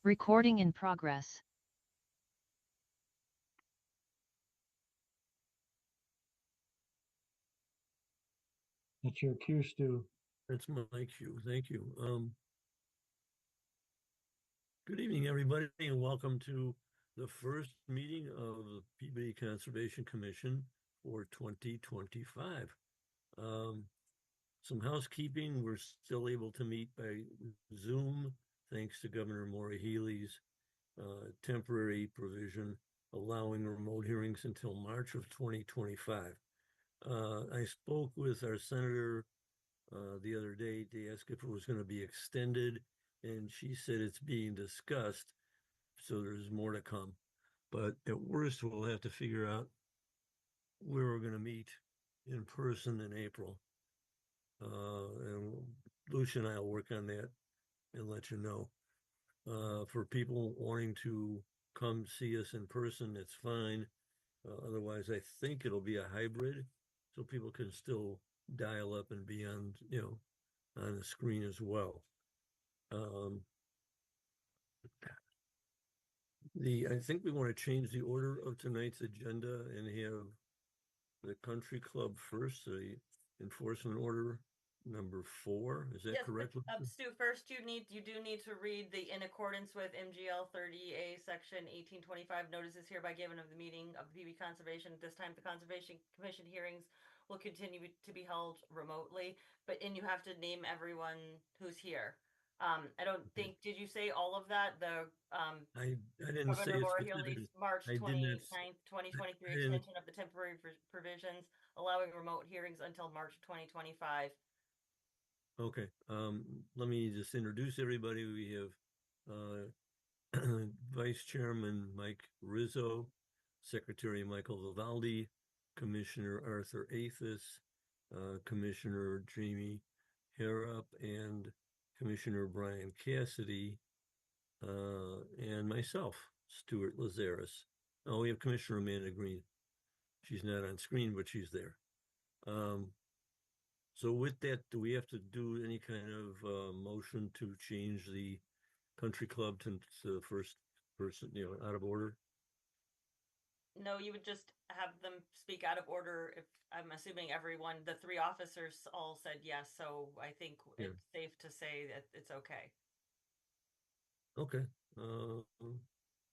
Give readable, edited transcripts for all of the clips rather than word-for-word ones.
Recording in progress. That's your cue, Stu. That's my cue. Thank you. Good evening, everybody, and welcome to the first meeting of the Peabody Conservation Commission for 2025. Some housekeeping. We're still able to meet by Zoom, thanks to Governor Maura Healey's temporary provision allowing remote hearings until March of 2025. I spoke with our senator the other day to ask if it was going to be extended, and she said it's being discussed, so there's more to come. But at worst, we'll have to figure out where we're going to meet in person in April. And Lucia and I will work on that and let you know. For people wanting to come see us in person, it's fine. Otherwise, I think it'll be a hybrid, so people can still dial up and be on, on the screen as well. Um, I think we want to change the order of tonight's agenda and have the country club first, the enforcement order number 4. Is that Yes, but correct, Lisa? Stu, first you do need to read the in accordance with MGL 30A section 1825 notices hereby given of the meeting of the PB Conservation. At this time, the Conservation Commission hearings will continue to be held remotely, and you have to name everyone who's here. I don't Okay. think, did you say all of that? The I didn't say Governor it Maura specifically. Healey's March I did not. 29th, 2023 I didn't. extension of the temporary provisions allowing remote hearings until March 2025. Okay. Let me just introduce everybody. We have uh, Vice Chairman Mike Rizzo, Secretary Michael Vivaldi, Commissioner Arthur Athis, Commissioner Jamie Harrop, and Commissioner Brian Cassidy, and myself, Stuart Lazaris. Oh, we have Commissioner Amanda Green. She's not on screen, but she's there. Um, so with that, do we have to do any kind of motion to change the country club to the first person, out of order? No, you would just have them speak out of order. If I'm assuming the 3 officers all said yes, so I think Yeah. it's safe to say that it's okay. Okay.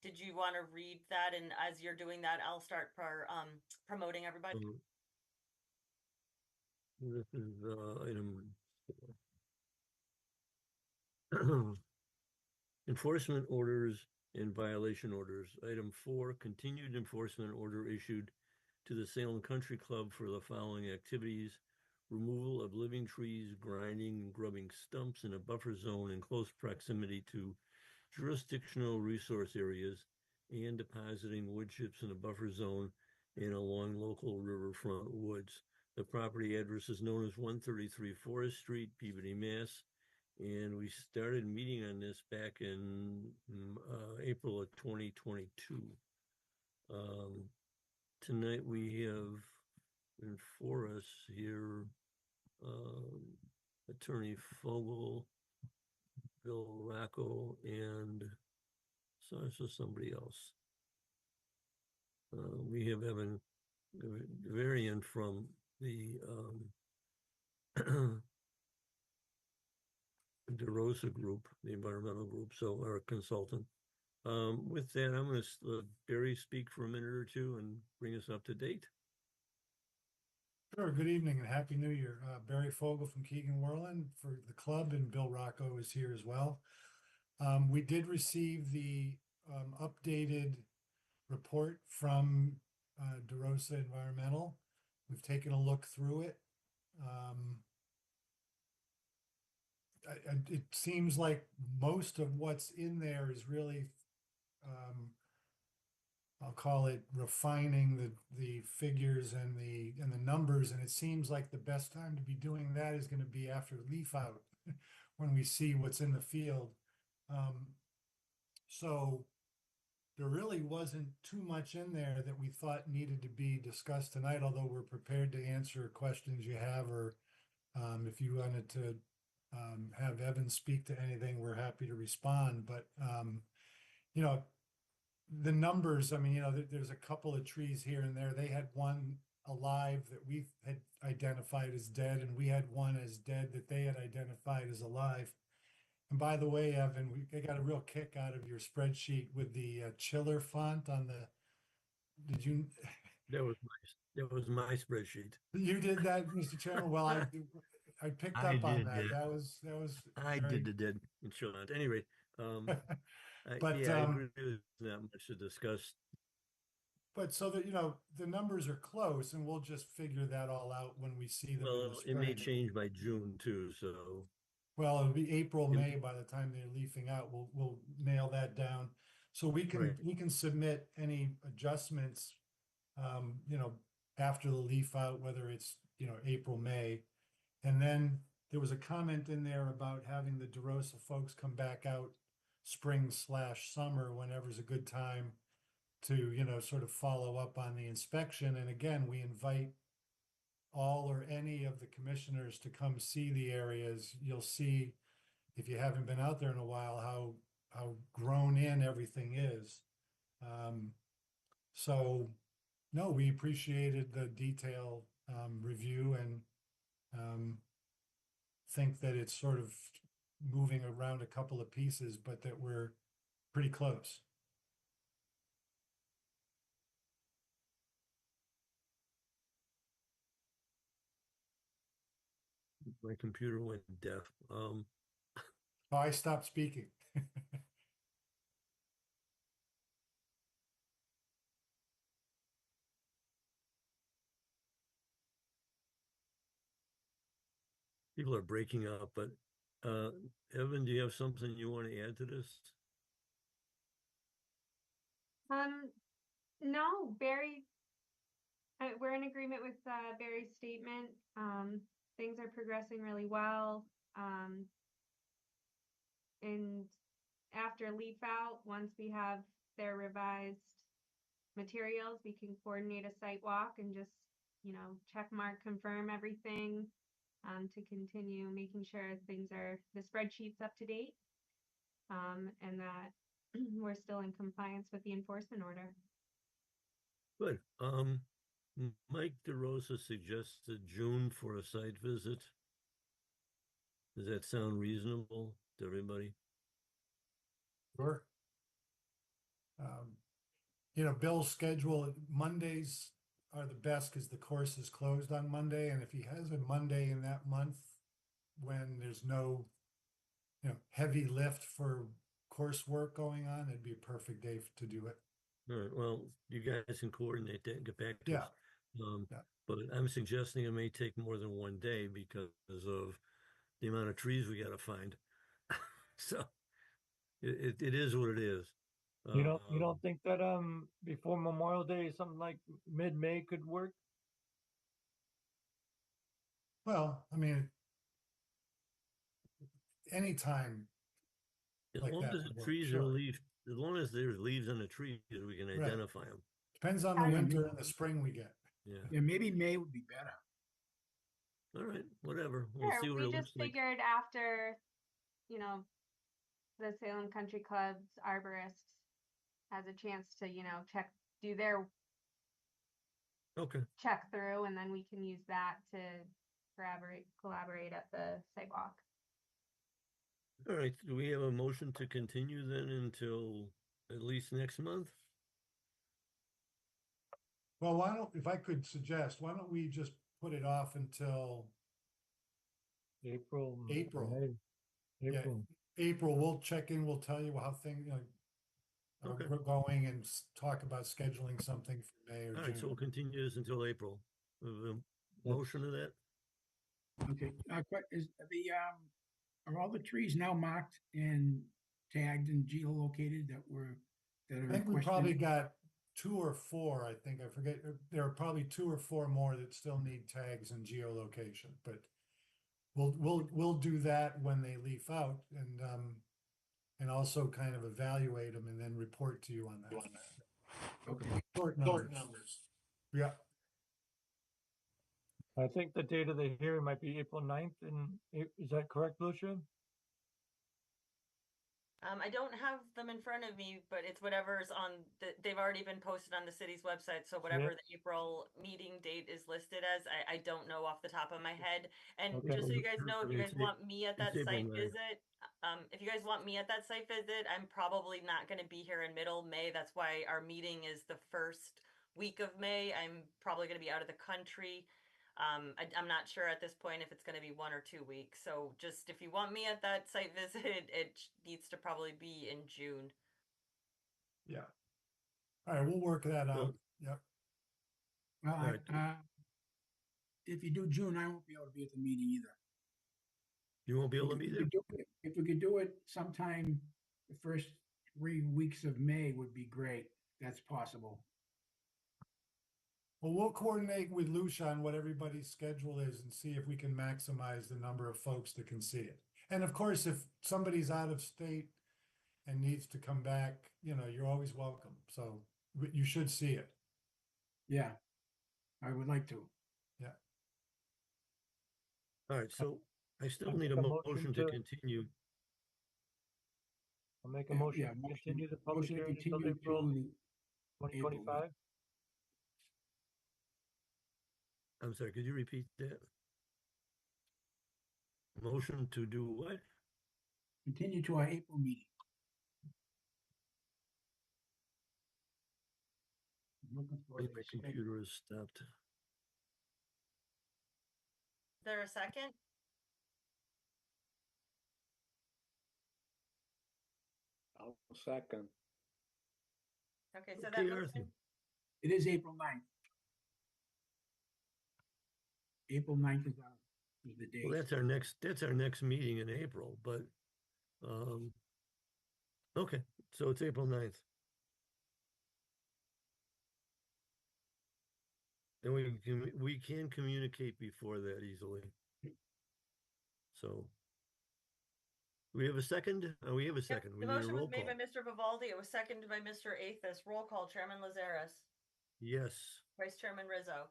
Did you want to read that? And as you're doing that, I'll start promoting everybody. This is item enforcement orders and violation orders. Item 4, continued enforcement order issued to the Salem Country Club for the following activities: removal of living trees, grinding and grubbing stumps in a buffer zone in close proximity to jurisdictional resource areas, and depositing wood chips in a buffer zone and along local riverfront woods. The property address is known as 133 Forest Street, Peabody, Mass. And we started meeting on this back in April of 2022. Tonight we have before us here um, Attorney Fogel, Bill Racco, and so somebody else. We have Evan Varian from the DeRosa group, the environmental group, so our consultant. With that, I'm going to let Barry speak for a minute or two and bring us up to date. Sure. Good evening and Happy New Year. Barry Fogel from Keegan Worland for the club, and Bill Rocco is here as well. We did receive the updated report from DeRosa Environmental. We've taken a look through it. It seems like most of what's in there is really um, I'll call it refining the figures and the numbers, and it seems like the best time to be doing that is going to be after leaf out when we see what's in the field. Um, so there really wasn't too much in there that we thought needed to be discussed tonight, although we're prepared to answer questions you have, or if you wanted to have Evan speak to anything, we're happy to respond. But you know, the numbers, I mean, there's a couple of trees here and there. They had one alive that we had identified as dead, and we had one as dead that they had identified as alive. And by the way, Evan, I got a real kick out of your spreadsheet with the chiller font on the, did you, That was my spreadsheet. you did that, Mr. Chairman? Well, I picked I up on did that. that. That was I very, did the dead insurance. Anyway, but, yeah, I agree with not much to discuss. but so that, the numbers are close, and we'll just figure that all out when we see them in Well, the it may spring. change by June too, so Well, it'll be April, It- May by the time they're leafing out. We'll nail that down. So Right. we can submit any adjustments, after the leaf out, whether it's, April, May. And then there was a comment in there about having the DeRosa folks come back out spring/summer, whenever's a good time to, sort of follow up on the inspection. And again, we invite all or any of the commissioners to come see the areas. You'll see, if you haven't been out there in a while, how grown in everything is. So no, we appreciated the detail review, and think that it's sort of moving around a couple of pieces, but that we're pretty close. My computer went deaf. Oh, I stopped speaking. People are breaking up, but Evan, do you have something you want to add to this? No, Barry, we're in agreement with Barry's statement. Things are progressing really well. And after leaf out, once we have their revised materials, we can coordinate a site walk and just, check mark, confirm everything, to continue making sure the spreadsheet's up to date, and that we're still in compliance with the enforcement order. Good. Mike DeRosa suggested June for a site visit. Does that sound reasonable to everybody? Sure. Bill's schedule, Mondays are the best because the course is closed on Monday. And if he has a Monday in that month when there's no, heavy lift for coursework going on, it'd be a perfect day to do it. All right, well, you guys can coordinate that and get back to Yeah. us. Yeah. But I'm suggesting it may take more than one day because of the amount of trees we gotta find. So it is what it is. You don't think that before Memorial Day something like mid-May could work? Well, I mean, anytime As like long that as would the work, trees are sure. leaf, as long as there's leaves on the trees, we can Right. identify them. Depends on the Yeah, winter and the spring we get. Yeah. Yeah, maybe May would be better. All right, whatever. We'll Sure, see what we it just looks like. figured after, the Salem Country Club's arborists has a chance to, do their Okay. check through, and then we can use that to collaborate at the sidewalk. All right. Do we have a motion to continue then until at least next month? Well, if I could suggest, why don't we just put it off until April, April. May, Yeah. April. April? We'll check in, we'll tell you how things, are Okay. going, and talk about scheduling something for May or All right, so we'll June. continue this until April. We have a Yes. motion of that? Okay, are all the trees now marked and tagged and geolocated that I are think we probably questioned? got 2 or 4, I think, I forget, there are probably 2 or 4 more that still need tags and geolocation, but we'll do that when they leaf out, and also kind of evaluate them and then report to you on that. Okay, Short numbers. Yeah, I think the date of the hearing might be April 9th, and is that correct, Lucia? I don't have them in front of me, but it's whatever's on they've already been posted on the city's website. So whatever Yeah. the April meeting date is listed as, I don't know off the top of my head. And Okay. just so you guys know, if you It's guys want me at that April site 9th. visit, if you guys want me at that site visit, I'm probably not going to be here in middle May. That's why our meeting is the first week of May. I'm probably going to be out of the country. I'm not sure at this point if it's going to be 1 or 2 weeks. So just if you want me at that site visit, it needs to probably be in June. Yeah. All right, we'll work that out. Yep. Well, All right. if you do June, I won't be able to be at the meeting either. You won't be able to be there? If we could do it sometime the first 3 weeks of May would be great. That's possible. Well, we'll coordinate with Lucia on what everybody's schedule is and see if we can maximize the number of folks that can see it. And of course, if somebody's out of state and needs to come back, you're always welcome. So you should see it. Yeah, I would like to. Yeah. All right, so I still I'll need a make a motion motion to to- continue. I'll make a Yeah, motion yeah, to motion- continue the public motion to hearing until continue April to the 2025. I'm sorry, could you repeat that? Motion to do what? Continue to our April meeting. I'm looking for My the schedule. computer has stopped. Is there a second? I'll second. Okay, so that Okay, motion, Arthur. It is April 9th. April 9th is the date. Well, that's our next meeting in April, but, okay, so it's April 9th. And we can communicate before that easily. So. We have a second? Oh, we have a Yep, second. We the need a motion roll was made call. by Mr. Vivaldi. It was seconded by Mr. Athos. Roll call, Chairman Lazares, Yes. Vice Chairman Rizzo,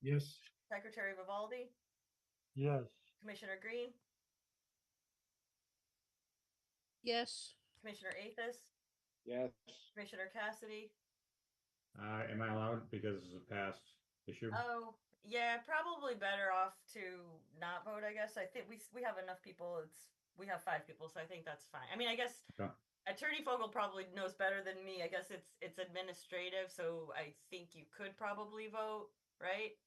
Yes. Secretary Vivaldi, Yes. Commissioner Green, Yes. Commissioner Athos, Yes. Commissioner Cassidy. Am I allowed because it's a past issue? Oh, yeah, probably better off to not vote, I guess. I think we have enough people. We have 5 people, so I think that's fine. I mean, I guess Okay. Attorney Fogel probably knows better than me. I guess it's administrative, so I think you could probably vote, right?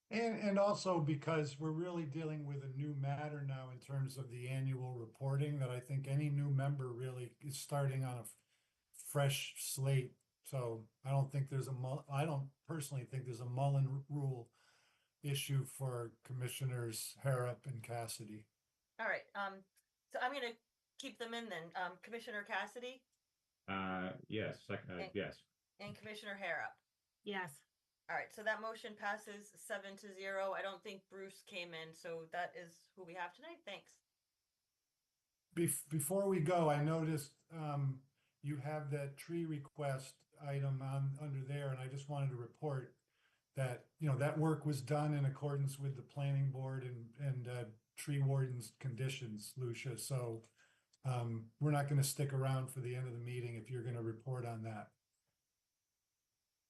And also because we're really dealing with a new matter now in terms of the annual reporting, that I think any new member really is starting on a fresh slate. So I don't personally think there's a Mullen rule issue for Commissioners Harrop and Cassidy. All right. So I'm gonna keep them in then. Commissioner Cassidy Yes, yes. and Commissioner Harrop. Yes. All right, so that motion passes 7-0. I don't think Bruce came in, so that is who we have tonight. Thanks. Before we go, I noticed you have that tree request item under there, and I just wanted to report that, that work was done in accordance with the planning board and tree warden's conditions, Lucia. So we're not going to stick around for the end of the meeting if you're going to report on that.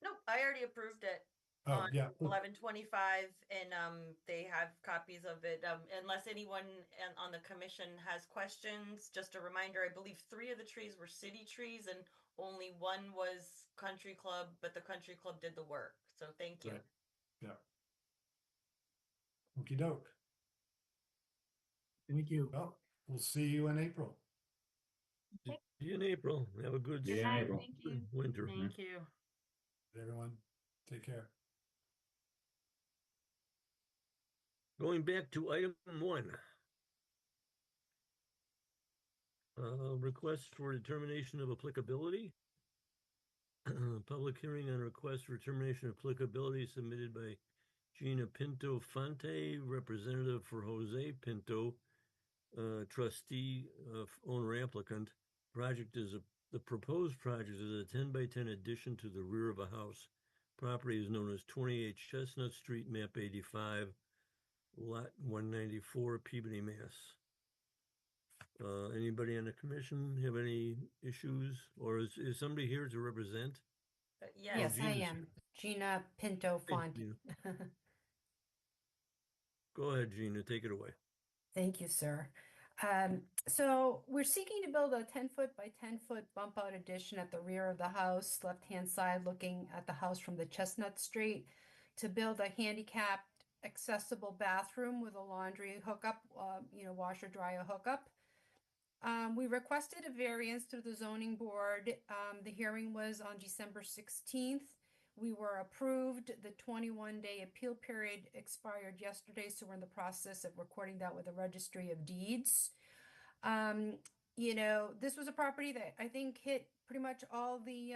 Nope, I already approved it. Oh, yeah. 11/25, and they have copies of it. Unless anyone on the commission has questions, just a reminder, I believe 3 of the trees were city trees and only 1 was country club, but the country club did the work. So thank you. Right. Yeah. Okey doke. Thank you. Well, we'll see you in April. See you in April. Have a good See you in April. Thank you. winter. Thank you. Everyone, take care. Going back to item 1. Request for determination of applicability. Public hearing on request for determination of applicability submitted by Gina Pinto Fonte, representative for Jose Pinto, trustee, owner applicant. The proposed project is a 10 by 10 addition to the rear of a house. Property is known as 28 Chestnut Street, map 85, lot 194, Peabody, Mass. Anybody on the commission have any issues, or is somebody here to represent? Yes. Yes, I Gina's am. here. Gina Pinto Hey, Font. Gina. Go ahead, Gina, take it away. Thank you, sir. So we're seeking to build a 10-foot by 10-foot bump out addition at the rear of the house, left-hand side looking at the house from the Chestnut Street, to build a handicapped accessible bathroom with a laundry hookup, washer dryer hookup. We requested a variance through the zoning board. The hearing was on December 16th. We were approved. The 21-day appeal period expired yesterday, so we're in the process of recording that with the Registry of Deeds. This was a property that I think hit pretty much all the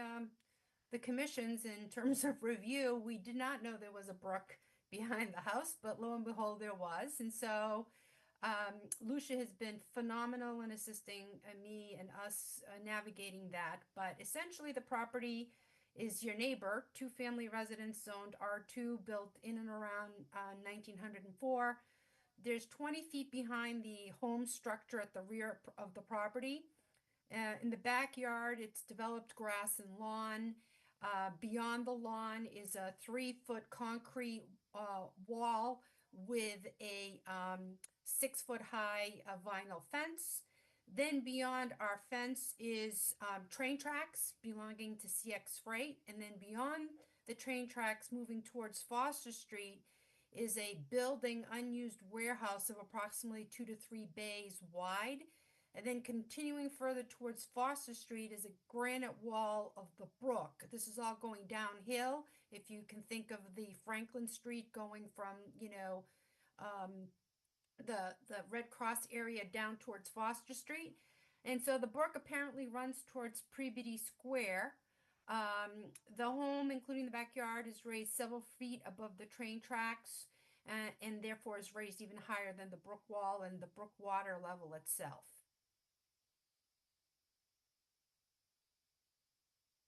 commissions in terms of review. We did not know there was a brook behind the house, but lo and behold, there was. And so Lucia has been phenomenal in assisting me and us navigating that. But essentially, the property is your neighbor, two-family residence zoned R2, built in and around 1904. There's 20 feet behind the home structure at the rear of the property. In the backyard, it's developed grass and lawn. Beyond the lawn is a 3-foot concrete wall with a 6-foot high vinyl fence. Then beyond our fence is train tracks belonging to CX Freight. And then beyond the train tracks moving towards Foster Street is a building unused warehouse of approximately 2 to 3 bays wide. And then continuing further towards Foster Street is a granite wall of the brook. This is all going downhill. If you can think of the Franklin Street going from, the Red Cross area down towards Foster Street. And so the brook apparently runs towards Peabody Square. The home, including the backyard, is raised several feet above the train tracks and therefore is raised even higher than the brook wall and the brook water level itself.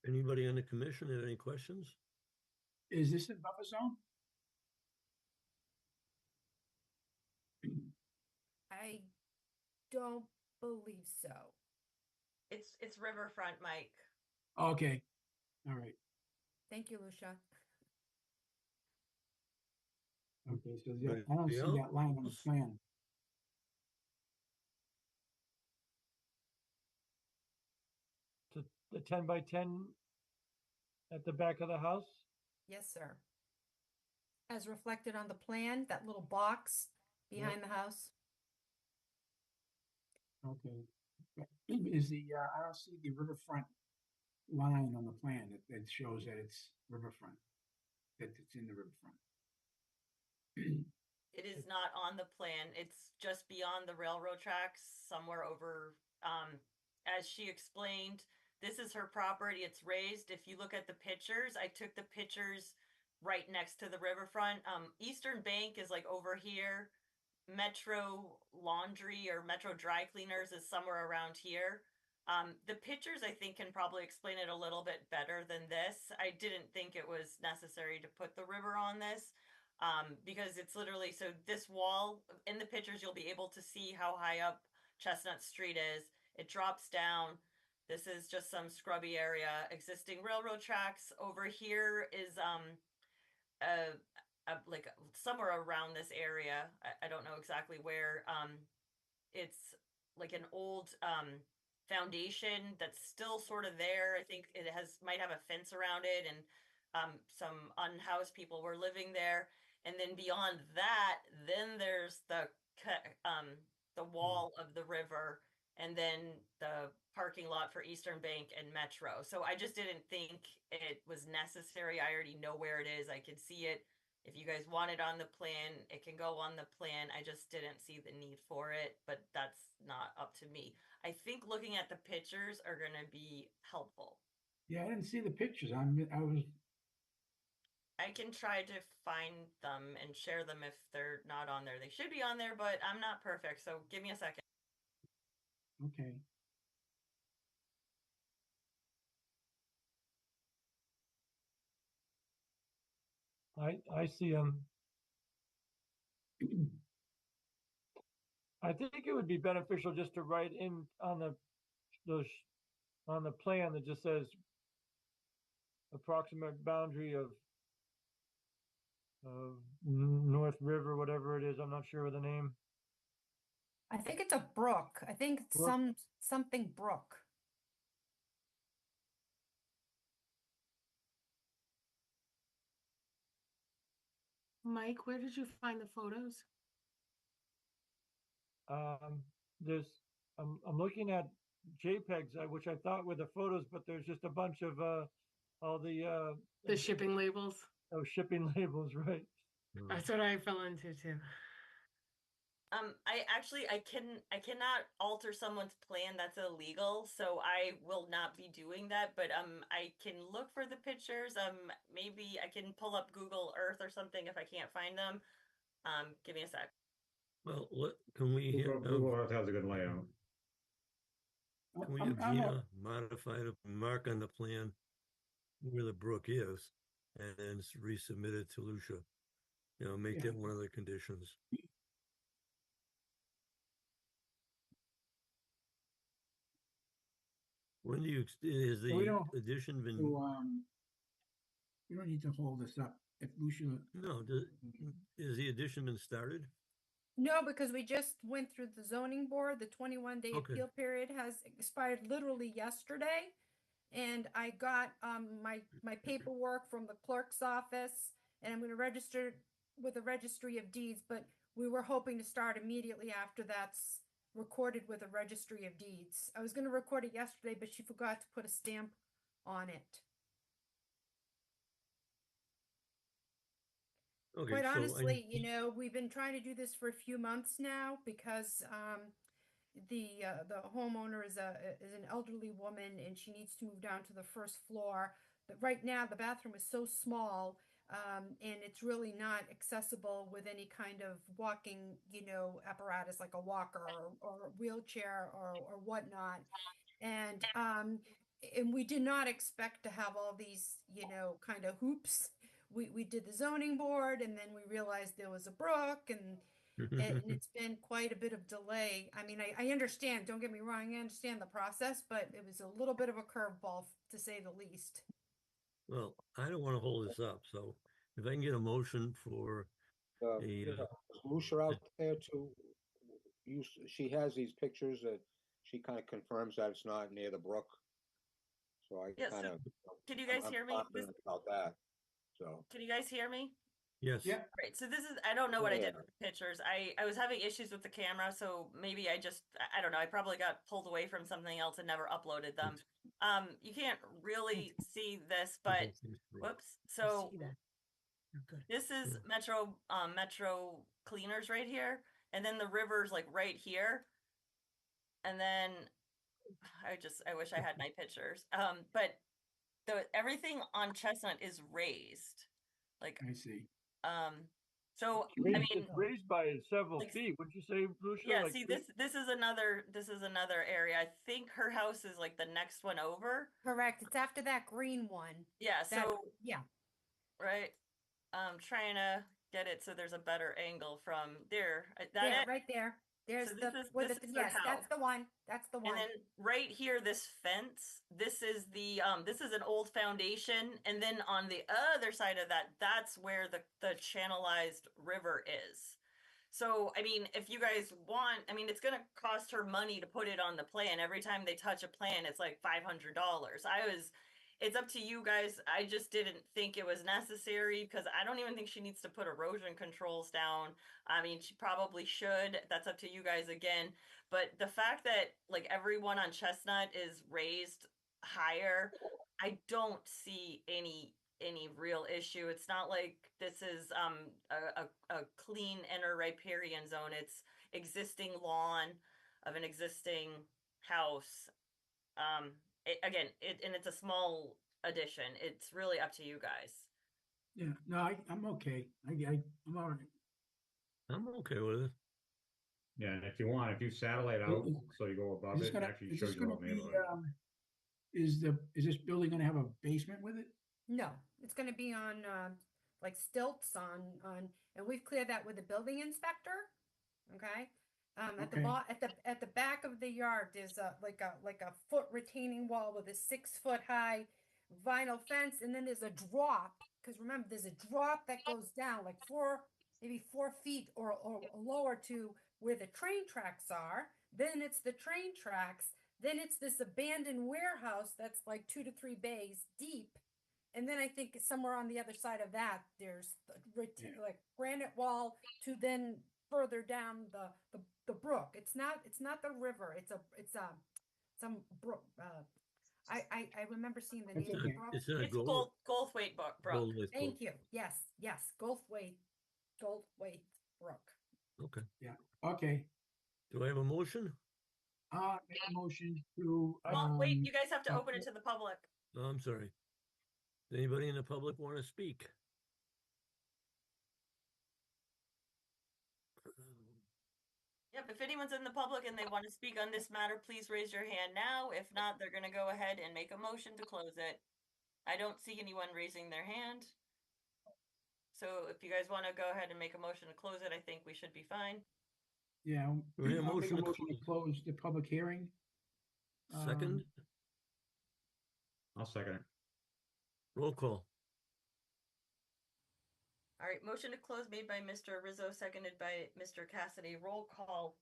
Anybody on the commission have any questions? Is this in buffer zone? I don't believe so. It's riverfront, Mike. Okay, all right. Thank you, Lucia. Okay, so I don't see that line on the plan. The 10 by 10 at the back of the house? Yes, sir. As reflected on the plan, that little box behind the house. Okay. Is I don't see the riverfront line on the plan that shows that it's riverfront, that it's in the riverfront. It is not on the plan. It's just beyond the railroad tracks, somewhere over, as she explained, this is her property. It's raised. If you look at the pictures, I took the pictures right next to the riverfront. Eastern Bank is like over here. Metro Laundry or Metro Dry Cleaners is somewhere around here. The pictures, I think, can probably explain it a little bit better than this. I didn't think it was necessary to put the river on this. Because it's literally, so this wall, in the pictures, you'll be able to see how high up Chestnut Street is. It drops down. This is just some scrubby area. Existing railroad tracks. Over here is like somewhere around this area. I don't know exactly where. It's like an old foundation that's still sort of there. I think it might have a fence around it, and some unhoused people were living there. And then beyond that, then there's the wall of the river, and then the parking lot for Eastern Bank and Metro. So I just didn't think it was necessary. I already know where it is. I can see it. If you guys want it on the plan, it can go on the plan. I just didn't see the need for it, but that's not up to me. I think looking at the pictures are going to be helpful. Yeah, I didn't see the pictures. I can try to find them and share them if they're not on there. They should be on there, but I'm not perfect, so give me a second. Okay. I see I think it would be beneficial just to write in on those on the plan that just says approximate boundary of North River, whatever it is. I'm not sure of the name. I think it's a brook. I think it's Brook? something brook. Mike, where did you find the photos? There's I'm looking at JPEGs, which I thought were the photos, but there's just a bunch of all The shipping labels. shipping labels, right? That's what I fell into too. I cannot alter someone's plan. That's illegal, so I will not be doing that. But I can look for the pictures. Maybe I can pull up Google Earth or something if I can't find them. Give me a sec. Well, can we Google Earth has a good layout. can we have Gina modify the mark on the plan where the brook is and then resubmit it to Lucia? You know, make that one of the conditions. When do you is the addition been? We don't need to hold this up. If Lucia, No, is the addition been started? No, because we just went through the zoning board. The 21-day Okay. appeal period has expired literally yesterday. And I got my paperwork from the clerk's office, and I'm going to register with the registry of deeds, but we were hoping to start immediately after that's recorded with the registry of deeds. I was going to record it yesterday, but she forgot to put a stamp on it. Okay, Quite so honestly, you know, we've been trying to do this for a few months now because the homeowner is an elderly woman and she needs to move down to the first floor. But right now the bathroom is so small and it's really not accessible with any kind of walking, you know, apparatus like a walker or a wheelchair or whatnot. And we did not expect to have all these, you know, kind of hoops. We did the zoning board and then we realized there was a brook and it's been quite a bit of delay. I mean, I understand, don't get me wrong, I understand the process, but it was a little bit of a curveball to say the least. well, I don't want to hold this up, so if I can get a motion for Is Lucia out there to use, she has these pictures that she kind of confirms that it's not near the brook. So I Yes. kind of, Can you guys hear me? confident about that, so. Can you guys hear me? yes. yeah, Right, so this is, I don't know what I Yeah. did with the pictures. I was having issues with the camera, so maybe I don't know, I probably got pulled away from something else and never uploaded them. You can't really see this, but, whoops, so See that. Oh, good. this is Metro Cleaners right here, and then the river's like right here. And then, I wish I had my pictures, but everything on Chestnut is raised. Like, I see. so I Raised, mean, it's raised by several like, feet. Would you say, Lucia? yeah, Like see this is another area. I think her house is like the next one over. Correct. It's after that green one. Yeah, That, so yeah. right. Trying to get it so there's a better angle from there. There, That it? right there. There's So the this is their yes, that's house. the one. That's the one. And then right here, this fence, this is an old foundation. And then on the other side of that, that's where the channelized river is. So, I mean, if you guys want, I mean, it's going to cost her money to put it on the plan. Every time they touch a plan, it's like $500. It's up to you guys. I just didn't think it was necessary because I don't even think she needs to put erosion controls down. I mean, she probably should. That's up to you guys again. But the fact that like everyone on Chestnut is raised higher, I don't see any real issue. It's not like this is a clean inner riparian zone. It's existing lawn of an existing house. And it's a small addition. It's really up to you guys. Yeah, no, I'm okay. I'm all right. I'm okay with it. Yeah, and if you want, if you satellite out, so you go above it, it actually Is shows this you gonna all be, neighborhood. is this building gonna have a basement with it? No, it's going to be on like stilts on and we've cleared that with the building inspector. Okay. At the Okay. at the back of the yard, there's like a foot retaining wall with a 6 foot high vinyl fence, and then there's a drop. Because remember, there's a drop that goes down like maybe 4 feet or lower to where the train tracks are. Then it's the train tracks. Then it's this abandoned warehouse that's like 2 to 3 bays deep. And then I think somewhere on the other side of that, there's like granite wall to then further down the brook. It's not the river. It's some brook. I remember seeing the That's name of okay. the brook. It's in a It's gold, Goldthwaite Brook. Goldthwaite Brook. Thank you. Yes, Goldthwaite Brook. Okay. Okay. Do I have a motion? Make a motion to, Well, wait, you guys have to open it to the public. Oh, I'm sorry. Does anybody in the public want to speak? Yep, if anyone's in the public and they want to speak on this matter, please raise your hand now. If not, they're gonna go ahead and make a motion to close it. I don't see anyone raising their hand. So if you guys want to go ahead and make a motion to close it, I think we should be fine. yeah, We have a I'll make a motion to motion to close the public hearing. Second, I'll second it. roll call. All right, motion to close made by Mr. Rizzo, seconded by Mr. Cassidy. Roll call.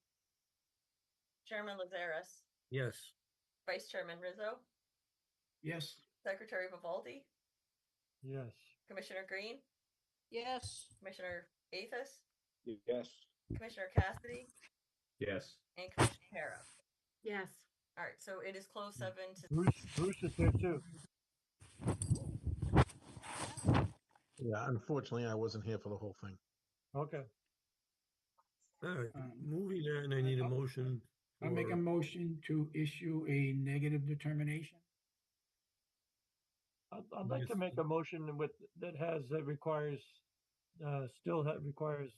Chairman Lazaris, Yes. Vice Chairman Rizzo, Yes, Secretary Vivaldi, Yes. Commissioner Green, Yes. Commissioner Athos, Yes. Commissioner Cassidy, Yes. and Commissioner Hara. Yes. All right, so it is closed 7 to. Bruce is here too. Yeah, unfortunately, I wasn't here for the whole thing. Okay. All right, Um, moving on, I need a motion. I'll make a for- motion to issue a negative determination. I'd like to make a motion with, that has, that requires, requires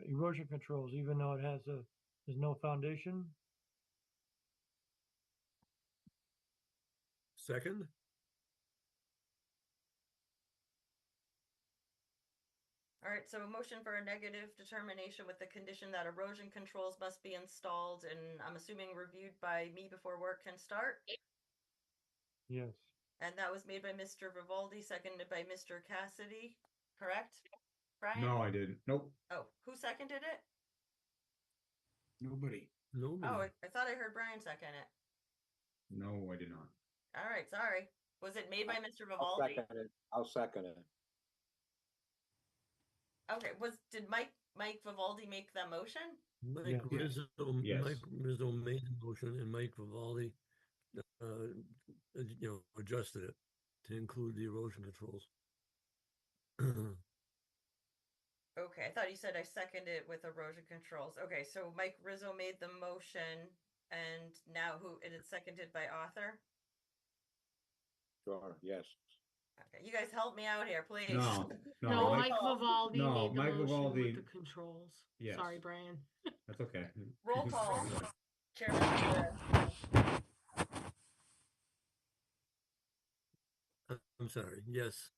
erosion controls, even though it has there's no foundation. Second, All right, so a motion for a negative determination with the condition that erosion controls must be installed, and I'm assuming reviewed by me before work can start. Yes. And that was made by Mr. Vivaldi, seconded by Mr. Cassidy, correct? Brian? No, I didn't. Nope. Oh, who seconded it? Nobody. nobody. Oh, I thought I heard Brian second it. No, I did not. All right, sorry. Was it made by Mr. I'll Vivaldi? second it. I'll second it. Okay, did Mike Vivaldi make the motion? Mike Yeah. Rizzo, Yes. Mike Rizzo made the motion and Mike Vivaldi, adjusted it to include the erosion controls. Okay, I thought you said I seconded it with erosion controls. Okay, so Mike Rizzo made the motion, and now and it's seconded by Arthur? Sure, yes. Okay, you guys help me out here, please. No, No, no, Mike Vivaldi no, made the Mike motion Vivaldi- with the controls. Yes. Sorry, Brian. that's okay. Roll call. Chairman Lazaris, I'm sorry, yes.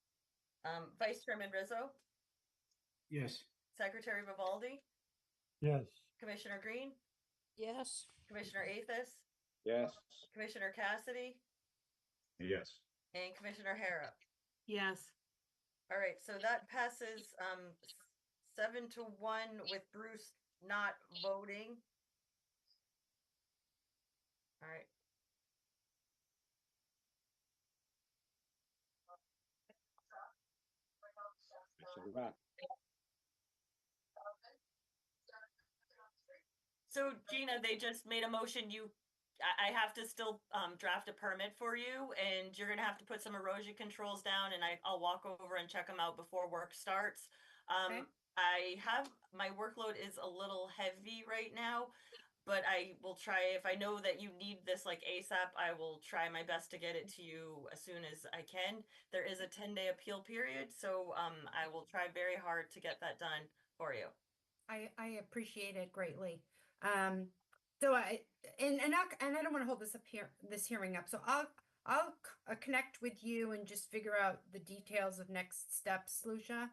Vice Chairman Rizzo, Yes, Secretary Vivaldi, Yes. Commissioner Green, Yes. Commissioner Athos, Yes. Commissioner Cassidy, Yes. and Commissioner Hara. Yes. All right, so that passes 7-1 with Bruce not voting. All right. It's a wrap. So Gina, they just made a motion. I have to still draft a permit for you, and you're gonna have to put some erosion controls down, and I'll walk over and check them out before work starts. Okay. My workload is a little heavy right now, but I will try. If I know that you need this like ASAP, I will try my best to get it to you as soon as I can. There is a 10-day appeal period, so I will try very hard to get that done for you. I appreciate it greatly. So I don't want to hold this hearing up. So I'll connect with you and just figure out the details of next steps, Lucia.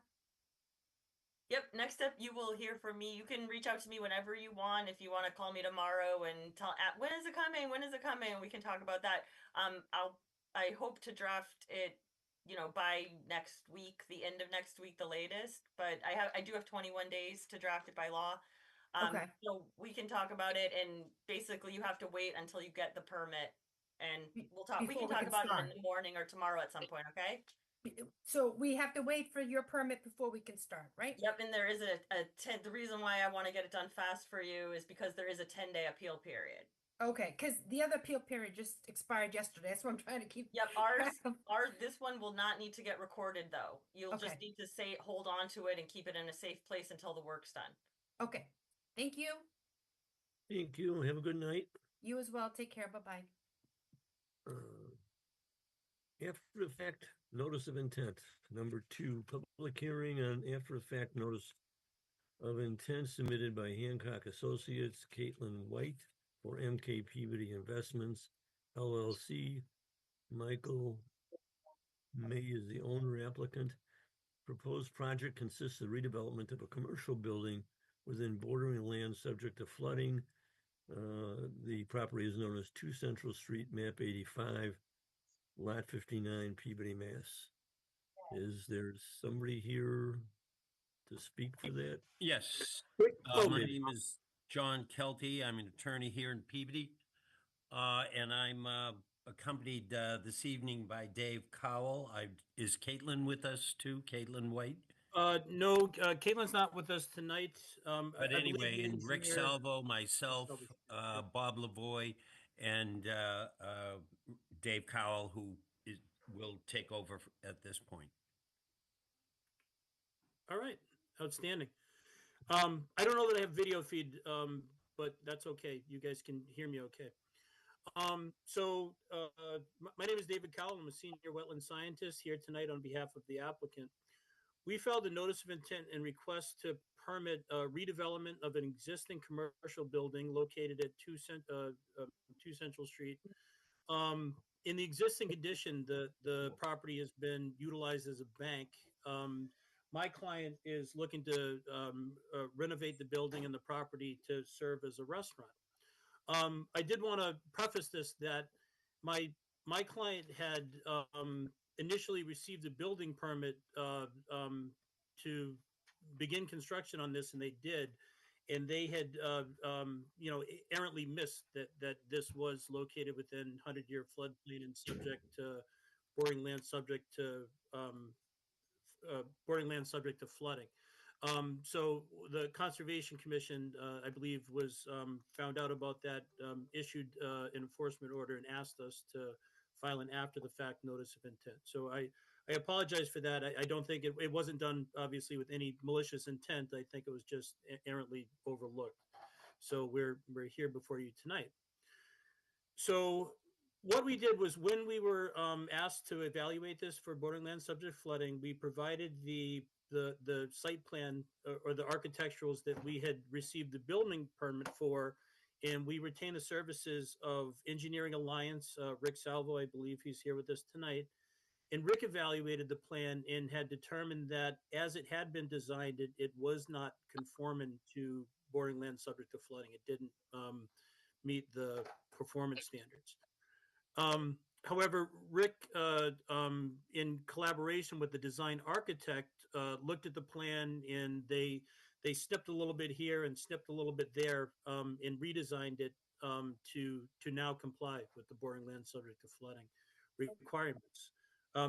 Yep, next up you will hear from me. You can reach out to me whenever you want. If you want to call me tomorrow and tell when is it coming? When is it coming? We can talk about that. I hope to draft it, by next week, the end of next week, the latest. But I do have 21 days to draft it by law. Okay. So we can talk about it, and basically you have to wait until you get the permit, and we'll talk. We Before can talk about it start. in the morning or tomorrow at some point. Okay. So we have to wait for your permit before we can start, right? Yep, and there is a 10, the reason why I want to get it done fast for you is because there is a 10-day appeal period. Okay, because the other appeal period just expired yesterday. That's what I'm trying to keep. Yep, this one will not need to get recorded though. You'll just need to hold on to it and keep it in a safe place until the work's done. Okay, thank you. Thank you. Have a good night. You as well. Take care. Bye-bye. After the fact notice of intent. Number 2, public hearing on after the fact notice of intent submitted by Hancock Associates, Caitlin White for MK Peabody Investments, LLC. Michael May is the owner applicant. Proposed project consists of redevelopment of a commercial building within bordering land subject to flooding. The property is known as 2 Central Street, map 85, lot 59, Peabody, Mass. Is there somebody here to speak for that? Yes. My name is John Kelty. I'm an attorney here in Peabody. And I'm accompanied this evening by Dave Cowell. Is Caitlin with us too? Caitlin White? No, Caitlin's not with us tonight. But anyway, and Rick Salvo, myself, Bob Lavoie, and Dave Cowell, who will take over at this point. All right, outstanding. I don't know that I have video feed, but that's okay. You guys can hear me okay. My name is David Cowell. I'm a senior wetland scientist here tonight on behalf of the applicant. We filed a notice of intent and request to permit redevelopment of an existing commercial building located at 2 Central Street. In the existing condition, the property has been utilized as a bank. My client is looking to renovate the building and the property to serve as a restaurant. I did want to preface this that my client had initially received a building permit to begin construction on this, and they did, and they had errantly missed that this was located within 100-year floodplain and subject to boarding land subject to flooding. So the Conservation Commission, I believe, was found out about that, issued an enforcement order and asked us to file an after-the-fact notice of intent. So I apologize for that. I don't think it wasn't done, obviously, with any malicious intent. I think it was just errantly overlooked. So we're here before you tonight. So what we did was when we were asked to evaluate this for bordering land subject flooding, we provided the site plan or the architecturals that we had received the building permit for, and we retained the services of Engineering Alliance. Rick Salvo, I believe he's here with us tonight. And Rick evaluated the plan and had determined that as it had been designed, it was not conforming to bordering land subject to flooding. It didn't meet the performance standards. However, Rick, in collaboration with the design architect, looked at the plan, and they snipped a little bit here and snipped a little bit there, and redesigned it to now comply with the bordering land subject to flooding requirements.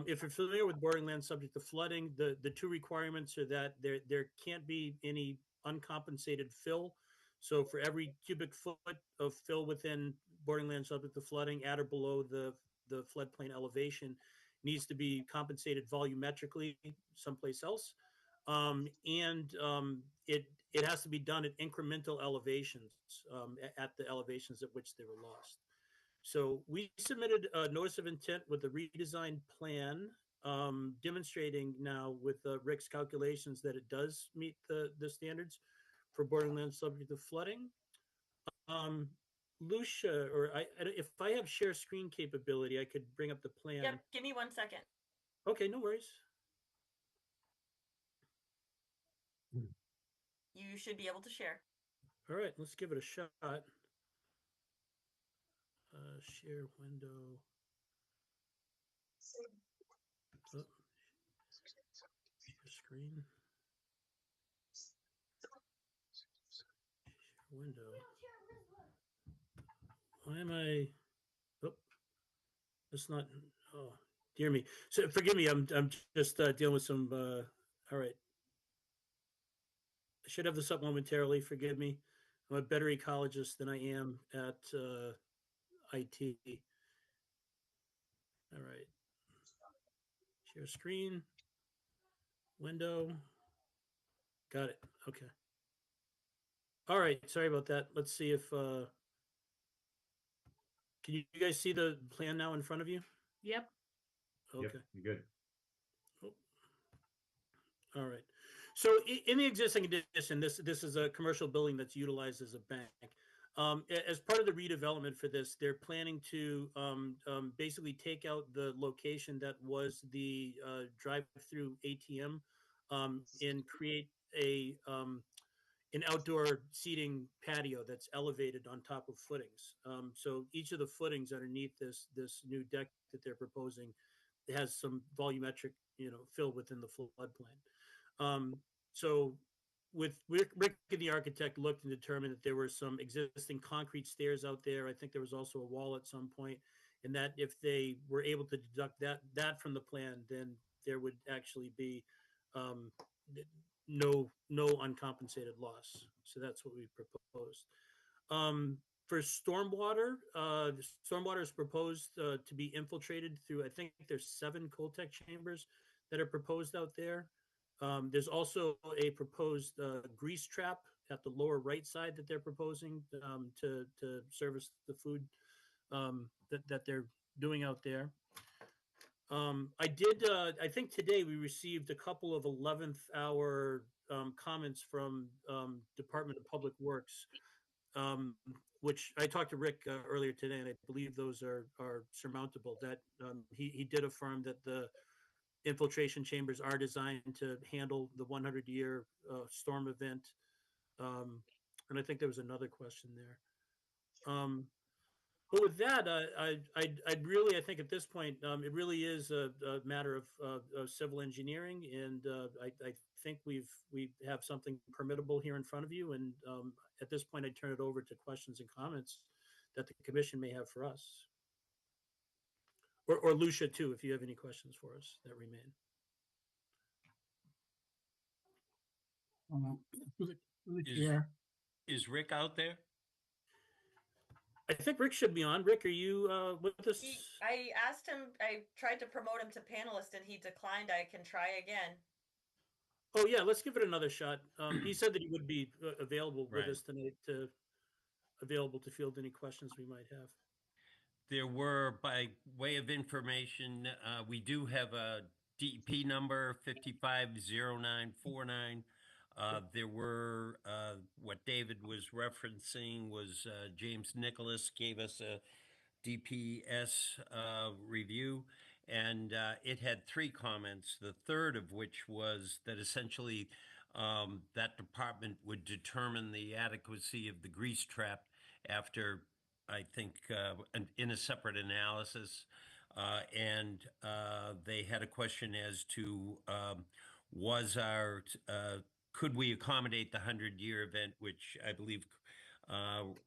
If you're familiar with bordering land subject to flooding, the 2 requirements are that there can't be any uncompensated fill. So for every cubic foot of fill within bordering land subject to flooding at or below the floodplain elevation needs to be compensated volumetrically someplace else. It has to be done at incremental elevations, at the elevations at which they were lost. So we submitted a notice of intent with a redesigned plan, demonstrating now with Rick's calculations that it does meet the standards for bordering land subject to flooding. Lucia, if I have share screen capability, I could bring up the plan. Yep, give me 1 second. Okay, no worries. you should be able to share. All right, let's give it a shot. Share window. Oh, share screen. Share window. Why am I? Oh, it's not. Oh, dear me. So forgive me. I'm just dealing with some. All right. I should have this up momentarily. Forgive me. I'm a better ecologist than I am at IT. All right. Share screen. Window. Got it. Okay. All right. Sorry about that. Let's see if. Can you guys see the plan now in front of you? Yep. Okay. Yep, you're good. All right. So in the existing addition, this is a commercial building that's utilized as a bank. As part of the redevelopment for this, they're planning to basically take out the location that was the drive-through ATM and create a an outdoor seating patio that's elevated on top of footings. So each of the footings underneath this new deck that they're proposing has some volumetric, fill within the floodplain. So with Rick and the architect looked and determined that there were some existing concrete stairs out there. I think there was also a wall at some point, and that if they were able to deduct that from the plan, then there would actually be no uncompensated loss. So that's what we proposed. For stormwater, the stormwater is proposed to be infiltrated through, I think there's 7 Coltech chambers that are proposed out there. There's also a proposed grease trap at the lower right side that they're proposing to service the food that they're doing out there. I think today we received a couple of 11th hour comments from Department of Public Works, which I talked to Rick earlier today, and I believe those are surmountable. That he did affirm that the infiltration chambers are designed to handle the 100-year storm event. And I think there was another question there. But with that, I'd really, I think at this point, it really is a matter of civil engineering, and I think we have something permittable here in front of you. And at this point, I turn it over to questions and comments that the commission may have for us, or Lucia too, if you have any questions for us that remain. Through the chair. Is Rick out there? I think Rick should be on. Rick, are you with us? I asked him, I tried to promote him to panelist and he declined. I can try again. Oh yeah, let's give it another shot. He said that he would be available with us tonight, available to field any questions we might have. There were, by way of information, we do have a DEP number 550949. There were, what David was referencing was James Nicholas gave us a DPS review, and it had 3 comments, the third of which was that essentially that department would determine the adequacy of the grease trap after, I think, in a separate analysis. And they had a question as to could we accommodate the 100-year event, which I believe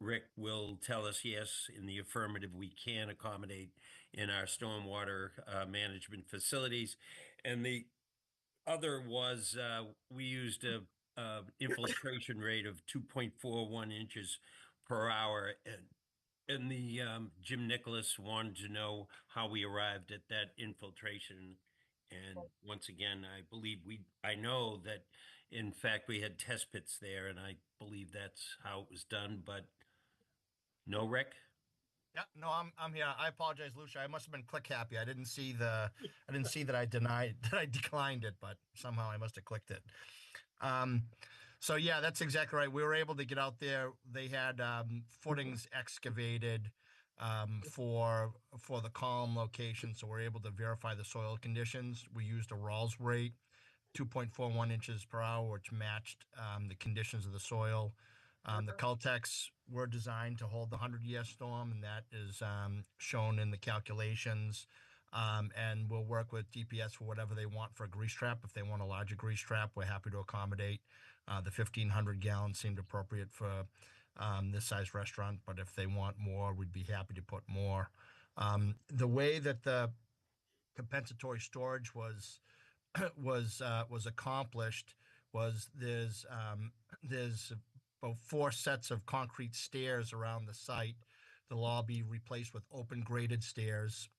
Rick will tell us, yes, in the affirmative, we can accommodate in our stormwater management facilities. And the other was we used a infiltration rate of 2.41 inches per hour. And the Jim Nicholas wanted to know how we arrived at that infiltration. And once again, I know that in fact we had test pits there, and I believe that's how it was done. But no, Rick. Yeah, no, I'm here. I apologize, Lucia. I must have been click happy. I didn't see that I declined it, but somehow I must have clicked it. So yeah, that's exactly right. We were able to get out there. They had footings excavated for the column location, so we're able to verify the soil conditions. We used a Rawls rate 2.41 inches per hour, which matched the conditions of the soil. The Cultex were designed to hold the 100-year storm, and that is shown in the calculations. And we'll work with DPS for whatever they want for a grease trap. If they want a larger grease trap, we're happy to accommodate. The 1,500 gallons seemed appropriate for this size restaurant, but if they want more, we'd be happy to put more. The way that the compensatory storage was accomplished was there's about 4 sets of concrete stairs around the site. They'll all be replaced with open graded stairs.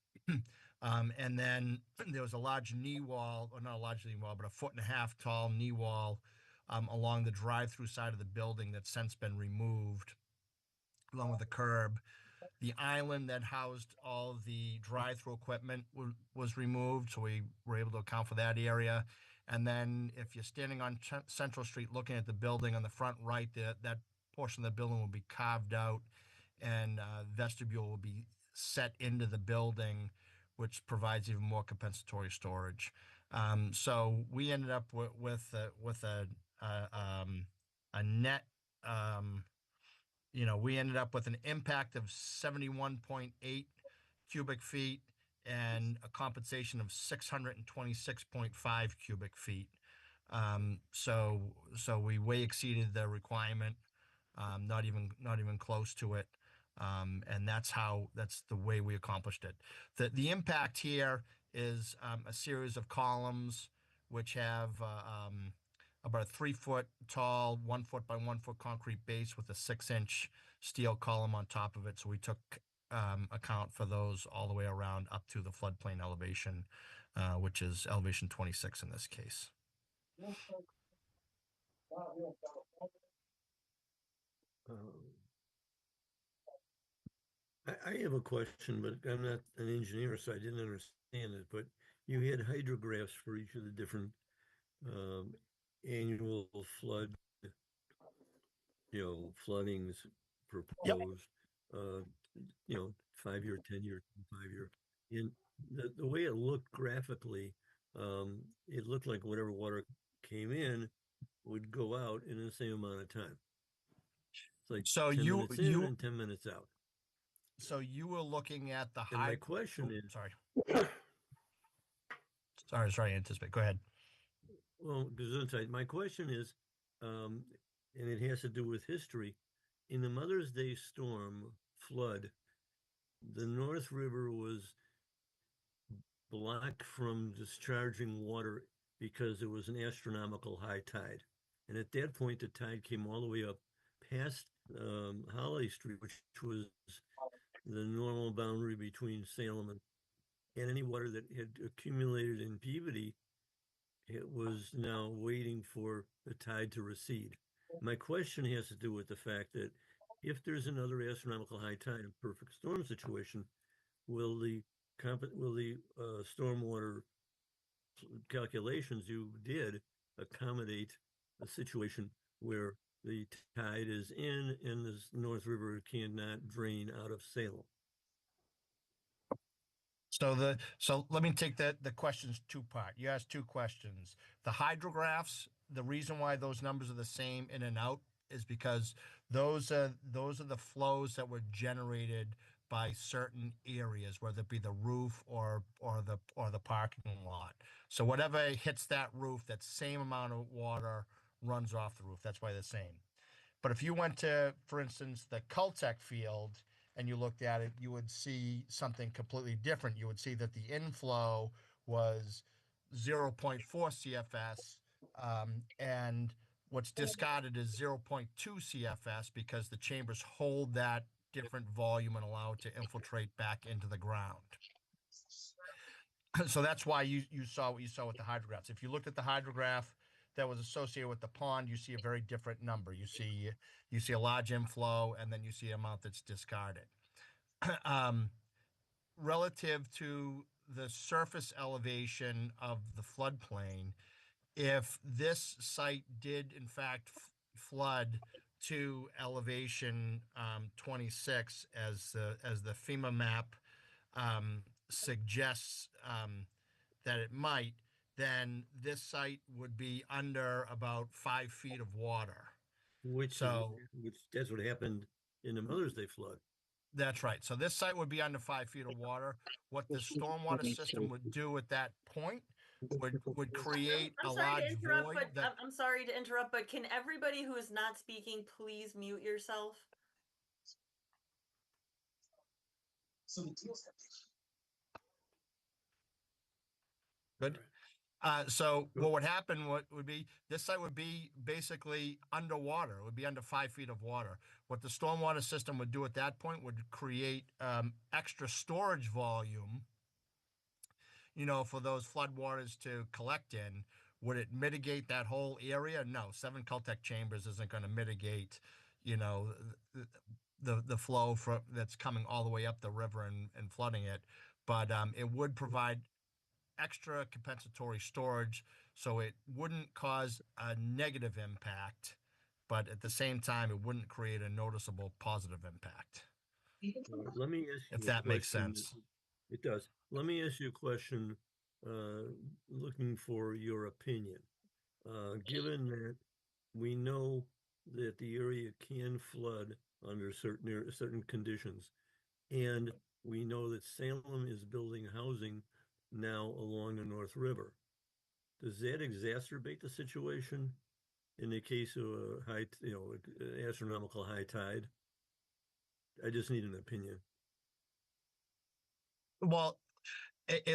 And then there was a large knee wall, or not a large knee wall, but a 1.5 foot tall knee wall along the drive-through side of the building that's since been removed, along with the curb. The island that housed all of the drive-through equipment was removed, so we were able to account for that area. And then if you're standing on Central Street looking at the building on the front right, that portion of the building will be carved out, and vestibule will be set into the building, which provides even more compensatory storage. So we ended up with a net. We ended up with an impact of 71.8 cubic feet and a compensation of 626.5 cubic feet. So we way exceeded the requirement, not even close to it. And that's the way we accomplished it. The impact here is a series of columns which have about a 3 foot tall, 1 foot by 1 foot concrete base with a 6-inch steel column on top of it. So we took account for those all the way around up to the floodplain elevation, which is elevation 26 in this case. I have a question, but I'm not an engineer, so I didn't understand it. But you had hydrographs for each of the different annual floodings proposed. Yep. 5-year, 10-year, 5-year. And the way it looked graphically, it looked like whatever water came in would go out in the same amount of time. It's like 10 minutes in and 10 minutes out. So you were looking at the high. My question is, sorry, anticipate. Go ahead. Well, my question is, and it has to do with history. In the Mother's Day storm flood, the North River was blocked from discharging water because it was an astronomical high tide. And at that point, the tide came all the way up past Holly Street, which was the normal boundary between Salem and any water that had accumulated in Peabody. It was now waiting for the tide to recede. My question has to do with the fact that if there's another astronomical high tide, a perfect storm situation, will the stormwater calculations you did accommodate a situation where the tide is in and the North River cannot drain out of Salem? So let me take the questions 2-part. You asked 2 questions. The hydrographs, the reason why those numbers are the same in and out is because those are the flows that were generated by certain areas, whether it be the roof or the parking lot. So whatever hits that roof, that same amount of water runs off the roof. That's why they're the same. But if you went to, for instance, the Cultec field and you looked at it, you would see something completely different. You would see that the inflow was 0.4 CFS, and what's discarded is 0.2 CFS because the chambers hold that different volume and allow it to infiltrate back into the ground. So that's why you saw what you saw with the hydrographs. If you looked at the hydrograph that was associated with the pond, you see a very different number. You see a large inflow, and then you see an amount that's discarded. Relative to the surface elevation of the floodplain, if this site did in fact flood to elevation 26, as the FEMA map suggests that it might, then this site would be under about 5 feet of water. Which that's what happened in the Mother's Day flood. That's right. So this site would be under 5 feet of water. What the stormwater system would do at that point would create I'm a sorry large to interrupt, void. but I'm sorry to interrupt, but can everybody who is not speaking please mute yourself? Good. So what would happen would be this site would be basically underwater. It would be under 5 feet of water. What the stormwater system would do at that point would create extra storage volume, for those floodwaters to collect in. Would it mitigate that whole area? No, 7 Caltech chambers isn't going to mitigate, the flow that's coming all the way up the river and flooding it. But it would provide extra compensatory storage, so it wouldn't cause a negative impact, but at the same time, it wouldn't create a noticeable positive impact. Let me ask you if that makes question. sense. It does. Let me ask you a question, looking for your opinion. Given that we know that the area can flood under certain conditions, and we know that Salem is building housing now along the North River, does that exacerbate the situation in the case of a high, astronomical high tide? I just need an opinion. Well,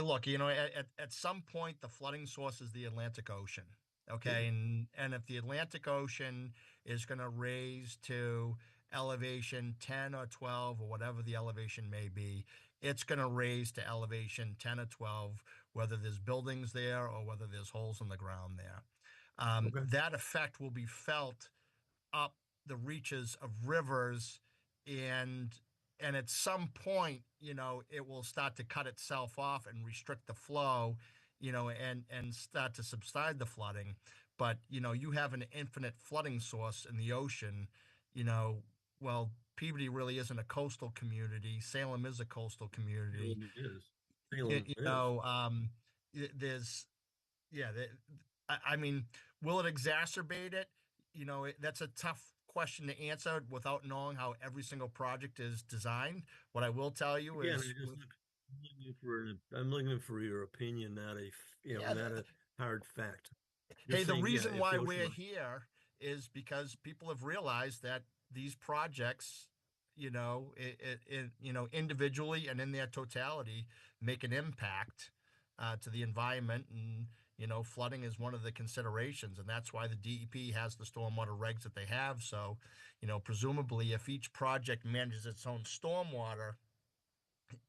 look, at some point, the flooding source is the Atlantic Ocean. Okay. And if the Atlantic Ocean is going to raise to elevation 10 or 12 or whatever the elevation may be, it's going to raise to elevation 10 or 12, whether there's buildings there or whether there's holes in the ground there. That effect will be felt up the reaches of rivers, and at some point, it will start to cut itself off and restrict the flow, and start to subside the flooding. But, you have an infinite flooding source in the ocean, well, Peabody really isn't a coastal community. Salem is a coastal community. Salem is. There's, I mean, will it exacerbate it? That's a tough question to answer without knowing how every single project is designed. What I will tell you is, I'm looking for your opinion, not a hard fact. Hey, the reason why we're here is because people have realized that these projects, individually and in their totality, make an impact to the environment, and flooding is one of the considerations, and that's why the DEP has the stormwater regs that they have. So, presumably, if each project manages its own stormwater,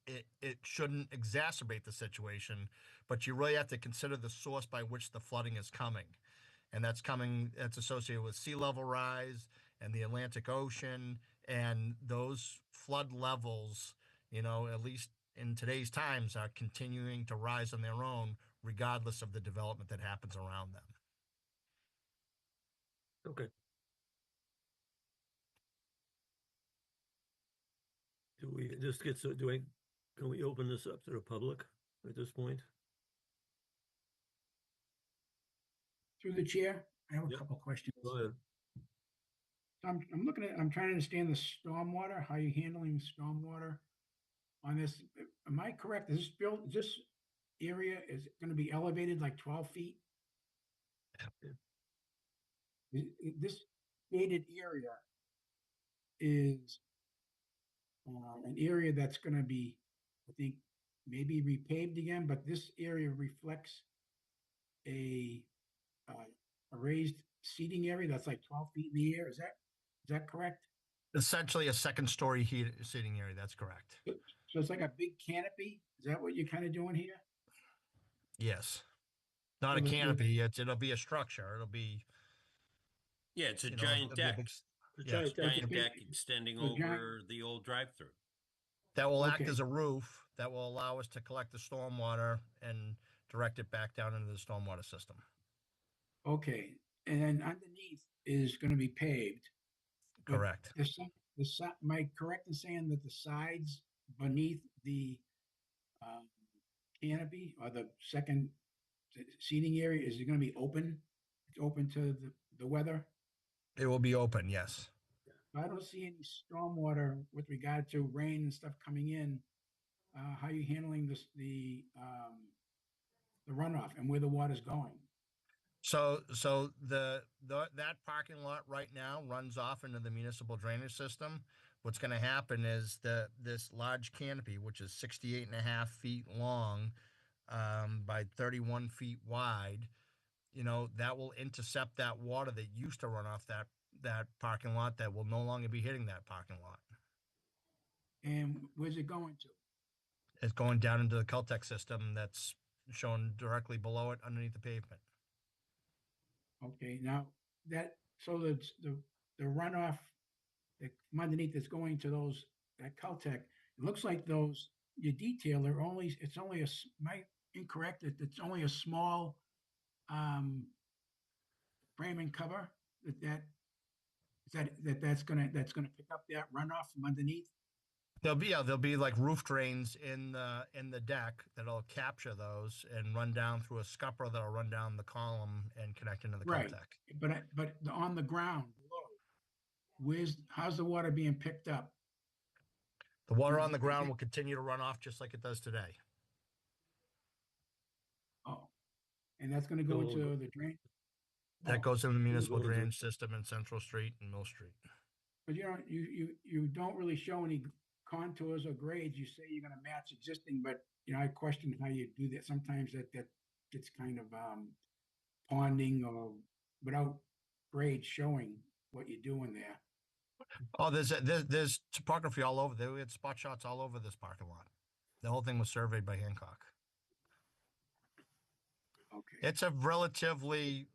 it shouldn't exacerbate the situation, but you really have to consider the source by which the flooding is coming. And that's associated with sea level rise and the Atlantic Ocean, and those flood levels, at least in today's times, are continuing to rise on their own, regardless of the development that happens around them. Okay. Can we open this up to the public at this point? Through the chair, I have a couple questions. Go ahead. I'm trying to understand the stormwater, how you're handling the stormwater on this. Am I correct? This area is going to be elevated like 12 feet? This gated area is an area that's going to be, I think, maybe repaved again, but this area reflects a raised seating area that's like 12 feet in the air. Is that correct? Essentially a second story seating area. That's correct. So it's like a big canopy. Is that what you're kind of doing here? Yes. Not a canopy. It'll be a structure. It'll be. Yeah, it's a giant deck. A giant deck extending over the old drive-through. That will act as a roof that will allow us to collect the stormwater and direct it back down into the stormwater system. Okay. And then underneath is going to be paved. Correct. Am I correct in saying that the sides beneath the canopy or the second seating area, is it gonna be open? It's open to the weather? It will be open, yes. I don't see any stormwater with regard to rain and stuff coming in. How are you handling this, the runoff and where the water's going? So that parking lot right now runs off into the municipal drainage system. What's going to happen is this large canopy, which is 68.5 feet long by 31 feet wide, that will intercept that water that used to run off that parking lot that will no longer be hitting that parking lot. And where's it going to? It's going down into the Caltech system that's shown directly below it underneath the pavement. Okay, now so the runoff that from underneath that's going to that Caltech, it looks like your detail are it's only am I incorrect that it's only a small frame and cover that's gonna pick up that runoff from underneath? There'll be like roof drains in the deck that'll capture those and run down through a scupper that'll run down the column and connect into the Right. Caltech. But on the ground below, how's the water being picked up? The water on the ground will continue to run off just like it does today. Oh, and that's going to go into the drain? That goes in the municipal drainage system in Central Street and Mill Street. But you don't really show any contours or grades. You say you're going to match existing, but I question how you do that. Sometimes that gets kind of ponding or without grades showing what you're doing there. Oh, there's topography all over there. We had spot shots all over this parking lot. The whole thing was surveyed by Hancock. Okay. It's a relatively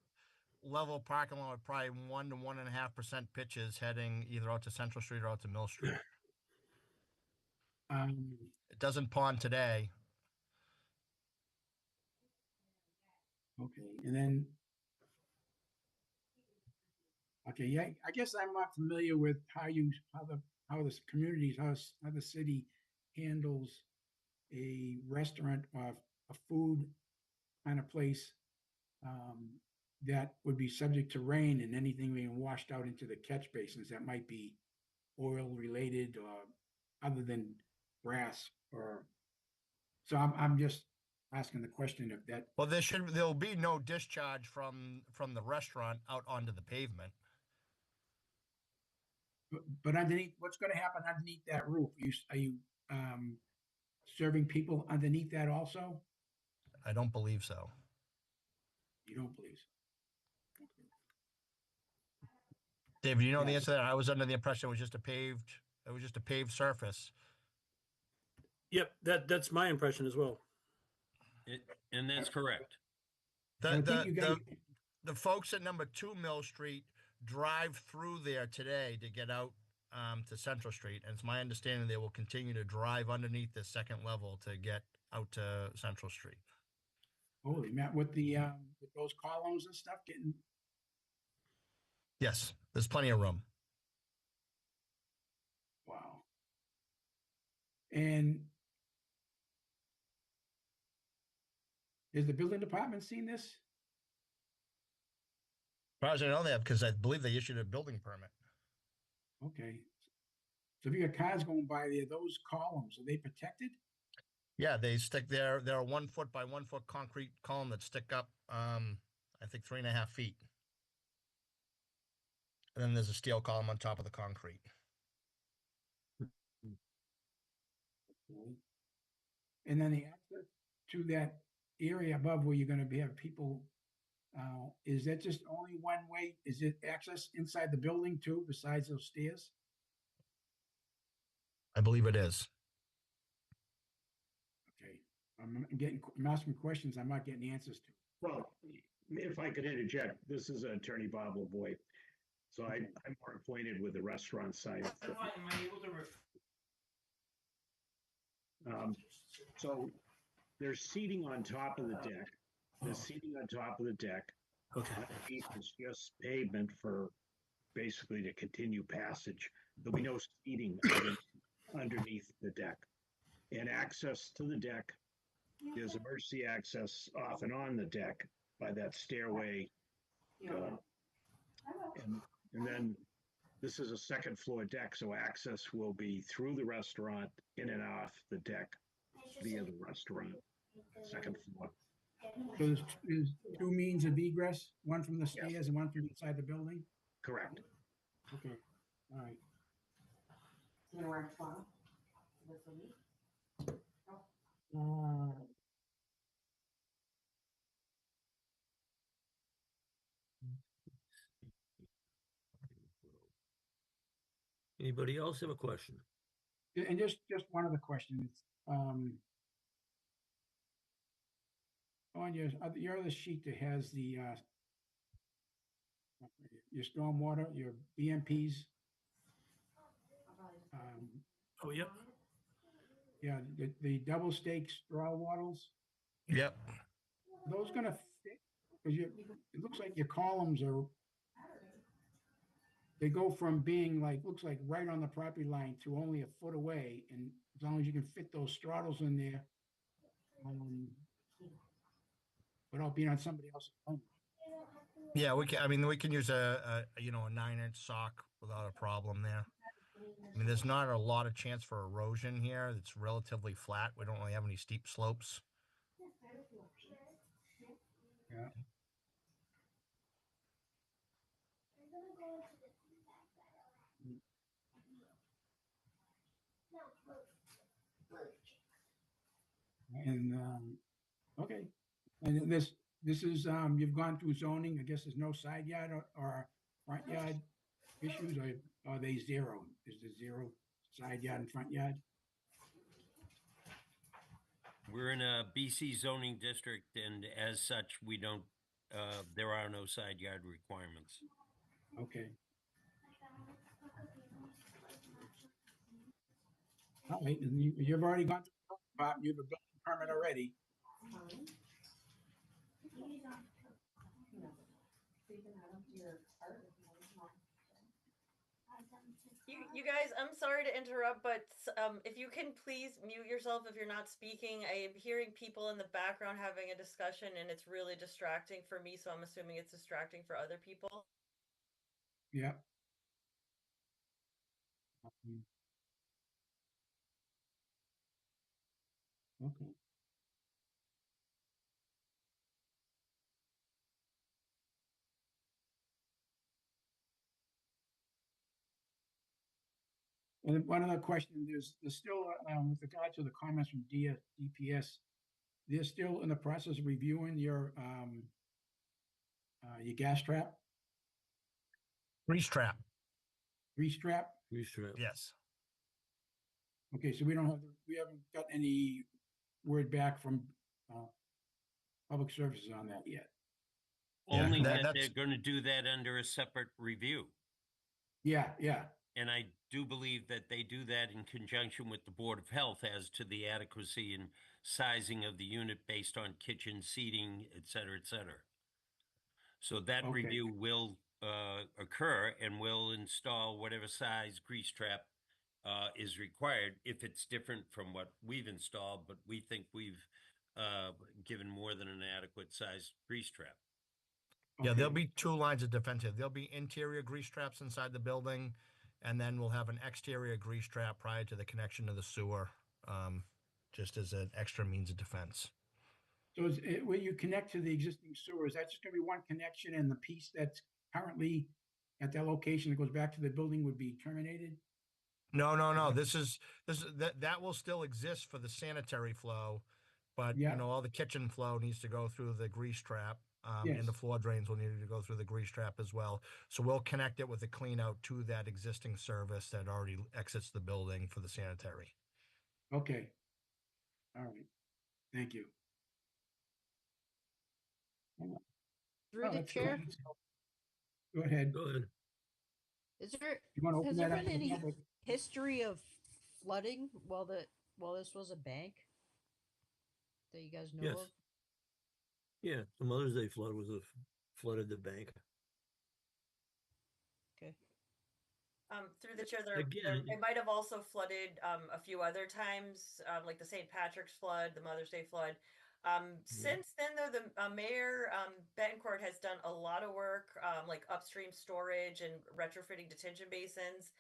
level parking lot with probably 1 to 1.5% pitches heading either out to Central Street or out to Mill Street. It doesn't pond today. Okay, and then yeah, I guess I'm not familiar with how the city handles a restaurant or a food kind of place that would be subject to rain and anything being washed out into the catch basins that might be oil related or other than grass so I'm just asking the question if that. Well, there'll be no discharge from the restaurant out onto the pavement. But underneath, what's going to happen underneath that roof? Are you serving people underneath that also? I don't believe so. You don't believe so? Okay. David, you know the answer to that? I was under the impression it was just a paved surface. Yep, that's my impression as well. And that's correct. The folks at number 2 Mill Street drive through there today to get out to Central Street, and it's my understanding they will continue to drive underneath the second level to get out to Central Street. Holy Matt, with those columns and stuff getting. Yes, there's plenty of room. Wow. And has the building department seen this? As far as I know, that because I believe they issued a building permit. Okay. So if you got cars going by there, those columns, are they protected? Yeah, they stick there. They're a 1 foot by 1 foot concrete column that stick up, I think 3.5 feet. And then there's a steel column on top of the concrete. Okay. And then the access to that area above where you're going to have people, is that just only one way? Is it access inside the building too, besides those stairs? I believe it is. Okay. I'm asking questions I'm not getting answers to. Well, if I could interject, this is Attorney Bob LaVoy. So I'm more acquainted with the restaurant side. So there's seating on top of the deck. There's seating on top of the deck. Okay. Underneath is just pavement for basically to continue passage. There'll be no seating underneath the deck. And access to the deck there's emergency access off and on the deck by that stairway. And then this is a second floor deck, so access will be through the restaurant, in and off the deck via the restaurant, second floor. So there's two means of egress, one from the stairs and one from inside the building? Correct. Okay, all right. Anybody else have a question? And just one other question. On your other sheet that has the your stormwater, your BMPs. Oh, yep. Yeah, the double stake straw wattles. Yep. Are those gonna fit? Because it looks like your columns are. They go from being like, looks like right on the property line to only a foot away, and as long as you can fit those straddles in there, without being on somebody else's home. Yeah, we can. I mean, we can use a 9-inch sock without a problem there. I mean, there's not a lot of chance for erosion here. It's relatively flat. We don't really have any steep slopes. Yeah. And okay, and this is you've gone through zoning. I guess there's no side yard or front yard issues, or are they zero? Is there zero side yard and front yard? We're in a BC zoning district, and as such, we don't. There are no side yard requirements. Okay. All right, and you've already gone to the building department. You have a building permit already. You guys, I'm sorry to interrupt, but if you can please mute yourself if you're not speaking. I am hearing people in the background having a discussion, and it's really distracting for me, so I'm assuming it's distracting for other people. Yeah. Okay. And one other question, there's still, with regard to the comments from DPS, they're still in the process of reviewing your gas trap, Grease trap. grease trap. Grease trap. Yes. Okay, so we haven't got any word back from public services on that yet. Only that they're going to do that under a separate review. Yeah, yeah. And I do believe that they do that in conjunction with the Board of Health as to the adequacy and sizing of the unit based on kitchen seating, et cetera, et cetera. So that review will occur, and we'll install whatever size grease trap is required if it's different from what we've installed, but we think we've given more than an adequate size grease trap. Yeah, there'll be two lines of defensive. There'll be interior grease traps inside the building, and then we'll have an exterior grease trap prior to the connection to the sewer, just as an extra means of defense. So when you connect to the existing sewer, is that just going to be one connection, and the piece that's currently at that location that goes back to the building would be terminated? No. That will still exist for the sanitary flow, but all the kitchen flow needs to go through the grease trap. And the floor drains will need to go through the grease trap as well. So we'll connect it with a clean out to that existing service that already exits the building for the sanitary. Okay. All right. Thank you. Through the chair. Go ahead. Go ahead. Is there You want to open has that there up been to the any public? history of flooding while this was a bank that you guys know Yes. of? Yeah, the Mother's Day flood flooded the bank. Okay. Through the chair, Again, it might have also flooded a few other times, like the St. Patrick's flood, the Mother's Day flood. Since then, though, the mayor Betancourt has done a lot of work, like upstream storage and retrofitting detention basins.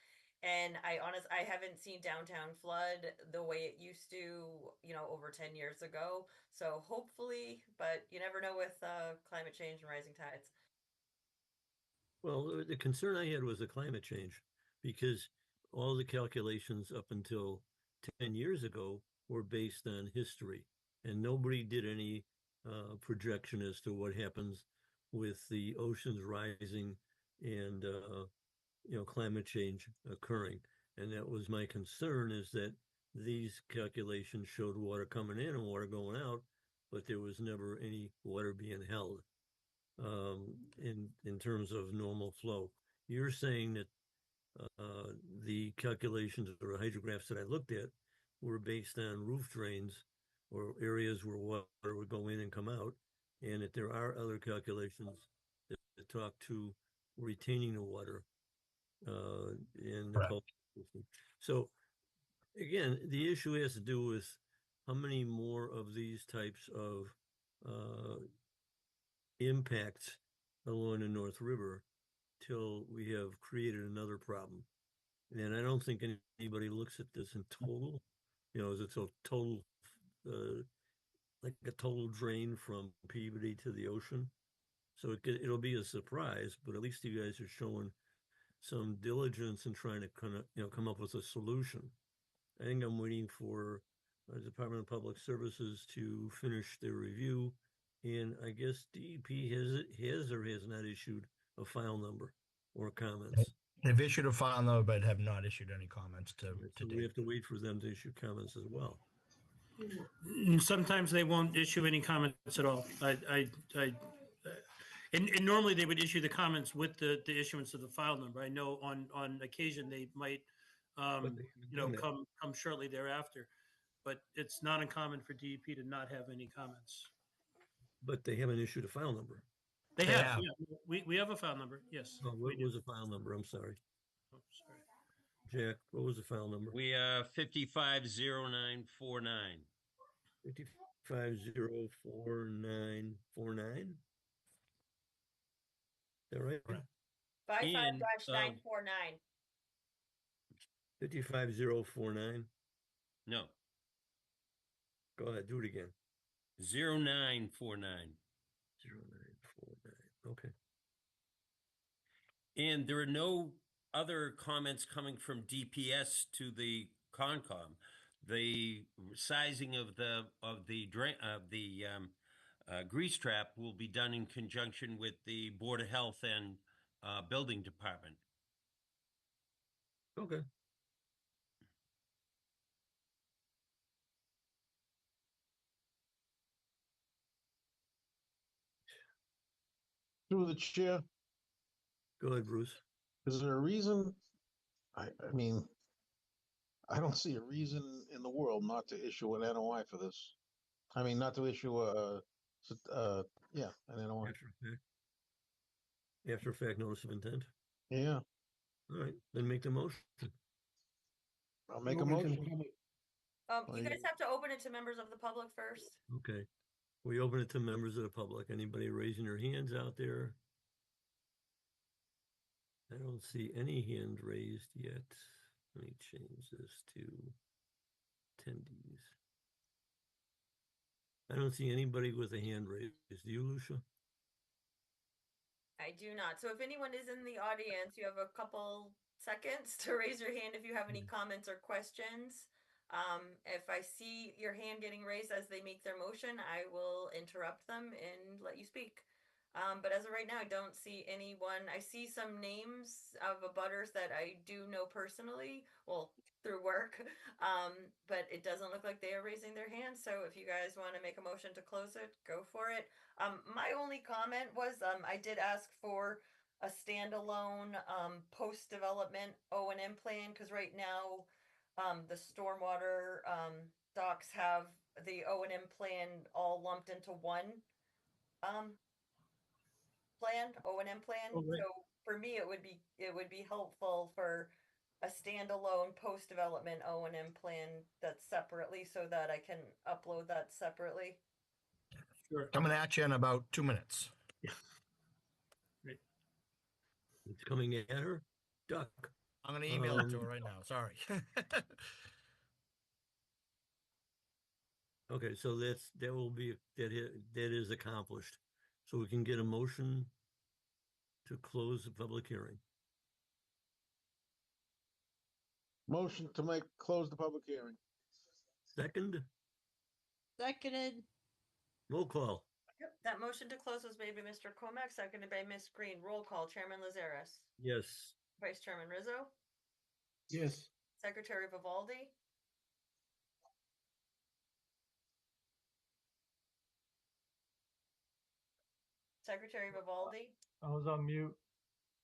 And I haven't seen downtown flood the way it used to, over 10 years ago. So hopefully, but you never know with climate change and rising tides. well, the concern I had was the climate change because all the calculations up until 10 years ago were based on history, and nobody did any projection as to what happens with the oceans rising and climate change occurring. And that was my concern, is that these calculations showed water coming in and water going out, but there was never any water being held in terms of normal flow. You're saying that the calculations or hydrographs that I looked at were based on roof drains or areas where water would go in and come out, and that there are other calculations that talk to retaining the water in the culture system. So again, the issue has to do with how many more of these types of impacts along the North River till we have created another problem. And I don't think anybody looks at this in total, as it's a total, like a total drain from Peabody to the ocean. So it'll be a surprise, but at least you guys are showing some diligence in trying to come up with a solution. I think I'm waiting for the Department of Public Services to finish their review, and I guess DEP has or has not issued a file number or comments. They've issued a file number, but have not issued any comments to So we have to wait for them to issue comments as well. Sometimes they won't issue any comments at all. And normally they would issue the comments with the issuance of the file number. I know on occasion they might, come shortly thereafter, but it's not uncommon for DEP to not have any comments. But they haven't issued a file number. They have. Yeah. We have a file number. Yes. Oh, what was the file number? I'm sorry. Oh, sorry. Jack, what was the file number? We 550949. 550949. Is that right? 55-949. 55049. No. Go ahead, do it again. 0949. 0949. Okay. And there are no other comments coming from DPS to the Concom. The sizing of the grease trap will be done in conjunction with the Board of Health and Building Department. Okay. Through the chair. Go ahead, Bruce. Is there a reason? I mean, I don't see a reason in the world not to issue an NOI for this. I mean, not to issue an NOI. After fact notice of intent. Yeah. All right, then make the motion. I'll make a motion. You guys have to open it to members of the public first. Okay. We open it to members of the public. Anybody raising their hands out there? I don't see any hand raised yet. Let me change this to attendees. I don't see anybody with a hand raised. Do you, Lucia? I do not. So if anyone is in the audience, you have a couple seconds to raise your hand if you have any comments or questions. If I see your hand getting raised as they make their motion, I will interrupt them and let you speak. But as of right now, I don't see anyone. I see some names of abutters that I do know personally, well, through work, but it doesn't look like they are raising their hands. So if you guys want to make a motion to close it, go for it. My only comment was I did ask for a standalone post-development O&M plan, because right now the stormwater docs have the O&M plan all lumped into one O&M plan. Oh, right. So for me, it would be helpful for a standalone post-development O&M plan that's separately so that I can upload that separately. Sure. Coming at you in about 2 minutes. Great. It's coming at her. Duck. I'm going to email it to her right now. Sorry. Okay, so that is accomplished. So we can get a motion to close the public hearing. Motion to close the public hearing. Second, Seconded. roll call. Yep, that motion to close was made by Mr. Comack, seconded by Ms. Green. Roll call, Chairman Lazaris, Yes. Vice Chairman Rizzo, Yes. Secretary Vivaldi, Secretary Vivaldi. I was on mute.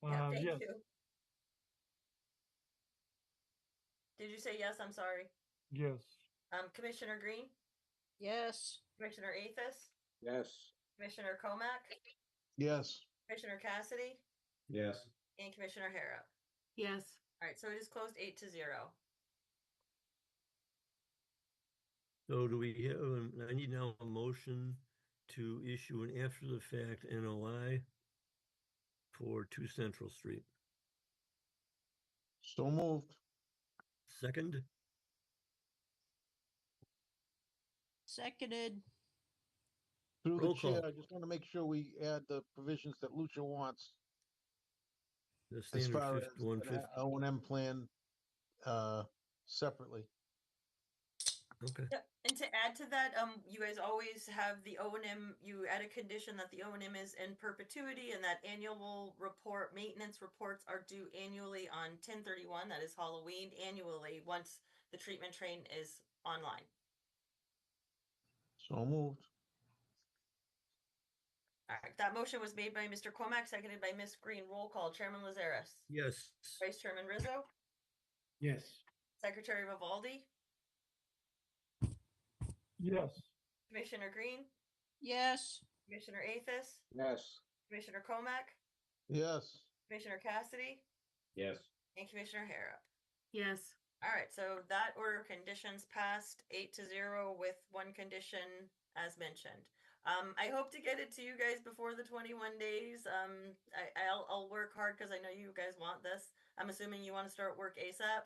Yeah, thank Yes. you. Did you say yes? I'm sorry. Yes. Commissioner Green, Yes. Commissioner Athos, Yes. Commissioner Comack, Yes. Commissioner Cassidy, Yes. and Commissioner Harrop. Yes. All right, so it is closed 8-0. So do we have, I need now a motion to issue an after the fact NOI for 2 Central Street. So moved. Second, Seconded. Through the roll chair, call. I just want to make sure we add the provisions that Lucia wants The as standard far as 150. an O&M plan separately. Okay. Yeah, and to add to that, you guys always have the O&M, you add a condition that the O&M is in perpetuity and that annual maintenance reports are due annually on 10/31, that is Halloween, annually, once the treatment train is online. So moved. All right, that motion was made by Mr. Comack, seconded by Ms. Green. Roll call, Chairman Lazaris, Yes. Vice Chairman Rizzo, Yes. Secretary Vivaldi, Yes. Commissioner Green, Yes. Commissioner Athos, Yes. Commissioner Comack, Yes. Commissioner Cassidy, Yes. and Commissioner Harrop. Yes. All right, so that order of conditions passed 8-0 with one condition as mentioned. I hope to get it to you guys before the 21 days. I'll work hard because I know you guys want this. I'm assuming you want to start work ASAP.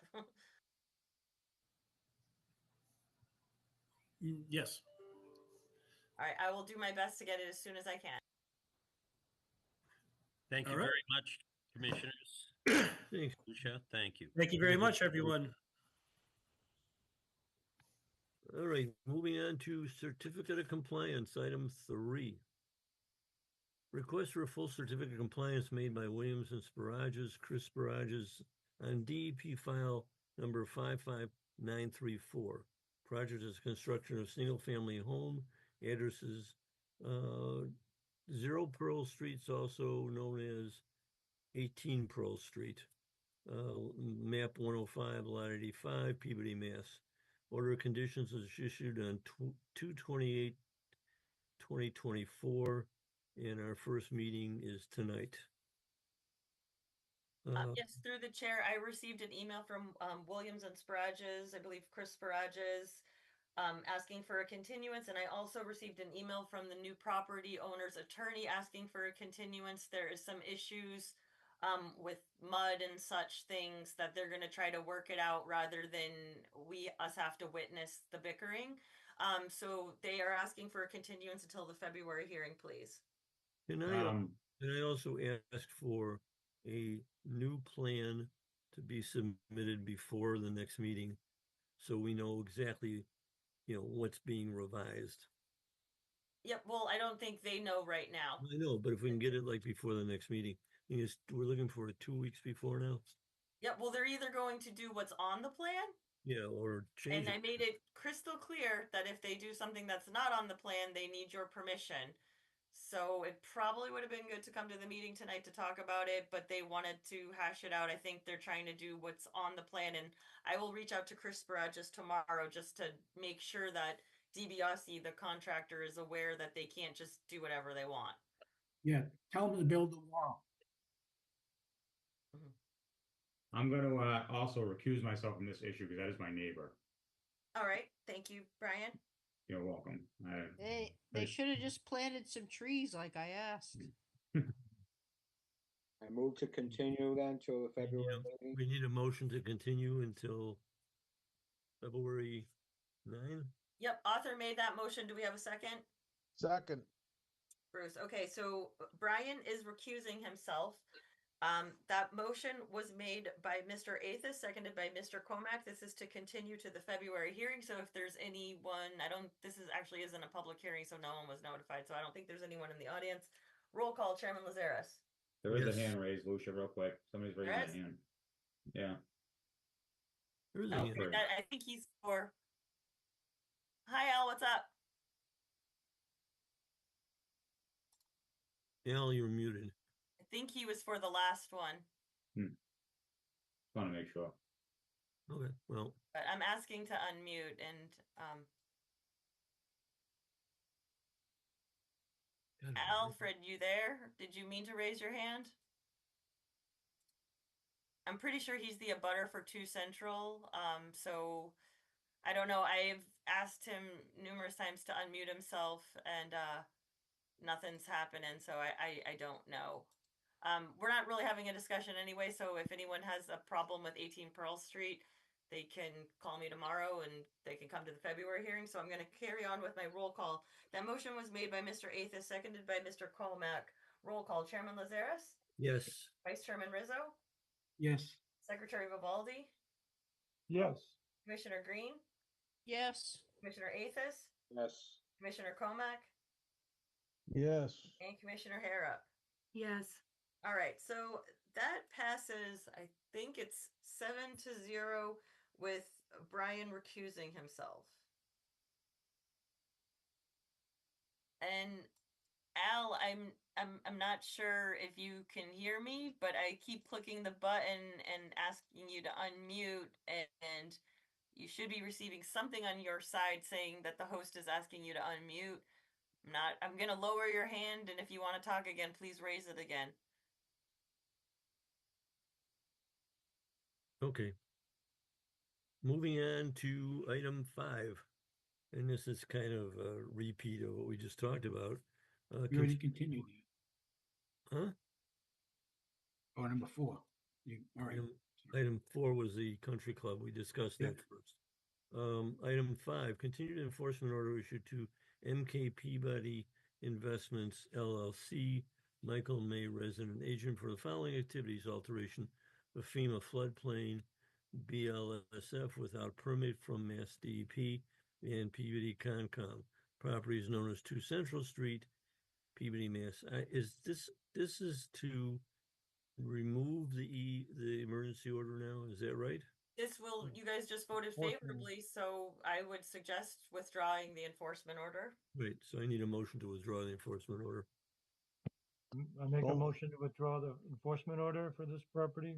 Yes. All right, I will do my best to get it as soon as I can. Thank you All right. very much, commissioners. Thanks. Lucia, thank you. Thank you very much, everyone. All right, moving on to certificate of compliance, item 3. Request for a full certificate of compliance made by Williams and Sparages, Chris Sparages, on DEP file number 55934. Project is construction of single-family home. Addresses 0 Pearl Street, also known as 18 Pearl Street. Map 105, Lot 85, Peabody, Mass. Order of conditions is issued on 2/28/2024, and our first meeting is tonight. Yes, through the chair, I received an email from Williams and Sparages, I believe Chris Sparages, asking for a continuance, and I also received an email from the new property owner's attorney asking for a continuance. There is some issues with mud and such things that they're going to try to work it out rather than us have to witness the bickering. So they are asking for a continuance until the February hearing, please. Can I also ask for a new plan to be submitted before the next meeting, so we know exactly, what's being revised? Yep, well, I don't think they know right now. I know, but if we can get it like before the next meeting, we're looking for it 2 weeks before now. Yep, well, they're either going to do what's on the plan, Yeah, or change and I it. made it crystal clear that if they do something that's not on the plan, they need your permission. So it probably would have been good to come to the meeting tonight to talk about it, but they wanted to hash it out. I think they're trying to do what's on the plan, and I will reach out to Chris Sparages tomorrow just to make sure that DiBiase, the contractor, is aware that they can't just do whatever they want. Yeah. Tell them to build the wall. I'm going to also recuse myself from this issue because that is my neighbor. All right, thank you, Brian. You're welcome. They should have just planted some trees like I asked. I move to continue then till the February meeting. We need a motion to continue until February 9. Yep, author made that motion. Do we have a second? Second. Bruce. Okay, so Brian is recusing himself. That motion was made by Mr. Athis, seconded by Mr. Comack. This is to continue to the February hearing. So if there's anyone, this is actually isn't a public hearing, so no one was notified. So I don't think there's anyone in the audience. Roll call, Chairman Lazaris. There is a hand raised, Lucia, real quick. Somebody's raising their hand. Yeah. There is a hand. I think he's for. Hi, Al. What's up? Al, you're muted. I think he was for the last one. Just want to make sure. Okay, well. But I'm asking to unmute and Alfred, you there? Did you mean to raise your hand? I'm pretty sure he's the abutter for 2 Central. So I don't know. I've asked him numerous times to unmute himself and nothing's happening. So I don't know. We're not really having a discussion anyway. So if anyone has a problem with 18 Pearl Street, they can call me tomorrow and they can come to the February hearing. So I'm going to carry on with my roll call. That motion was made by Mr. Athis, seconded by Mr. Colmack. Roll call. Chairman Lazaris? Yes. Vice Chairman Rizzo? Yes. Secretary Vivaldi? Yes. Commissioner Green? Yes. Commissioner Athis? Yes. Commissioner Comack? Yes. And Commissioner Harrop? Yes. All right, so that passes, I think it's 7-0 with Brian recusing himself. And Al, I'm not sure if you can hear me, but I keep clicking the button and asking you to unmute, and you should be receiving something on your side saying that the host is asking you to unmute. I'm gonna lower your hand, and if you want to talk again, please raise it again. Okay. Moving on to item 5. And this is kind of a repeat of what we just talked about. We already continued. Huh? Oh, number 4. All right. Item 4 was the country club. We discussed that first. Item 5, continued enforcement order issued to MK Peabody Investments LLC, Michael May, resident agent, for the following activities: alteration of FEMA floodplain BLSF without permit from Mass DEP and Peabody Concom. Properties known as 2 Central Street, Peabody, Mass. This is to remove the emergency order now? Is that right? You guys just voted favorably, so I would suggest withdrawing the enforcement order. Wait, so I need a motion to withdraw the enforcement order. I make a motion to withdraw the enforcement order for this property.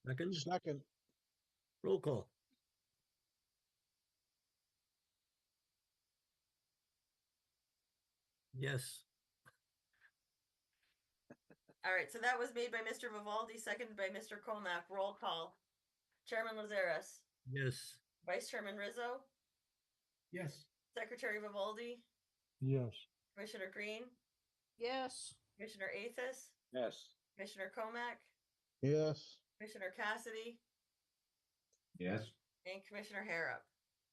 Second? Second. Roll call. Yes. All right, so that was made by Mr. Vivaldi, seconded by Mr. Comack. Roll call. Chairman Lazaris? Yes. Vice Chairman Rizzo? Yes. Secretary Vivaldi? Yes. Commissioner Green? Yes. Commissioner Athis? Yes. Commissioner Comack? Yes. Commissioner Cassidy? Yes. And Commissioner Harrop?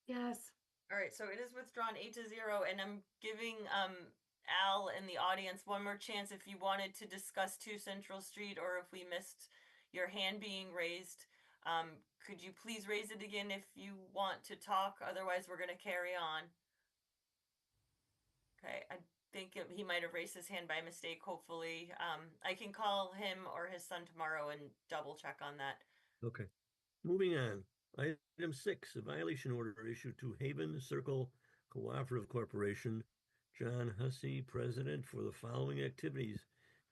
Yes. All right, so it is withdrawn 8-0, and I'm giving Al in the audience one more chance if you wanted to discuss 2 Central Street, or if we missed your hand being raised. Could you please raise it again if you want to talk? Otherwise, we're going to carry on. Okay, I think he might have raised his hand by mistake, hopefully. I can call him or his son tomorrow and double check on that. Okay. Moving on. Item 6, a violation order issued to Haven Circle Cooperative Corporation, John Hussey, president, for the following activities: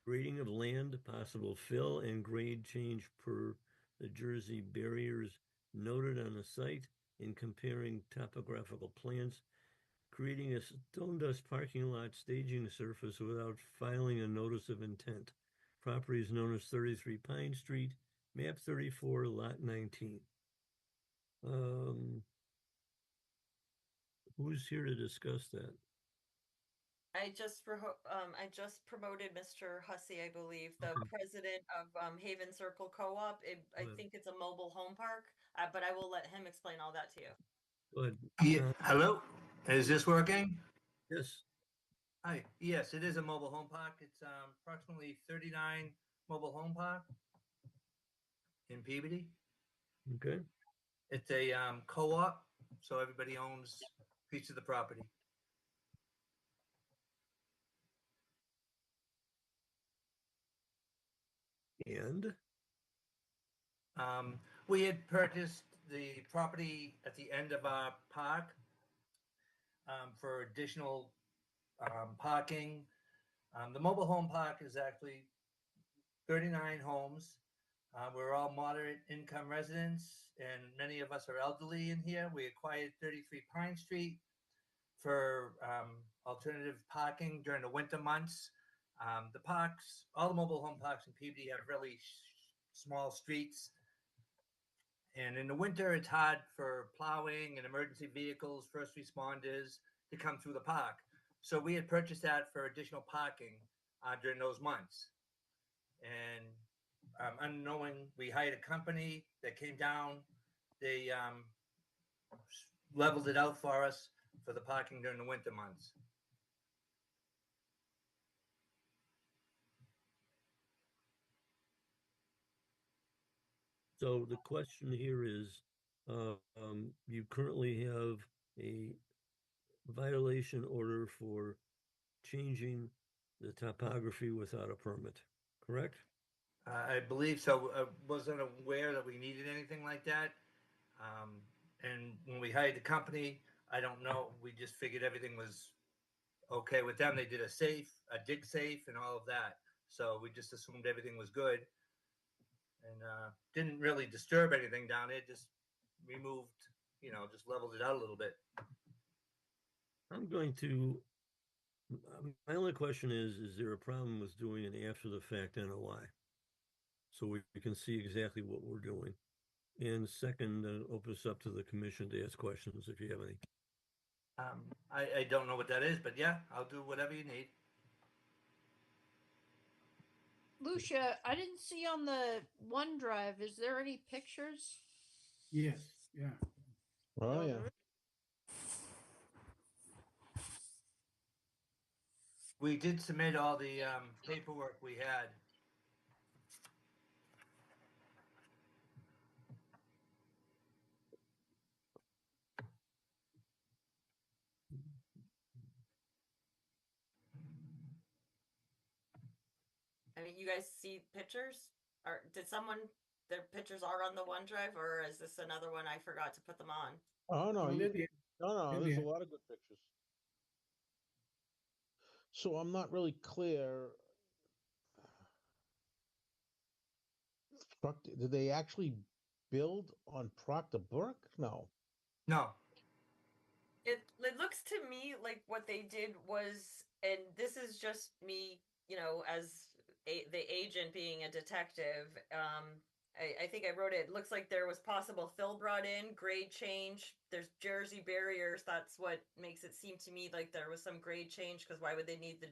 grading of land, possible fill and grade change per the Jersey barriers noted on the site, in comparing topographical plans, creating a stone dust parking lot staging surface without filing a notice of intent. Property is known as 33 Pine Street, map 34, lot 19. Who's here to discuss that? I just promoted Mr. Hussey, I believe, the Okay. president of Haven Circle Co-op. I Good. think it's a mobile home park, but I will let him explain all that to you. Good. Hello, is this working? Yes. Hi, yes, it is a mobile home park. It's approximately 39 mobile home park in Peabody. Okay. It's a co-op, so everybody owns a piece of the property. And we had purchased the property at the end of our park for additional parking. The mobile home park is actually 39 homes. We're all moderate income residents, and many of us are elderly in here. We acquired 33 Pine Street for alternative parking during the winter months. The parks, all the mobile home parks in Peabody have really small streets. And in the winter, it's hard for plowing and emergency vehicles, first responders to come through the park. So we had purchased that for additional parking during those months. And unknowing, we hired a company that came down. They leveled it out for us for the parking during the winter months. so the question here is, you currently have a violation order for changing the topography without a permit, correct? I believe so. I wasn't aware that we needed anything like that. And when we hired the company, I don't know, we just figured everything was okay with them. They did a dig safe and all of that. So we just assumed everything was good and didn't really disturb anything down there, just removed, just leveled it out a little bit. I'm going to, my only question is there a problem with doing an after the fact NOI? So we can see exactly what we're doing. And second, open this up to the commission to ask questions if you have any. I don't know what that is, but yeah, I'll do whatever you need. Lucia, I didn't see on the OneDrive. Is there any pictures? Yes, yeah. Oh, yeah. We did submit all the paperwork we had. I mean, you guys see pictures? Or did someone, their pictures are on the OneDrive, or is this another one I forgot to put them on? Oh, no. No, they're there. No, They're there's a there. lot of good pictures. So I'm not really clear. Did they actually build on Proctor Burke? No. No. It looks to me like what they did was, and this is just me, as the agent being a detective. I think I wrote it. It looks like there was possible fill brought in, grade change. There's Jersey barriers. That's what makes it seem to me like there was some grade change, because why would they need the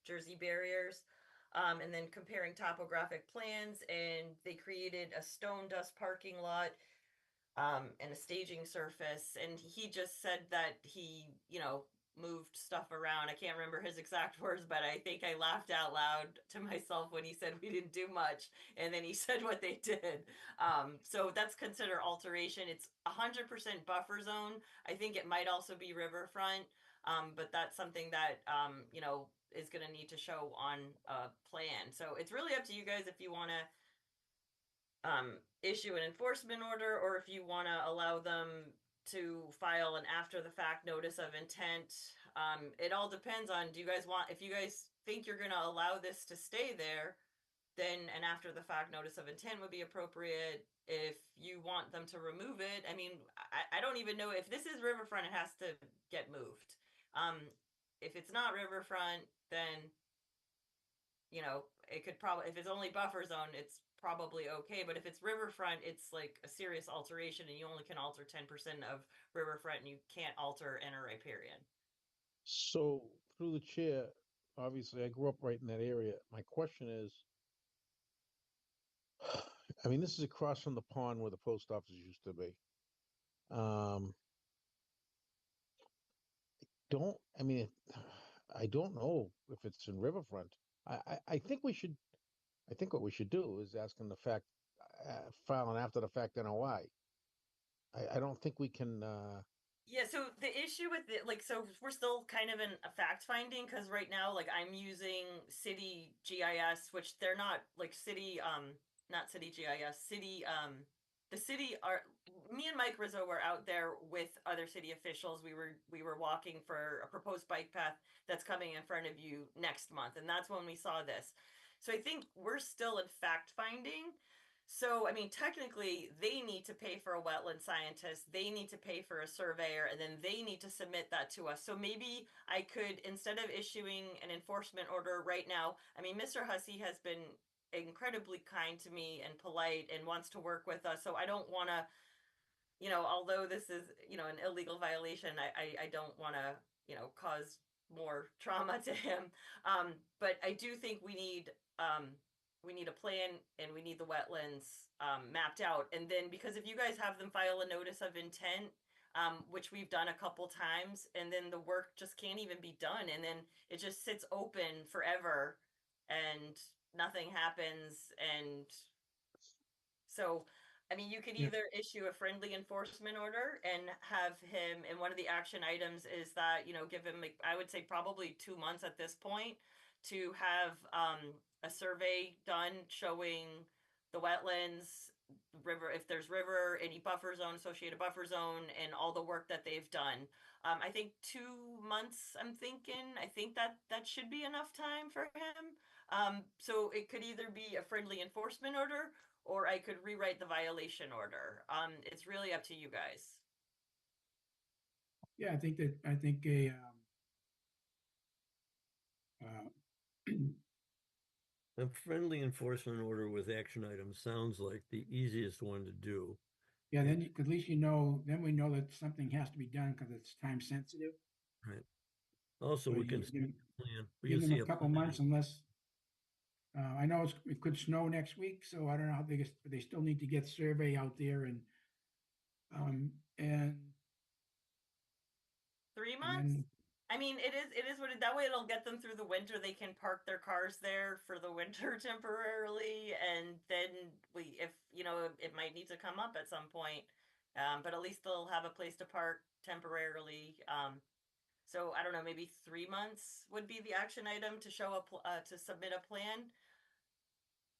Jersey barriers? And then comparing topographic plans, and they created a stone dust parking lot and a staging surface. And he just said that he, moved stuff around. I can't remember his exact words, but I think I laughed out loud to myself when he said we didn't do much. And then he said what they did. So that's considered alteration. It's 100% buffer zone. I think it might also be riverfront. But that's something that, is going to need to show on a plan. So it's really up to you guys if you want to issue an enforcement order, or if you want to allow them to file an after the fact notice of intent. It all depends on, do you guys want, if you guys think you're going to allow this to stay there, then an after the fact notice of intent would be appropriate. If you want them to remove it, I mean, I don't even know if this is riverfront, it has to get moved. If it's not riverfront, then it could probably, if it's only buffer zone, it's probably okay. But if it's riverfront, it's like a serious alteration, and you only can alter 10% of riverfront, and you can't alter enter riparian. So through the chair, obviously I grew up right in that area. My question is, I mean, this is across from the pond where the post office used to be. Um, don't, I mean, I don't know if it's in Riverfront. I think we should, I think what we should do is ask them the fact, file an after the fact NOI. I don't think we can, Yeah, so the issue with it, like, so we're still kind of in a fact finding because right now, like, I'm using city GIS, which they're not like city, not city GIS, city, the city are, me and Mike Rizzo were out there with other city officials. We were walking for a proposed bike path that's coming in front of you next month, and that's when we saw this. So I think we're still in fact finding. So, I mean, technically, they need to pay for a wetland scientist, they need to pay for a surveyor, and then they need to submit that to us. So maybe I could, instead of issuing an enforcement order right now, I mean, Mr. Hussey has been incredibly kind to me and polite and wants to work with us. So I don't want to, although this is, an illegal violation, I don't want to, cause more trauma to him. But I do think we need a plan and we need the wetlands mapped out. And then because if you guys have them file a notice of intent, which we've done a couple times, and then the work just can't even be done, and then it just sits open forever and nothing happens. And so, I mean, you could Yeah. either issue a friendly enforcement order and have him, and one of the action items is that, give him, like, I would say probably 2 months at this point to have a survey done showing the wetlands, river, if there's river, any buffer zone, associated buffer zone, and all the work that they've done. I think 2 months, I'm thinking, I think that should be enough time for him. So it could either be a friendly enforcement order or I could rewrite the violation order. It's really up to you guys. Yeah, I think uh, A friendly enforcement order with action items sounds like the easiest one to do. yeah, then at least then we know that something has to be done because it's time sensitive. Right. Also, So we you can see give, a plan. We give can them see a couple plan. months unless, I know it could snow next week, so I don't know how they still need to get survey out there and 3 and months? then, I mean, it is what that way it'll get them through the winter. They can park their cars there for the winter temporarily, and then if it might need to come up at some point, but at least they'll have a place to park temporarily. So I don't know, maybe 3 months would be the action item to show up to submit a plan.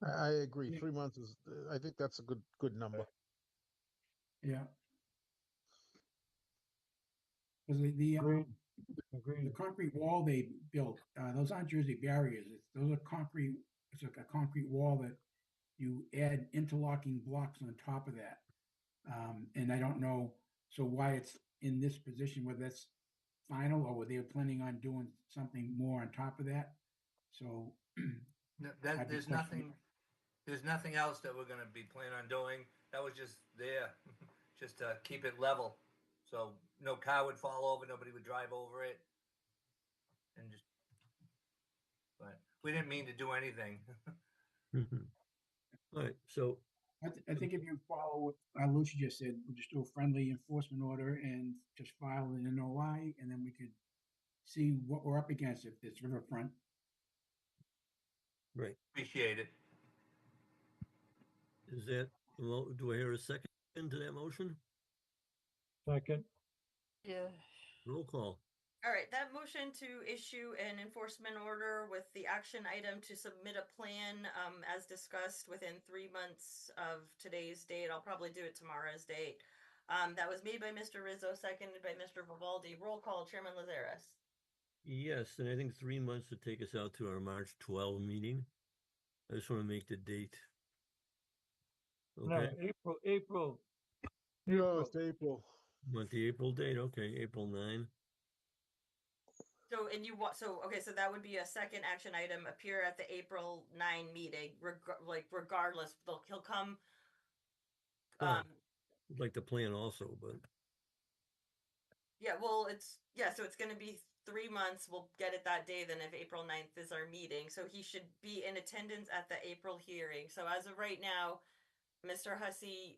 I agree. 3 months is, I think that's a good number. yeah. Because the concrete wall they built, those aren't Jersey barriers. Those are concrete. It's like a concrete wall that you add interlocking blocks on top of that. And I don't know why it's in this position, whether that's final or were they planning on doing something more on top of that. So I'd be questioning. There's nothing else that we're gonna be planning on doing. That was just there, just to keep it level. So no car would fall over, nobody would drive over it. But we didn't mean to do anything. All right, so I think if you follow what Lucia just said, we'll just do a friendly enforcement order and just file an NOI, and then we could see what we're up against if it's riverfront. right. Appreciate it. Is that, well, do I hear a second to that motion? Second. Yeah. Roll call. All right, that motion to issue an enforcement order with the action item to submit a plan, as discussed within 3 months of today's date. I'll probably do it tomorrow's date. That was made by Mr. Rizzo, seconded by Mr. Vivaldi. Roll call, Chairman Lazaris. Yes, and I think 3 months would take us out to our March 12 meeting. I just want to make the date. No, Okay. April. No, it's April. Want the April date? Okay, April 9. So, and you want, so, okay, so that would be a second action item, appear at the April 9 meeting, regardless, he'll come. Well, I'd like to plan also, but Yeah, well, so it's gonna be 3 months, we'll get it that day, then if April 9th is our meeting, so he should be in attendance at the April hearing, so as of right now, Mr. Hussey,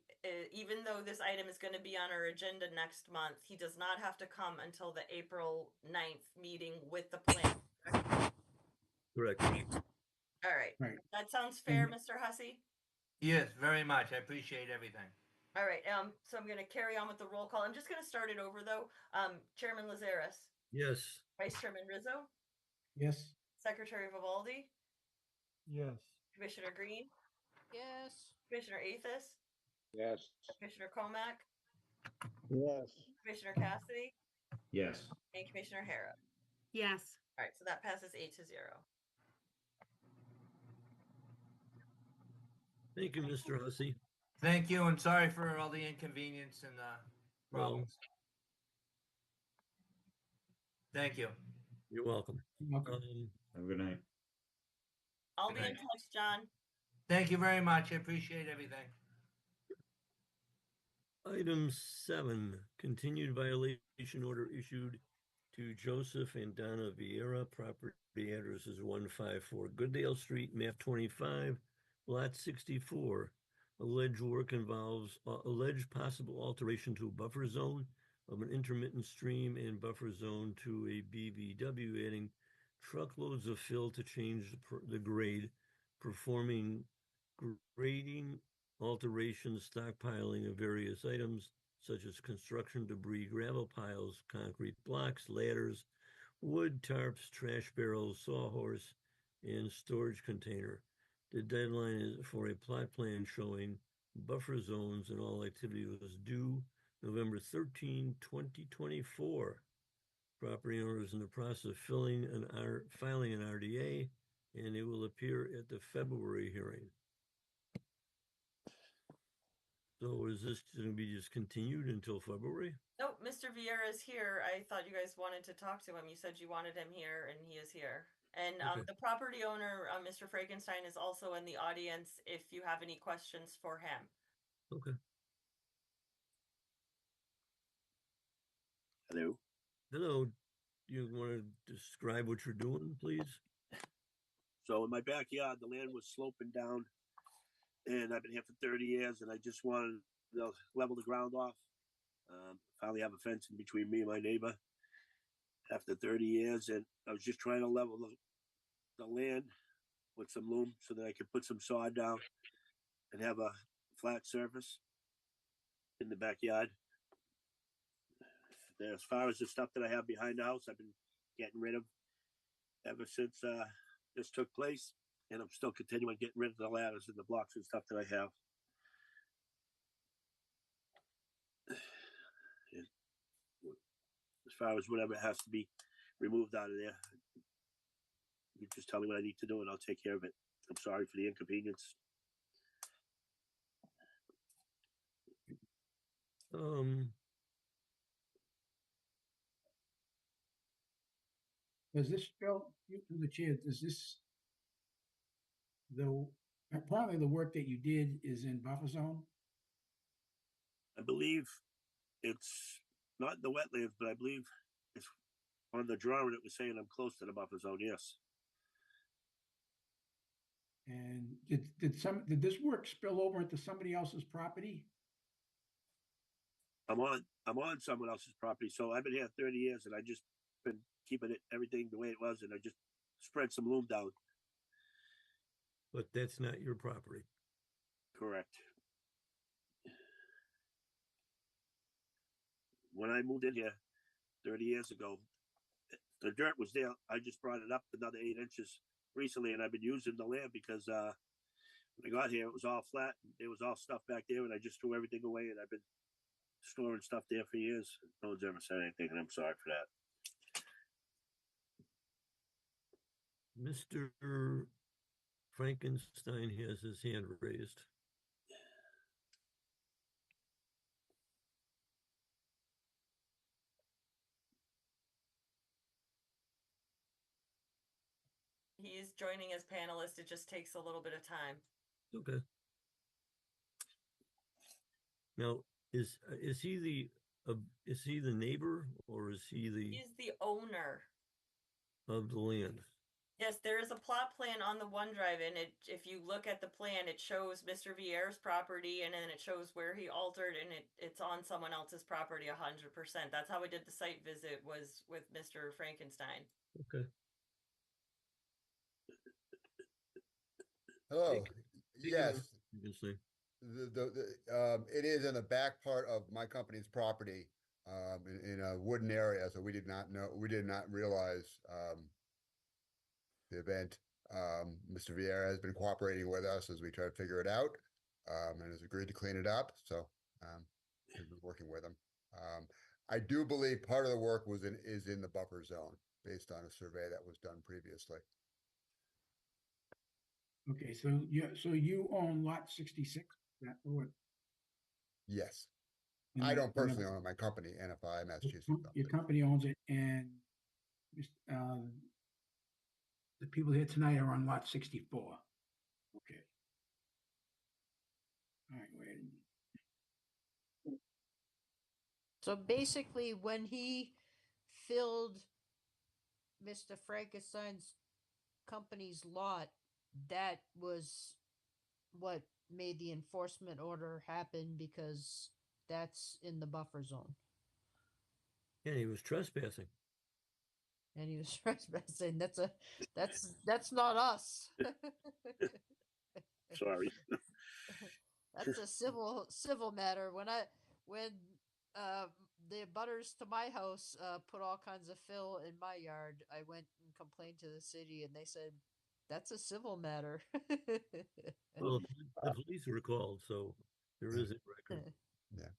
even though this item is gonna be on our agenda next month, he does not have to come until the April 9th meeting with the plan. correct. All right, Right. that sounds fair, And- Mr. Hussey? Yes, very much. I appreciate everything. All right, so I'm gonna carry on with the roll call. I'm just gonna start it over though. Chairman Lazaris, Yes. Vice Chairman Rizzo, Yes. Secretary Vivaldi, Yes. Commissioner Green, Yes. Commissioner Athos, Yes. Commissioner Comack, Yes. Commissioner Cassidy, Yes. and Commissioner Hara. Yes. All right, so that passes 8-0. Thank you, Mr. Hussey. Thank you, and sorry for all the inconvenience and Well, problems. Thank you. you're welcome. You're welcome. Have a good night. I'll Good be in night. touch, John. Thank you very much. I appreciate everything. Item 7, continued violation order issued to Joseph and Donna Vieira. Property address is 154 Goodale Street, map 25, lot 64. Alleged work involves alleged possible alteration to a buffer zone of an intermittent stream and buffer zone to a BVW, adding truckloads of fill to change the grade, performing grading alterations, stockpiling of various items such as construction debris, gravel piles, concrete blocks, ladders, wood, tarps, trash barrels, sawhorse, and storage container. The deadline is for a plot plan showing buffer zones and all activity was due November 13, 2024. Property owner is in the process of filing an RDA, and it will appear at the February hearing. So is this going to be just continued until February? Nope, Mr. Vieira is here. I thought you guys wanted to talk to him. You said you wanted him here, and he is here. And Okay. the property owner, Mr. Frankenstein, is also in the audience if you have any questions for him. Okay. Hello. Hello. You want to describe what you're doing, please? So in my backyard, the land was sloping down, and I've been here for 30 years, and I just wanted to level the ground off. Finally have a fence in between me and my neighbor after 30 years, and I was just trying to level the land with some loom so that I could put some sod down and have a flat surface in the backyard. As far as the stuff that I have behind the house, I've been getting rid of ever since this took place, and I'm still continuing getting rid of the ladders and the blocks and stuff that I have. And as far as whatever has to be removed out of there, you just tell me what I need to do and I'll take care of it. I'm sorry for the inconvenience. Does this, Bill, you to the chair, does this, apparently the work that you did is in buffer zone? I believe it's not in the wetlands, but I believe it's on the drawing. It was saying I'm close to the buffer zone. Yes. And did this work spill over into somebody else's property? I'm on someone else's property, so I've been here 30 years, and I just been keeping everything the way it was, and I just spread some loom down. But that's not your property. Correct. When I moved in here 30 years ago, the dirt was there. I just brought it up another 8 inches recently, and I've been using the land because when I got here, it was all flat. There was all stuff back there, and I just threw everything away, and I've been storing stuff there for years. No one's ever said anything, and I'm sorry for that. Mr. Frankenstein has his hand raised. he's joining as panelist. It just takes a little bit of time. Okay. Now, is he the neighbor, or is he He's the owner. of the land? Yes, there is a plot plan on the OneDrive, and if you look at the plan, it shows Mr. Vieira's property, and then it shows where he altered, and it's on someone else's property 100%. That's how we did the site visit, was with Mr. Frankenstein. Okay. Hello. Yes. You can see. It is in the back part of my company's property, in a wooden area. So we did not realize, the event. Mr. Vieira has been cooperating with us as we try to figure it out, and has agreed to clean it up. So, we've been working with him. I do believe part of the work is in the buffer zone based on a survey that was done previously. Okay, so you own lot 66, is that what? Yes. And I the- don't personally own it, my company, NFI Massachusetts. Your company owns it, and the people here tonight are on lot 64. Okay. All right, wait a minute. So basically, when he filled Mr. Frankenstein's company's lot, that was what made the enforcement order happen, because that's in the buffer zone. Yeah, he was trespassing. And he was trespassing. That's not us. Sorry. That's a civil matter. When the butters to my house put all kinds of fill in my yard, I went and complained to the city, and they said that's a civil matter. Well, the police were called, so there is a record. Yeah.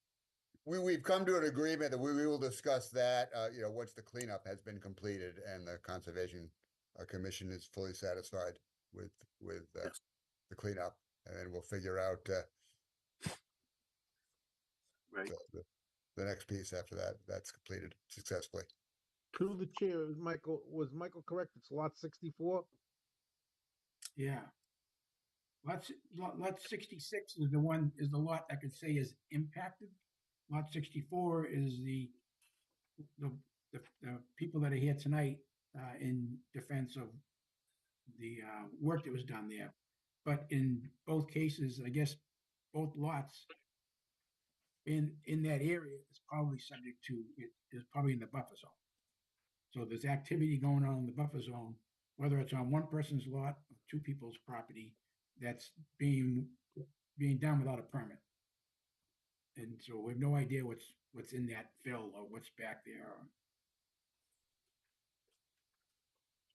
We've come to an agreement that we will discuss that, once the cleanup has been completed and the Conservation Commission is fully satisfied with the cleanup, and then we'll figure out right. the next piece after that's completed successfully. Through the chair, was Michael correct? It's lot 64? Yeah. Lot 66 is the lot I could say is impacted. Lot 64 is the people that are here tonight in defense of the work that was done there. But in both cases, I guess both lots in that area is probably subject to, it is probably in the buffer zone. So there's activity going on in the buffer zone, whether it's on one person's lot or two people's property, that's being done without a permit. And so we have no idea what's in that fill or what's back there.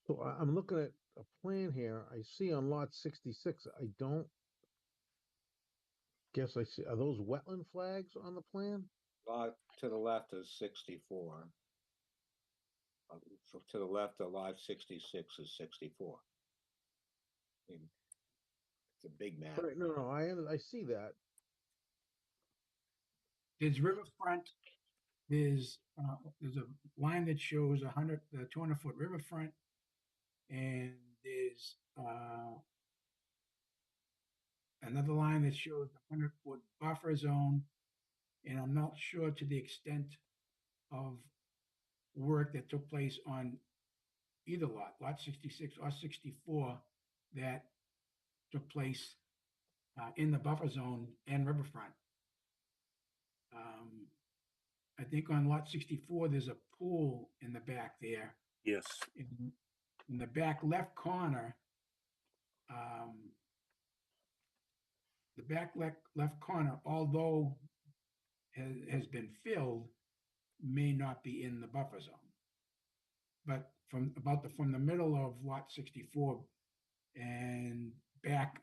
So I'm looking at a plan here. I see on lot 66, I don't guess I see, are those wetland flags on the plan? Lot to the left is 64. To the left of lot 66 is 64. I mean, it's a big map. Right, no, I see that. There's riverfront. There's a line that shows 200-foot riverfront, and there's another line that shows the 100-foot buffer zone. And I'm not sure to the extent of work that took place on either lot 66 or 64, that took place in the buffer zone and riverfront. I think on lot 64, there's a pool in the back there. Yes. In the back left corner, although has been filled, may not be in the buffer zone. But from the middle of lot 64 and back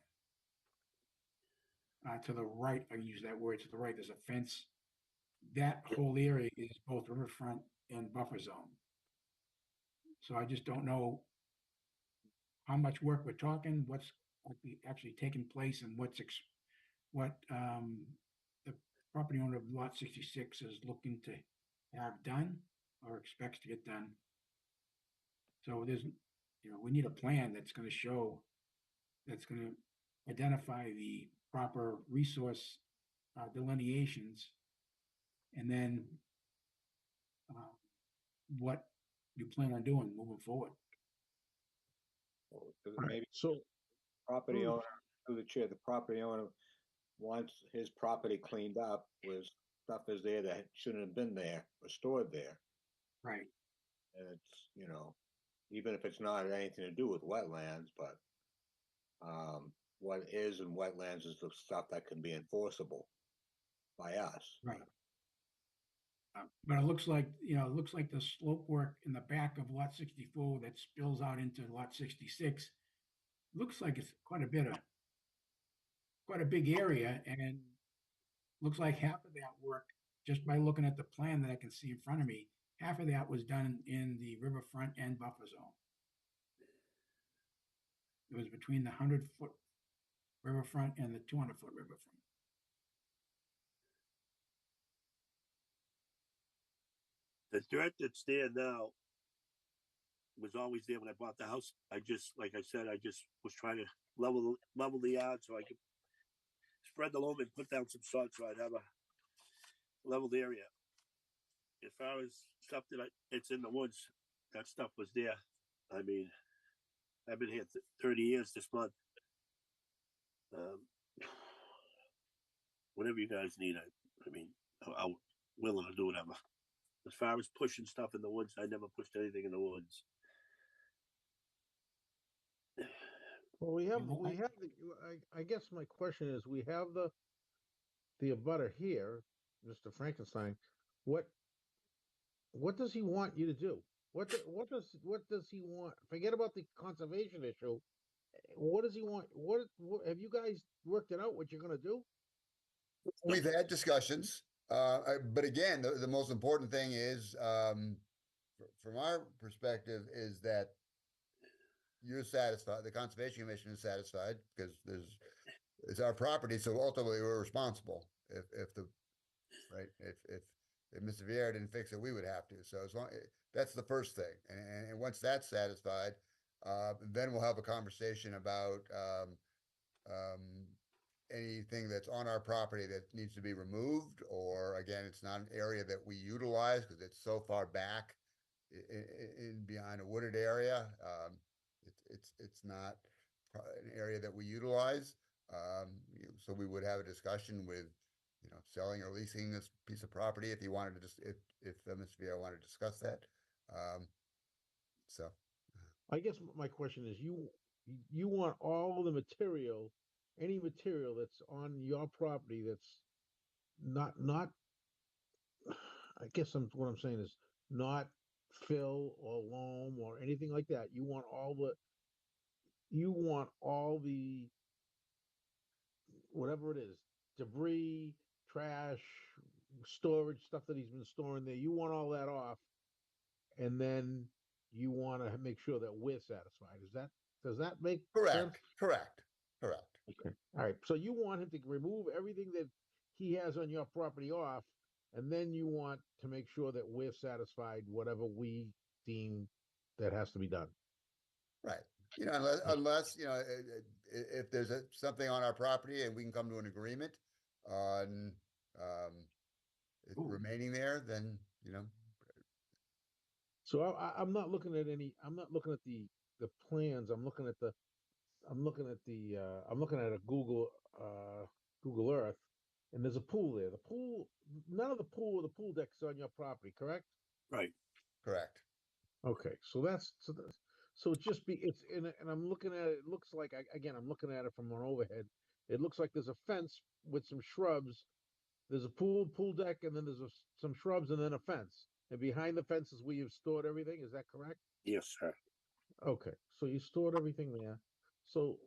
to the right, I use that word, to the right, there's a fence. That whole area is both riverfront and buffer zone. So I just don't know how much work we're talking, what's actually taking place, and what the property owner of lot 66 is looking to have done or expects to get done. So we need a plan that's gonna show, that's gonna identify the proper resource delineations, and then what you plan on doing moving forward. Maybe So, property owner, through the chair, the property owner wants his property cleaned up where stuff is there that shouldn't have been there or stored there. Right. And it's, even if it's not anything to do with wetlands, but what is in wetlands is the stuff that can be enforceable by us. Right. But it looks like, the slope work in the back of lot 64 that spills out into lot 66, looks like it's quite a big area, and looks like half of that work, just by looking at the plan that I can see in front of me, half of that was done in the riverfront and buffer zone. It was between the 100-foot riverfront and the 200-foot riverfront. The dirt that's there now was always there when I bought the house. Like I said, I just was trying to level the yard so I could spread the loam and put down some sod so I'd have a leveled area. As far as stuff it's in the woods, that stuff was there. I mean, I've been here 30 years this month. Whatever you guys need, I'm willing to do whatever. As far as pushing stuff in the woods, I never pushed anything in the woods. well, we have I guess my question is, we have the abutter here, Mr. Frankenstein. What does he want you to do? What does he want? Forget about the conservation issue. What does he want? What have you guys worked it out? What you're gonna do? We've had discussions, but again, the most important thing is, from our perspective, is that you're satisfied. The Conservation Commission is satisfied because it's our property, so ultimately we're responsible. If Mr. Vieira didn't fix it, we would have to. So that's the first thing, and once that's satisfied, then we'll have a conversation about anything that's on our property that needs to be removed, or again, it's not an area that we utilize because it's so far back in behind a wooded area. It's not an area that we utilize. So we would have a discussion with, selling or leasing this piece of property if you wanted to if Mr. Vieira wanted to discuss that. So I guess my question is, you want all the material, any material that's on your property that's not I guess what I'm saying is not fill or loam or anything like that. You want all the whatever it is, debris, trash, storage, stuff that he's been storing there. You want all that off, and then you want to make sure that we're satisfied. Does that make sense? Correct. Okay. All right. So you want him to remove everything that he has on your property off, and then you want to make sure that we're satisfied, whatever we deem that has to be done. Right. Unless if there's something on our property and we can come to an agreement on it remaining there, then So I'm not looking at I'm not looking at the plans. I'm looking at a Google Earth, and there's a pool there. The pool, none of the pool deck is on your property, correct? Right. Correct. Okay, so and I'm looking at it. It looks like I'm looking at it from an overhead. It looks like there's a fence with some shrubs. There's a pool deck, and then there's some shrubs, and then a fence. And behind the fence is where you've stored everything. Is that correct? Yes, sir. Okay, so you stored everything there. So,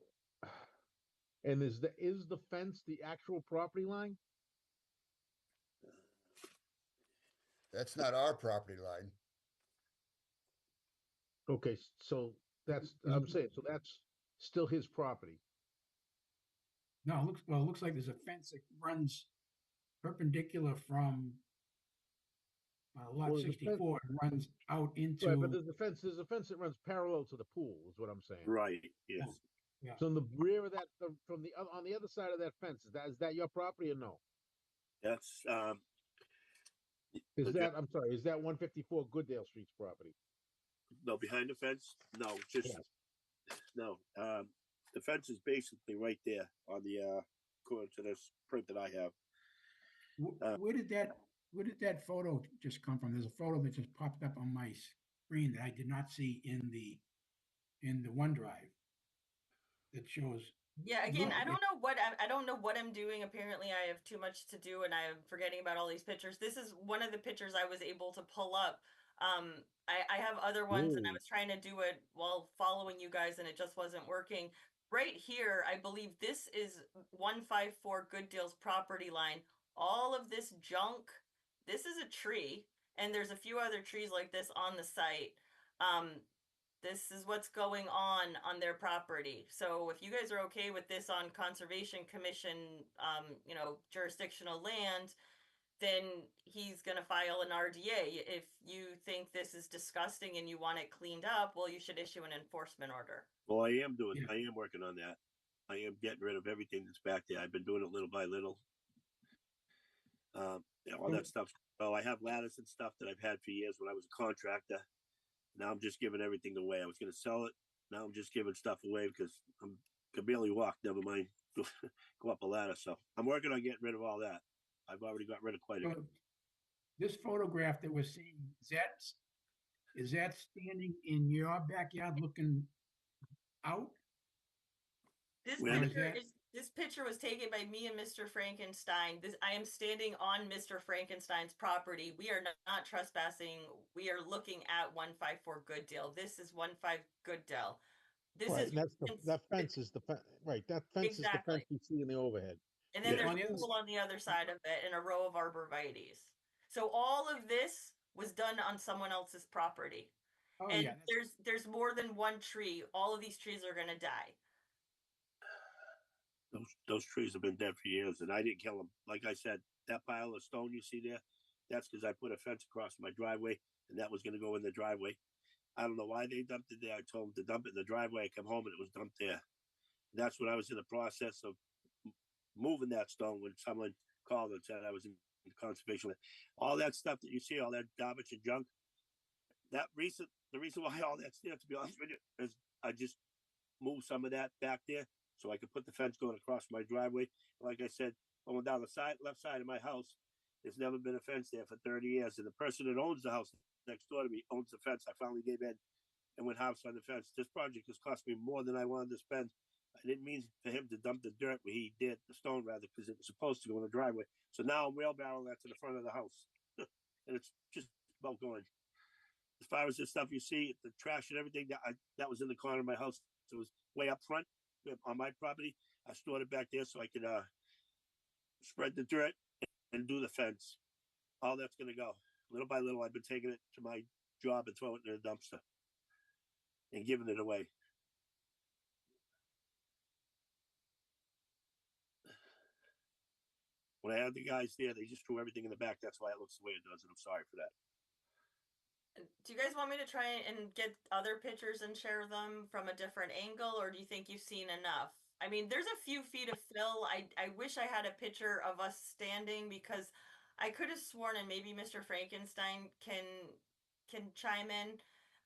and is the fence the actual property line? That's not our property line. Okay, so I'm saying, so that's still his property. No, it looks like there's a fence that runs perpendicular from lot Well, there's a fence, 64 runs out right, into. but there's a fence that runs parallel to the pool, is what I'm saying. Right, yes. Yeah. So in the rear of that, from the on the other side of that fence, is that your property or no? That's, Is the- that, I'm sorry, is that 154 Goodale Street's property? no, behind the fence? No, just, Yes. no. The fence is basically right there on the, according to this print that I have. Where did that photo just come from? There's a photo that just popped up on my screen that I did not see in the OneDrive that shows. Yeah, again, Look, I don't know what I don't know what I'm doing. Apparently, I have too much to do, and I'm forgetting about all these pictures. This is one of the pictures I was able to pull up. I have other ones, and I Ooh. was trying to do it while following you guys, and it just wasn't working. Right here, I believe this is 154 Good Deal's property line. All of this junk, this is a tree, and there's a few other trees like this on the site. This is what's going on their property. So if you guys are okay with this on Conservation Commission, jurisdictional land, then he's going to file an RDA. If you think this is disgusting and you want it cleaned up, well, you should issue an enforcement order. Well, I am working on that. I am getting rid of everything that's back there. I've been doing it little by little. All that stuff. Oh, I have ladders and stuff that I've had for years when I was a contractor. Now I'm just giving everything away. I was going to sell it. Now I'm just giving stuff away because I can barely walk. Never mind go up a ladder. So I'm working on getting rid of all that. I've already got rid of quite a bit. This photograph that we're seeing, is that standing in your backyard looking out? This picture was taken by me and Mr. Frankenstein. I am standing on Mr. Frankenstein's property. We are not trespassing. We are looking at 154 Good Deal. This is 15 Good Deal. This Right, is and that fence is the right. That fence is the fence you see in the overhead. And then there's a pool on the other side of it and a row of arborvitaes. So all of this was done on someone else's property. And there's more than one tree. All of these trees are gonna die. Those trees have been dead for years, and I didn't kill them. Like I said, that pile of stone you see there, that's because I put a fence across my driveway, and that was going to go in the driveway. I don't know why they dumped it there. I told them to dump it in the driveway. I come home and it was dumped there. And that's when I was in the process of moving that stone when someone called and said I was in conservation. All that stuff that you see, all that garbage and junk. The reason why all that's there, to be honest with you, is I just moved some of that back there so I could put the fence going across my driveway. Like I said, going down the left side of my house, there's never been a fence there for 30 years. And the person that owns the house next door to me owns the fence. I finally gave in and went house on the fence. This project has cost me more than I wanted to spend. I didn't mean for him to dump the dirt where he did, the stone rather, because it was supposed to go in the driveway. So now I'm wheelbarrowing that to the front of the house. And it's just about going. As far as the stuff you see, the trash and everything that was in the corner of my house, it was way up front on my property. I stored it back there so I could spread the dirt and do the fence. All that's going to go. Little by little, I've been taking it to my job and throwing it in a dumpster and giving it away. When I had the guys there, they just threw everything in the back. That's why it looks the way it does, and I'm sorry for that. Do you guys want me to try and get other pictures and share them from a different angle, or do you think you've seen enough? I mean, there's a few feet of fill. I wish I had a picture of us standing because I could have sworn, and maybe Mr. Frankenstein can chime in.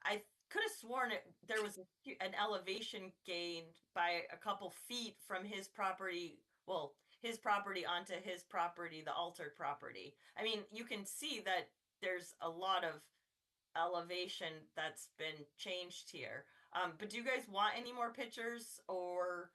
I could have sworn there was an elevation gained by a couple feet from his property. Well, his property onto his property, the altered property. I mean, you can see that there's a lot of elevation that's been changed here. But do you guys want any more pictures, or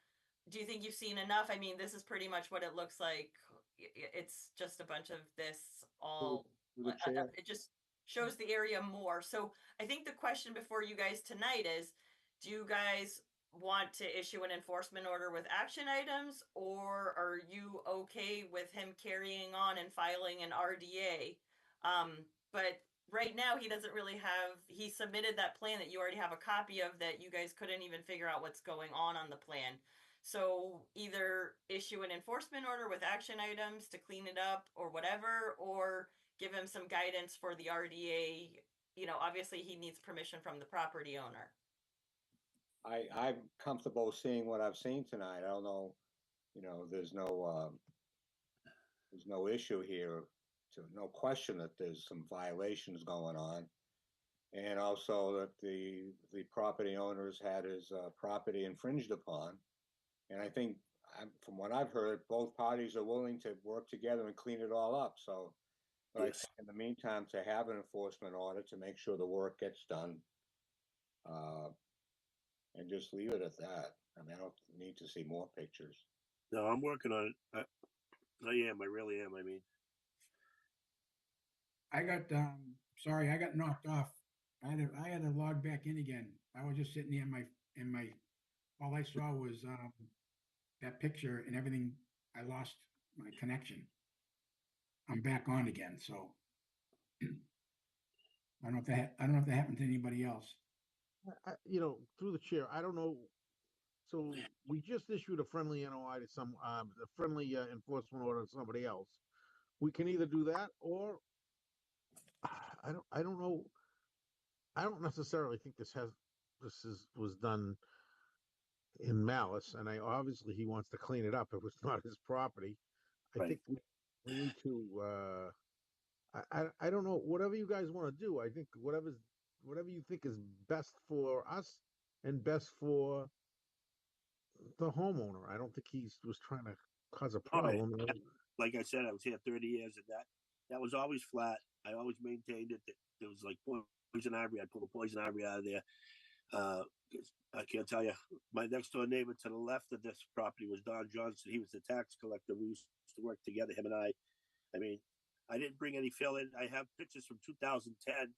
do you think you've seen enough? I mean, this is pretty much what it looks like. It's just a bunch of this all. It just shows the area more. So I think the question before you guys tonight is, do you guys want to issue an enforcement order with action items, or are you okay with him carrying on and filing an RDA? But right now he doesn't really he submitted that plan that you already have a copy of that you guys couldn't even figure out what's going on the plan. So either issue an enforcement order with action items to clean it up or whatever, or give him some guidance for the RDA. You know, obviously he needs permission from the property owner. I'm comfortable seeing what I've seen tonight. I don't know, you know, there's no issue here, no question that there's some violations going on. And also that the property owners had his property infringed upon. And I think, from what I've heard, both parties are willing to work together and clean it all up. So, but I Yes. think in the meantime, to have an enforcement order to make sure the work gets done, and just leave it at that. I mean, I don't need to see more pictures. No, I'm working on it. I am. I really am. I mean, I got, sorry, I got knocked off. I had to log back in again. I was just sitting there in my, all I saw was, that picture and everything. I lost my connection. I'm back on again, so. I don't know if that happened to anybody else. You know, through the chair, I don't know. So we just issued a friendly NOI to a friendly enforcement order to somebody else. We can either do that, or I don't know. I don't necessarily think was done in malice, and obviously he wants to clean it up. It was not his property. I think we need to. I don't know. Whatever you guys want to do, I think whatever you think is best for us and best for the homeowner. I don't think he was trying to cause a problem. like I said, I was here 30 years, and that was always flat. I always maintained it. That there was like poison ivy. I pulled the poison ivy out of there. I can't tell you. My next door neighbor to the left of this property was Don Johnson. He was the tax collector. We used to work together, him and I. I mean, I didn't bring any fill in. I have pictures from 2010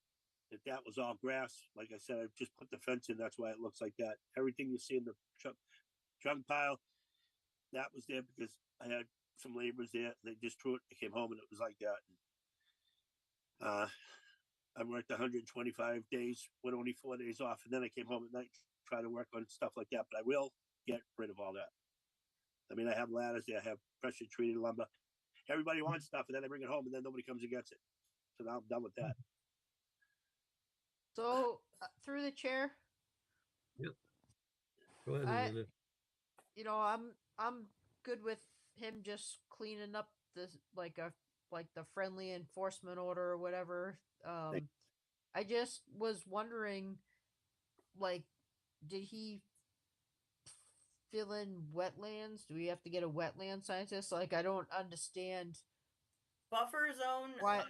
that was all grass. Like I said, I just put the fence in. That's why it looks like that. Everything you see in the junk pile, that was there because I had some laborers there. They just threw it. I came home and it was like that. I worked 125 days, went only 4 days off, and then I came home at night, try to work on stuff like that. But I will get rid of all that. I mean, I have ladders there. I have pressure treated lumber. Everybody wants stuff, and then I bring it home, and then nobody comes and gets it. So now I'm done with that. So through the chair. Yep. Go ahead, Linda. You know, I'm good with him just cleaning up this like the friendly enforcement order or whatever. I just was wondering, like, did he fill in wetlands? Do we have to get a wetland scientist? Like, I don't understand. Buffer zone. Why?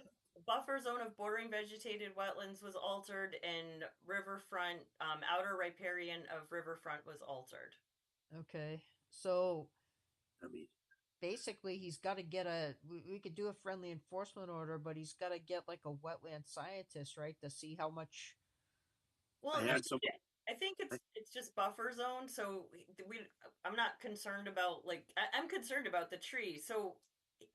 Buffer zone of bordering vegetated wetlands was altered, and riverfront, outer riparian of riverfront was altered. Okay, so I mean, basically, he's got to get we could do a friendly enforcement order, but he's got to get like a wetland scientist, right, to see how much. Well, I think it's just buffer zone, so I'm not concerned about I'm concerned about the tree. So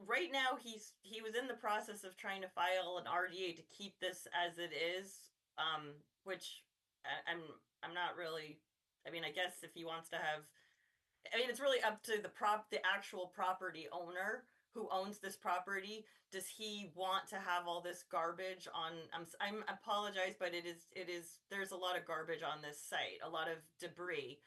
right now he was in the process of trying to file an RDA to keep this as it is, which I'm not really. I mean, I guess if he wants to have, I mean, it's really up to the actual property owner who owns this property. Does he want to have all this garbage on? I'm apologize, but it is there's a lot of garbage on this site, a lot of debris.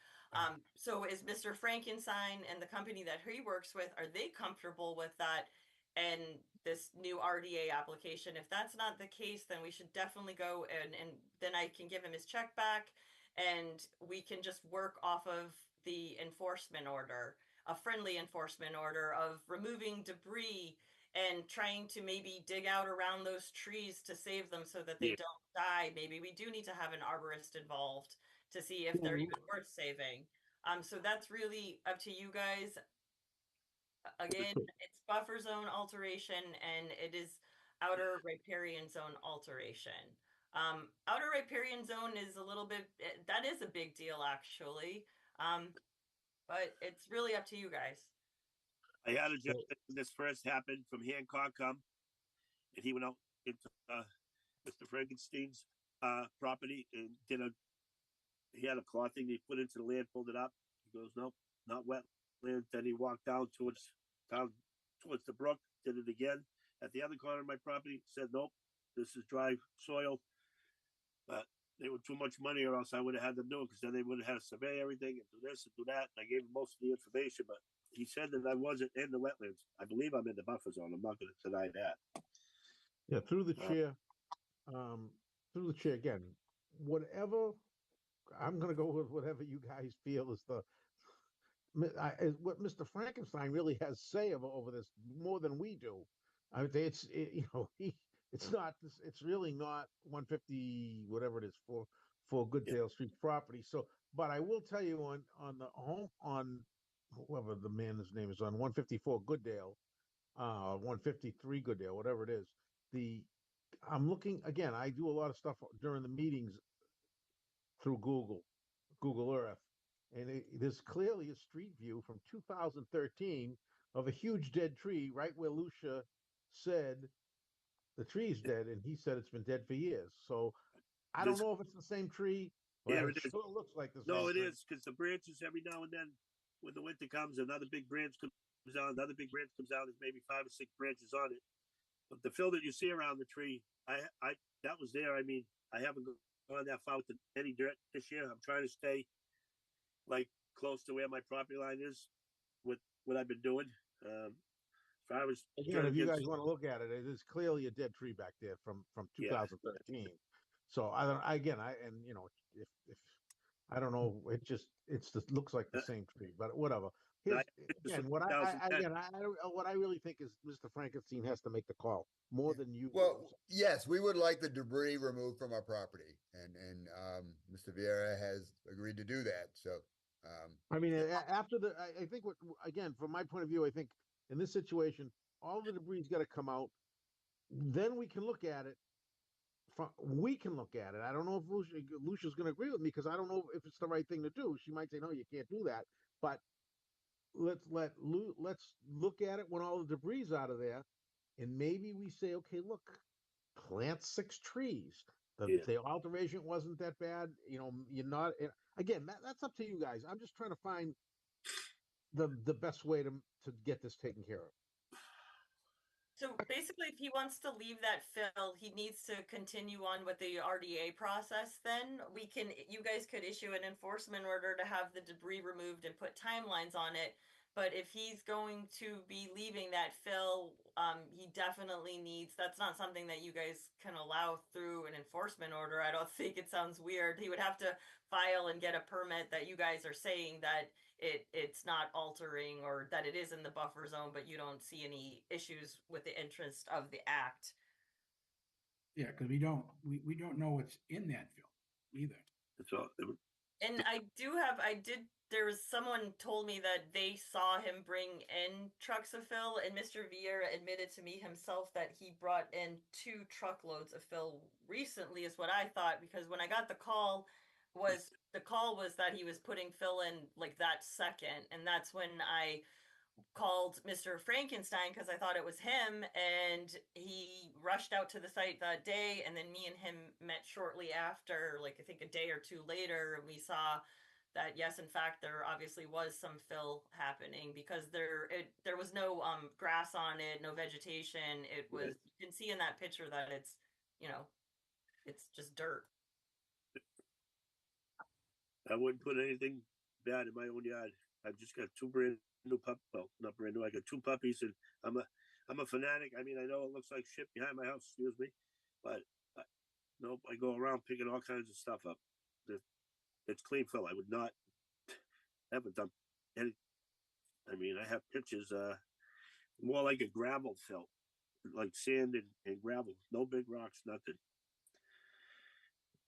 So is Mr. Frankenstein and the company that he works with, are they comfortable with that and this new RDA application? If that's not the case, then we should definitely go and then I can give him his check back and we can just work off of the enforcement order, a friendly enforcement order of removing debris and trying to maybe dig out around those trees to save them so that they don't die. Maybe we do need to have an arborist involved to see if they're even worth saving. So that's really up to you guys. Again, it's buffer zone alteration and it is outer riparian zone alteration. Outer riparian zone is a little bit, that is a big deal actually. But it's really up to you guys. I had a gentleman when this first happened from Hancock come, and he went out into Mr. Frankenstein's property and he had a claw thing he put into the land, pulled it up. He goes, nope, not wetland. Then he walked down towards the brook, did it again. at the other corner of my property, said, nope, this is dry soil. But they were too much money, or else I would have had them do it, because then they would have had to survey everything and do this and do that. And I gave him most of the information, but he said that I wasn't in the wetlands. I believe I'm in the buffer zone. I'm not going to deny that. Yeah, through the chair, again, whatever, I'm going to go with whatever you guys feel is is what Mr. Frankenstein really has say over this more than we do. I mean, it's really not 150, whatever it is for Goodale Street property. So, but I will tell you on the home, on whoever the man's name is, on 154 Goodale, 153 Goodale, whatever it is, I'm looking again. I do a lot of stuff during the meetings through Google Earth, and there's clearly a street view from 2013 of a huge dead tree right where Lucia said the tree's dead, and he said it's been dead for years. So I don't know if it's the same tree, but Yeah, it it is. sure looks like the same No, it tree. is, because the branches every now and then, when the winter comes, another big branch comes out, another big branch comes out. There's maybe 5 or 6 branches on it. But the fill that you see around the tree, I that was there. I mean, I haven't gone that far with any dirt this year. I'm trying to stay like close to where my property line is with what I've been doing. As far as Again, if you guys want to look at it, it is clearly a dead tree back there from 2013. So I don't. Again, if I don't know, it just looks like the same tree, but whatever. Here's again what what I really think is Mr. Frankenstein has to make the call more than you. Well, yes, we would like the debris removed from our property, and Mr. Vieira has agreed to do that. So, I mean, after I think again, from my point of view, I think in this situation, all the debris got to come out. Then we can look at it. We can look at it. I don't know if Lucia's going to agree with me, because I don't know if it's the right thing to do. She might say, no, you can't do that. But let's look at it when all the debris out of there, and maybe we say, okay, look, plant 6 trees. The alteration wasn't that bad. You're not again. That's up to you guys. I'm just trying to find the best way to get this taken care of. So basically, if he wants to leave that fill, he needs to continue on with the RDA process. Then you guys could issue an enforcement order to have the debris removed and put timelines on it. But if he's going to be leaving that fill, he definitely needs, that's not something that you guys can allow through an enforcement order. I don't think it sounds weird. He would have to file and get a permit that you guys are saying that it's not altering, or that it is in the buffer zone, but you don't see any issues with the interest of the act. Yeah, because we don't know what's in that film either. That's all. And there was someone told me that they saw him bring in trucks of fill, and Mr. Vieira admitted to me himself that he brought in 2 truckloads of fill recently, is what I thought, because when I got the call was that he was putting fill in like that second, and that's when I called Mr. Frankenstein, because I thought it was him, and he rushed out to the site that day, and then me and him met shortly after, like I think a day or 2 later, and we saw that yes, in fact, there obviously was some fill happening, because there was no grass on it, no vegetation. It was, you can see in that picture that it's it's just dirt. I wouldn't put anything bad in my own yard. I've just got 2 brand new well, not brand new. I got 2 puppies, and I'm a fanatic. I mean, I know it looks like shit behind my house, excuse me, but nope. I go around picking all kinds of stuff up. It's clean fill. I would not ever dump any. I mean, I have pictures, more like a gravel fill, like sand and gravel. No big rocks, nothing.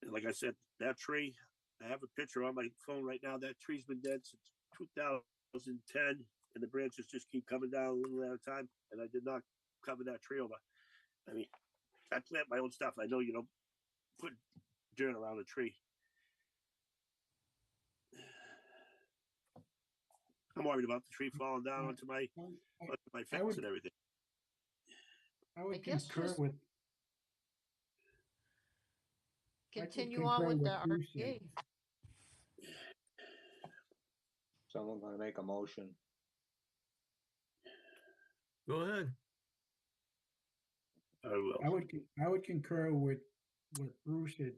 And like I said, that tree, I have a picture on my phone right now. That tree's been dead since 2010, and the branches just keep coming down a little at a time. And I did not cover that tree over. I mean, I plant my own stuff. I know you don't put dirt around a tree. I'm worried about the tree falling down onto my fence and everything. I would concur with. Continue on with the RDA. Someone going to make a motion? Go ahead. I will. I would concur with what Bruce had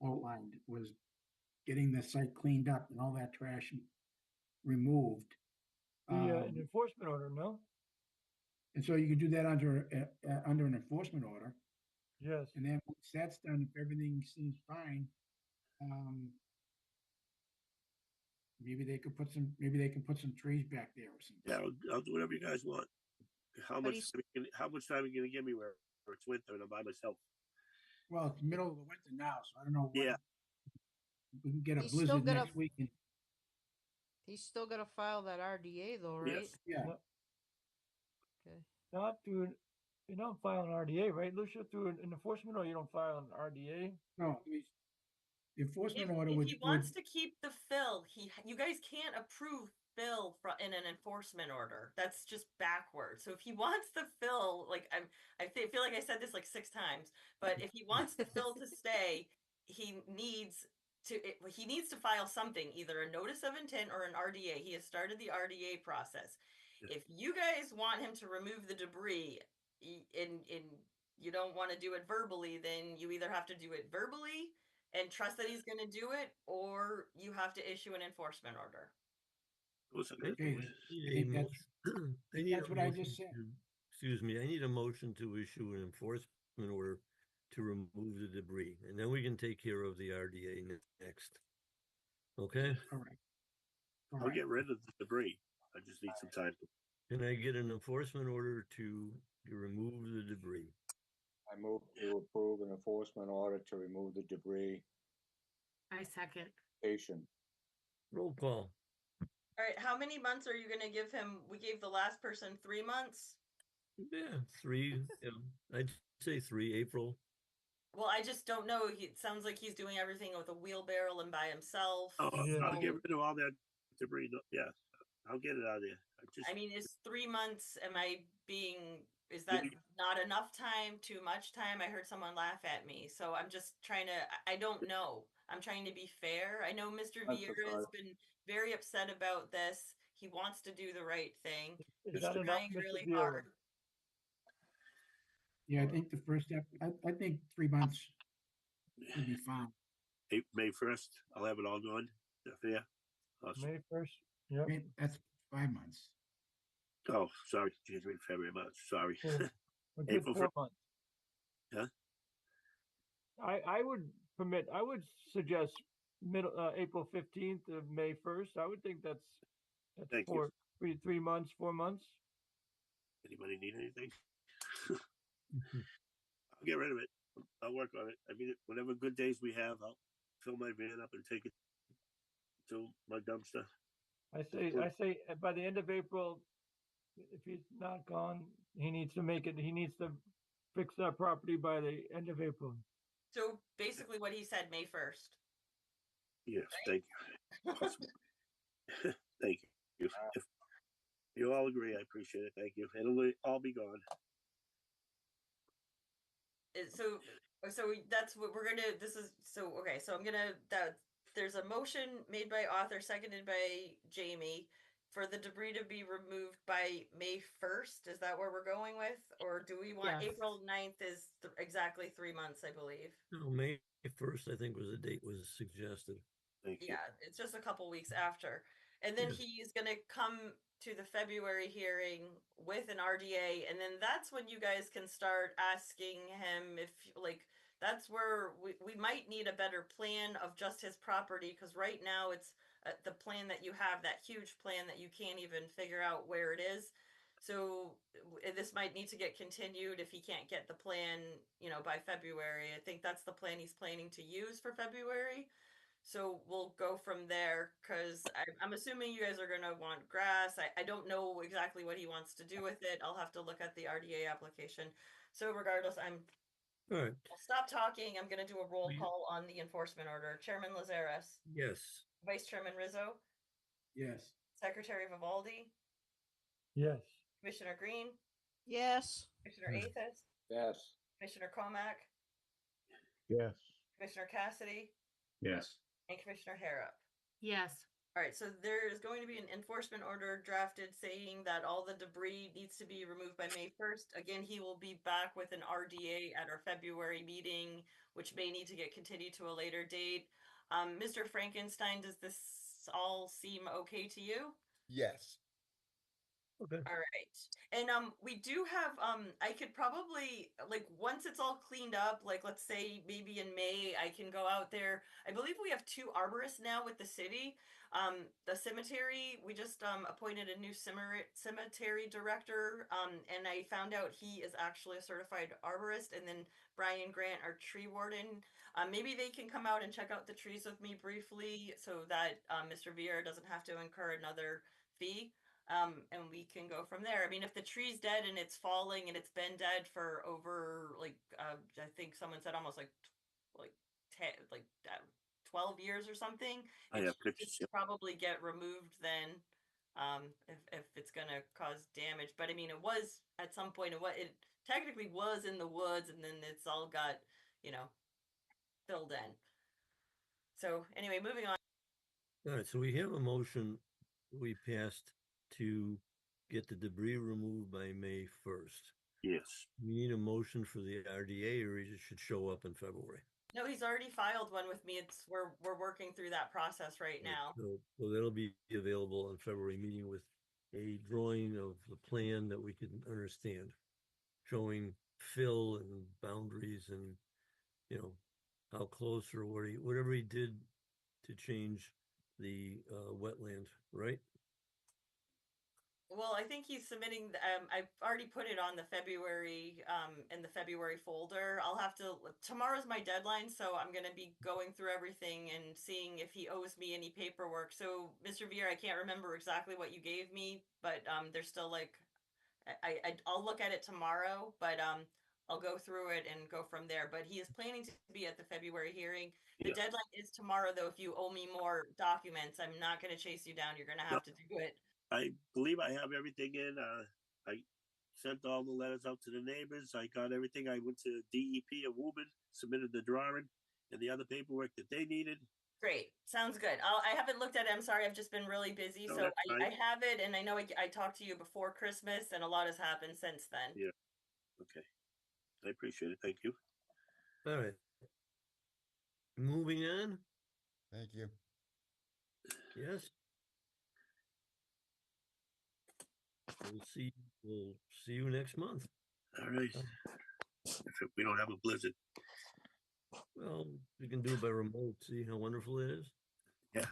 outlined, was getting the site cleaned up and all that trash removed. An enforcement order, no? And so you can do that under an enforcement order. Yes. And then once that's done, if everything seems fine, maybe they can put some trees back there or something. Yeah, I'll do whatever you guys want. How much time are you gonna give me where it's winter and I'm by myself? Well, it's middle of the winter now, so I don't know when. Yeah. We can get a He's still blizzard gonna- next week. He's still got to file that RDA though, right? Yes. Yeah. Okay. You don't file an RDA, right, Lucia? Through an enforcement, or you don't file an RDA? No, the enforcement order If would. he wants to keep the fill, you guys can't approve fill in an enforcement order. That's just backwards. So if he wants the fill, like I feel like I said this like 6 times, but if he wants the fill to stay, he needs to file something, either a notice of intent or an RDA. He has started the RDA process. If you guys want him to remove the debris and you don't want to do it verbally, then you either have to do it verbally and trust that he's going to do it, or you have to issue an enforcement order. That's what I just said. Excuse me, I need a motion to issue an enforcement order to remove the debris, and then we can take care of the RDA next. Okay? Correct. I'll get rid of the debris. I just need some time. Can I get an enforcement order to remove the debris? I move to approve an enforcement order to remove the debris. I second. Roll call. All right, how many months are you going to give him? We gave the last person 3 months. Yeah, 3. I'd say 3, April. Well, I just don't know. It sounds like he's doing everything with a wheelbarrow and by himself. Oh, I'll get rid of all that debris. Yeah, I'll get it out of there. I mean, is 3 months, is that not enough time, too much time? I heard someone laugh at me. So I'm just trying to, I don't know. I'm trying to be fair. I know Mr. Vieira has been very upset about this. He wants to do the right thing. Is He's that enough, trying Mr. really Vieira? hard. Yeah, I think the first step, I think 3 months would be fine. May 1st, I'll have it all done. Is that fair? May 1st. Yep. That's 5 months. Oh, sorry, January, February, March. Sorry. A good 4 months. Yeah. I would suggest April 15th to May 1st. I would think that's Thank 3 months, 4 months. Anybody need anything? I'll get rid of it. I'll work on it. I mean, whatever good days we have, I'll fill my van up and take it to my dumpster. I say by the end of April, if he's not gone, he needs to fix that property by the end of April. So basically what he said, May 1st. Yes, thank you. Thank you. If you all agree, I appreciate it. Thank you. It'll all be gone. So that's what we're gonna. Okay. So I'm gonna. There's a motion made by Arthur, seconded by Jamie, for the debris to be removed by May 1st. Is that where we're going with, or do we want April 9th? Is exactly 3 months, I believe. No, May 1st, I think, was the date was suggested. Yeah, it's just a couple weeks after, and then he's gonna come to the February hearing with an RDA, and then that's when you guys can start asking him if, like, that's where we might need a better plan of just his property, because right now it's the plan that you have, that huge plan that you can't even figure out where it is. So this might need to get continued if he can't get the plan, by February. I think that's the plan he's planning to use for February. So we'll go from there, because I'm assuming you guys are going to want grass. I don't know exactly what he wants to do with it. I'll have to look at the RDA application. So regardless, All right. I'll stop talking. I'm going to do a roll call on the enforcement order. Chairman Lazaris. Yes. Vice Chairman Rizzo. Yes. Secretary Vivaldi. Yes. Commissioner Green. Yes. Commissioner Athis. Yes. Commissioner Comack. Yes. Commissioner Cassidy. Yes. And Commissioner Harrop. Yes. All right, so there is going to be an enforcement order drafted saying that all the debris needs to be removed by May 1st. Again, he will be back with an RDA at our February meeting, which may need to get continued to a later date. Mr. Frankenstein, does this all seem okay to you? Yes. Okay. All right. And we do have I could probably, like, once it's all cleaned up, like let's say maybe in May I can go out there. I believe we have 2 arborists now with the city. The cemetery, we just appointed a new cemetery director, and I found out he is actually a certified arborist, and then Brian Grant, our tree warden. Maybe they can come out and check out the trees with me briefly so that Mr. Vieira doesn't have to incur another fee. And we can go from there. I mean, if the tree's dead and it's falling and it's been dead for over like I think someone said almost like 10 12 years or something, I it have should pictures. just probably get removed then, if it's gonna cause damage. But I mean, it was at some point it technically was in the woods, and then it's all got, you know, filled in. So anyway, moving on. All right, so we have a motion we passed to get the debris removed by May 1st. Yes. We need a motion for the RDA, or he just should show up in February. No, he's already filed one with me. We're working through that process right now. So that'll be available on February meeting with a drawing of the plan that we can understand, showing fill and boundaries and, you know, how close or whatever he did to change the wetland, right? Well, I think he's submitting. I've already put it on the February in the February folder. I'll have to. Tomorrow's my deadline, so I'm gonna be going through everything and seeing if he owes me any paperwork. So, Mr. Vieira, I can't remember exactly what you gave me, but there's still like, I'll look at it tomorrow, but I'll go through it and go from there. But he is planning to be at the February hearing. The Yeah. deadline is tomorrow, though. If you owe me more documents, I'm not gonna chase you down. You're gonna have to do it. I believe I have everything in. I sent all the letters out to the neighbors. I got everything. I went to DEP of Woburn, submitted the drawing and the other paperwork that they needed. Great. Sounds good. I haven't looked at it. I'm sorry. I've just been really busy. No, So that's I fine. have it, and I know I talked to you before Christmas, and a lot has happened since then. Yeah. Okay. I appreciate it. Thank you. All right. Moving on. Thank you. Yes. We'll see you next month. All right. If we don't have a blizzard. Well, you can do it by remote. See how wonderful it is? Yeah.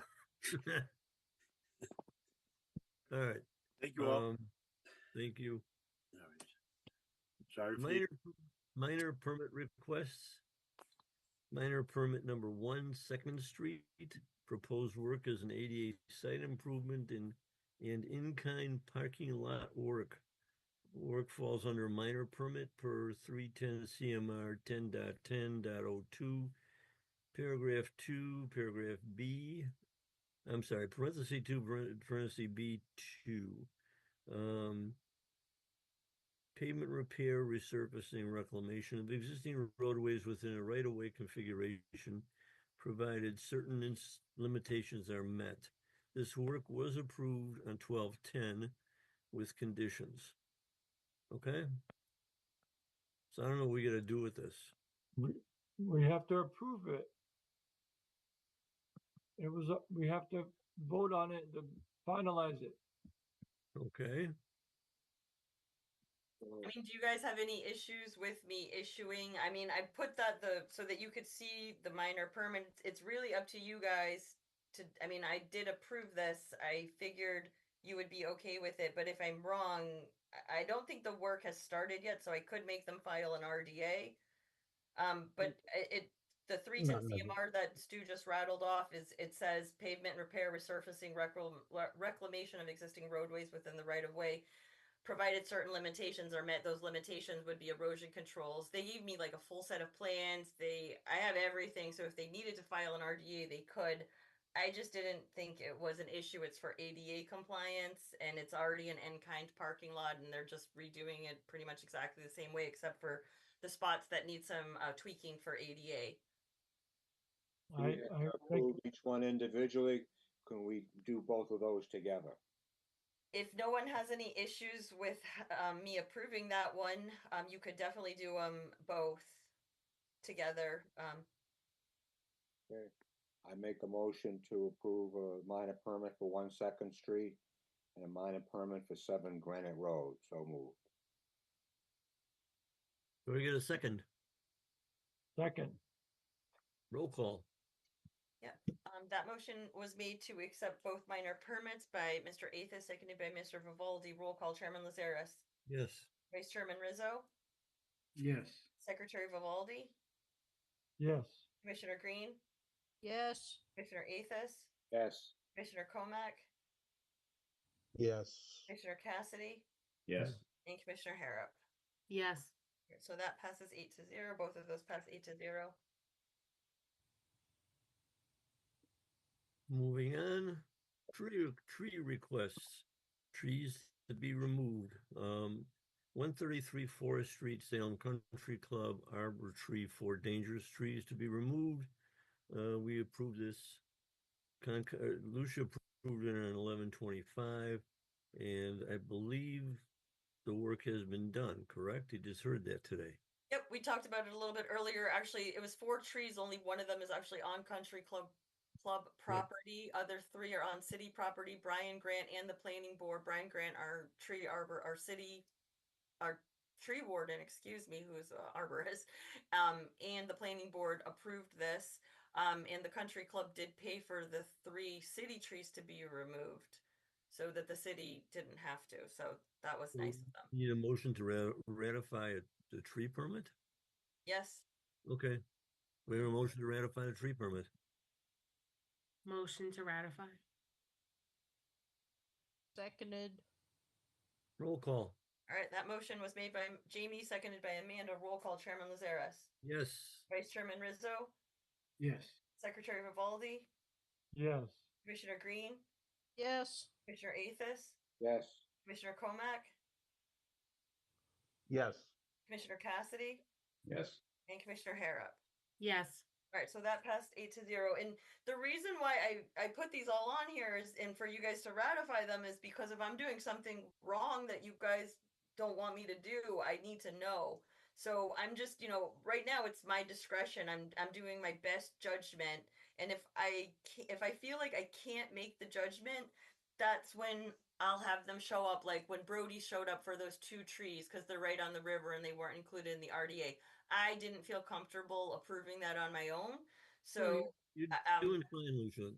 All right. Thank you all. Thank you. All right. Sorry for minor permit requests. Minor permit number 1, 2nd Street. Proposed work as an ADA site improvement and in-kind parking lot work. Work falls under minor permit per 310 CMR 10.10.02, paragraph 2, paragraph B. I'm sorry, parenthesis 2, parenthesis B2. Pavement repair, resurfacing, reclamation of existing roadways within a right-of-way configuration, provided certain limitations are met. This work was approved on 12/10 with conditions. Okay? So I don't know what we got to do with this. We have to approve it. We have to vote on it to finalize it. Okay. I mean, do you guys have any issues with me issuing? I mean, I put that so that you could see the minor permit. It's really up to you guys to. I mean, I did approve this. I figured you would be okay with it, but if I'm wrong, I don't think the work has started yet, so I could make them file an RDA. But the 310 CMR that Stu just rattled off it says pavement repair, resurfacing, reclamation of existing roadways within the right of way, provided certain limitations are met. Those limitations would be erosion controls. They gave me like a full set of plans. I have everything, so if they needed to file an RDA, they could. I just didn't think it was an issue. It's for ADA compliance, and it's already an in-kind parking lot, and they're just redoing it pretty much exactly the same way, except for the spots that need some tweaking for ADA. I approve each one individually, can we do both of those together? If no one has any issues with me approving that one, you could definitely do them both together. Okay. I make a motion to approve a minor permit for 1 Second Street and a minor permit for 7 Granite Road. So moved. Do I get a second? Second. Roll call. Yeah, that motion was made to accept both minor permits by Mr. Athos, seconded by Mr. Vivaldi. Roll call, Chairman Lazaris. Yes. Vice Chairman Rizzo. Yes. Secretary Vivaldi. Yes. Commissioner Green. Yes. Commissioner Athos. Yes. Commissioner Comack. Yes. Commissioner Cassidy. Yes. And Commissioner Harrop. Yes. So that passes 8-0. Both of those pass 8-0. Moving on, tree requests, trees to be removed. 133 Forest Street, Salem Country Club, arbor tree, 4 dangerous trees to be removed. We approved this. Lucia approved it on 11/25, and I believe the work has been done. Correct? You just heard that today. Yep, we talked about it a little bit earlier. Actually, it was 4 trees. Only one of them is actually on Country Club property. Other 3 are on city property. Brian Grant and the planning board. Brian Grant, our tree warden, excuse me, who's arborist, and the planning board approved this. And the country club did pay for the 3 city trees to be removed, so that the city didn't have to. So that was nice of them. Need a motion to ratify the tree permit? Yes. Okay. We have a motion to ratify the tree permit. Motion to ratify. Seconded. Roll call. All right, that motion was made by Jamie, seconded by Amanda. Roll call, Chairman Lazaris. Yes. Vice Chairman Rizzo. Yes. Secretary Vivaldi. Yes. Commissioner Green. Yes. Commissioner Athos. Yes. Commissioner Comack. Yes. Commissioner Cassidy. Yes. And Commissioner Harrop. Yes. All right, so that passed 8-0. And the reason why I put these all on here is, and for you guys to ratify them, is because if I'm doing something wrong that you guys don't want me to do, I need to know. So I'm just, right now it's my discretion. I'm doing my best judgment, and if I feel like I can't make the judgment, that's when I'll have them show up. Like when Brody showed up for those 2 trees because they're right on the river and they weren't included in the RDA. I didn't feel comfortable approving that on my own. So you're doing fine, Lucia.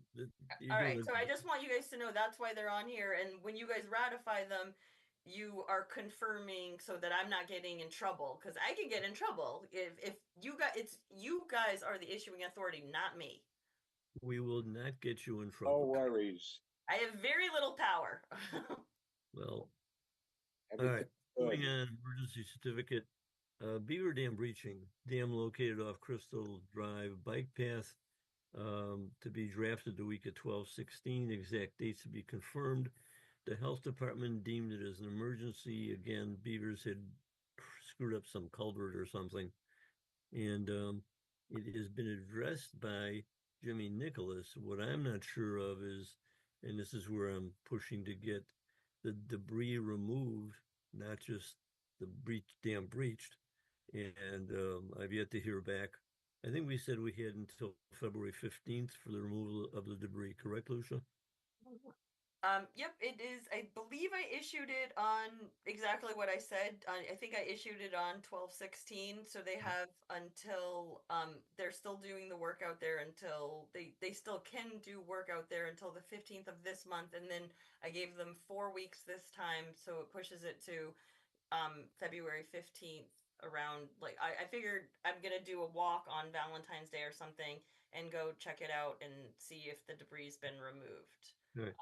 all right, so I just want you guys to know that's why they're on here, and when you guys ratify them, you are confirming so that I'm not getting in trouble, because I can get in trouble if you guys are the issuing authority, not me. We will not get you in trouble. No worries. I have very little power. Well, Everything all right. Moving on, emergency certificate. Beaver Dam breaching, dam located off Crystal Drive, bike path to be drafted the week of 12/16. Exact dates to be confirmed. The health department deemed it as an emergency. Again, beavers had screwed up some culvert or something. And it has been addressed by Jimmy Nicholas. What I'm not sure of is, and this is where I'm pushing to get the debris removed, not just the dam breached. And I've yet to hear back. I think we said we had until February 15th for the removal of the debris, correct, Lucia? Yep, it is. I believe I issued it on exactly what I said. I think I issued it on 12/16, so they have until they're still doing the work out there until they still can do work out there until the 15th of this month, and then I gave them 4 weeks this time, so it pushes it to February 15th. Around, like, I figured I'm gonna do a walk on Valentine's Day or something and go check it out and see if the debris's been removed. Right.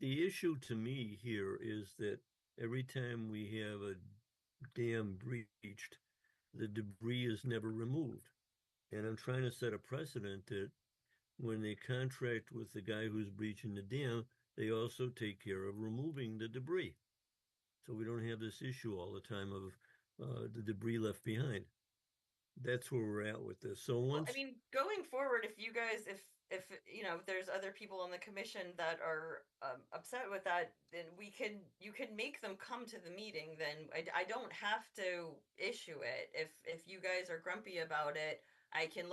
The issue to me here is that every time we have a dam breached, the debris is never removed. And I'm trying to set a precedent that when they contract with the guy who's breaching the dam, they also take care of removing the debris. So we don't have this issue all the time of the debris left behind. That's where we're at with this. So once, I mean, going forward, if if if there's other people on the commission that are upset with that, then you can make them come to the meeting. Then I don't have to issue it. If you guys are grumpy about it, I can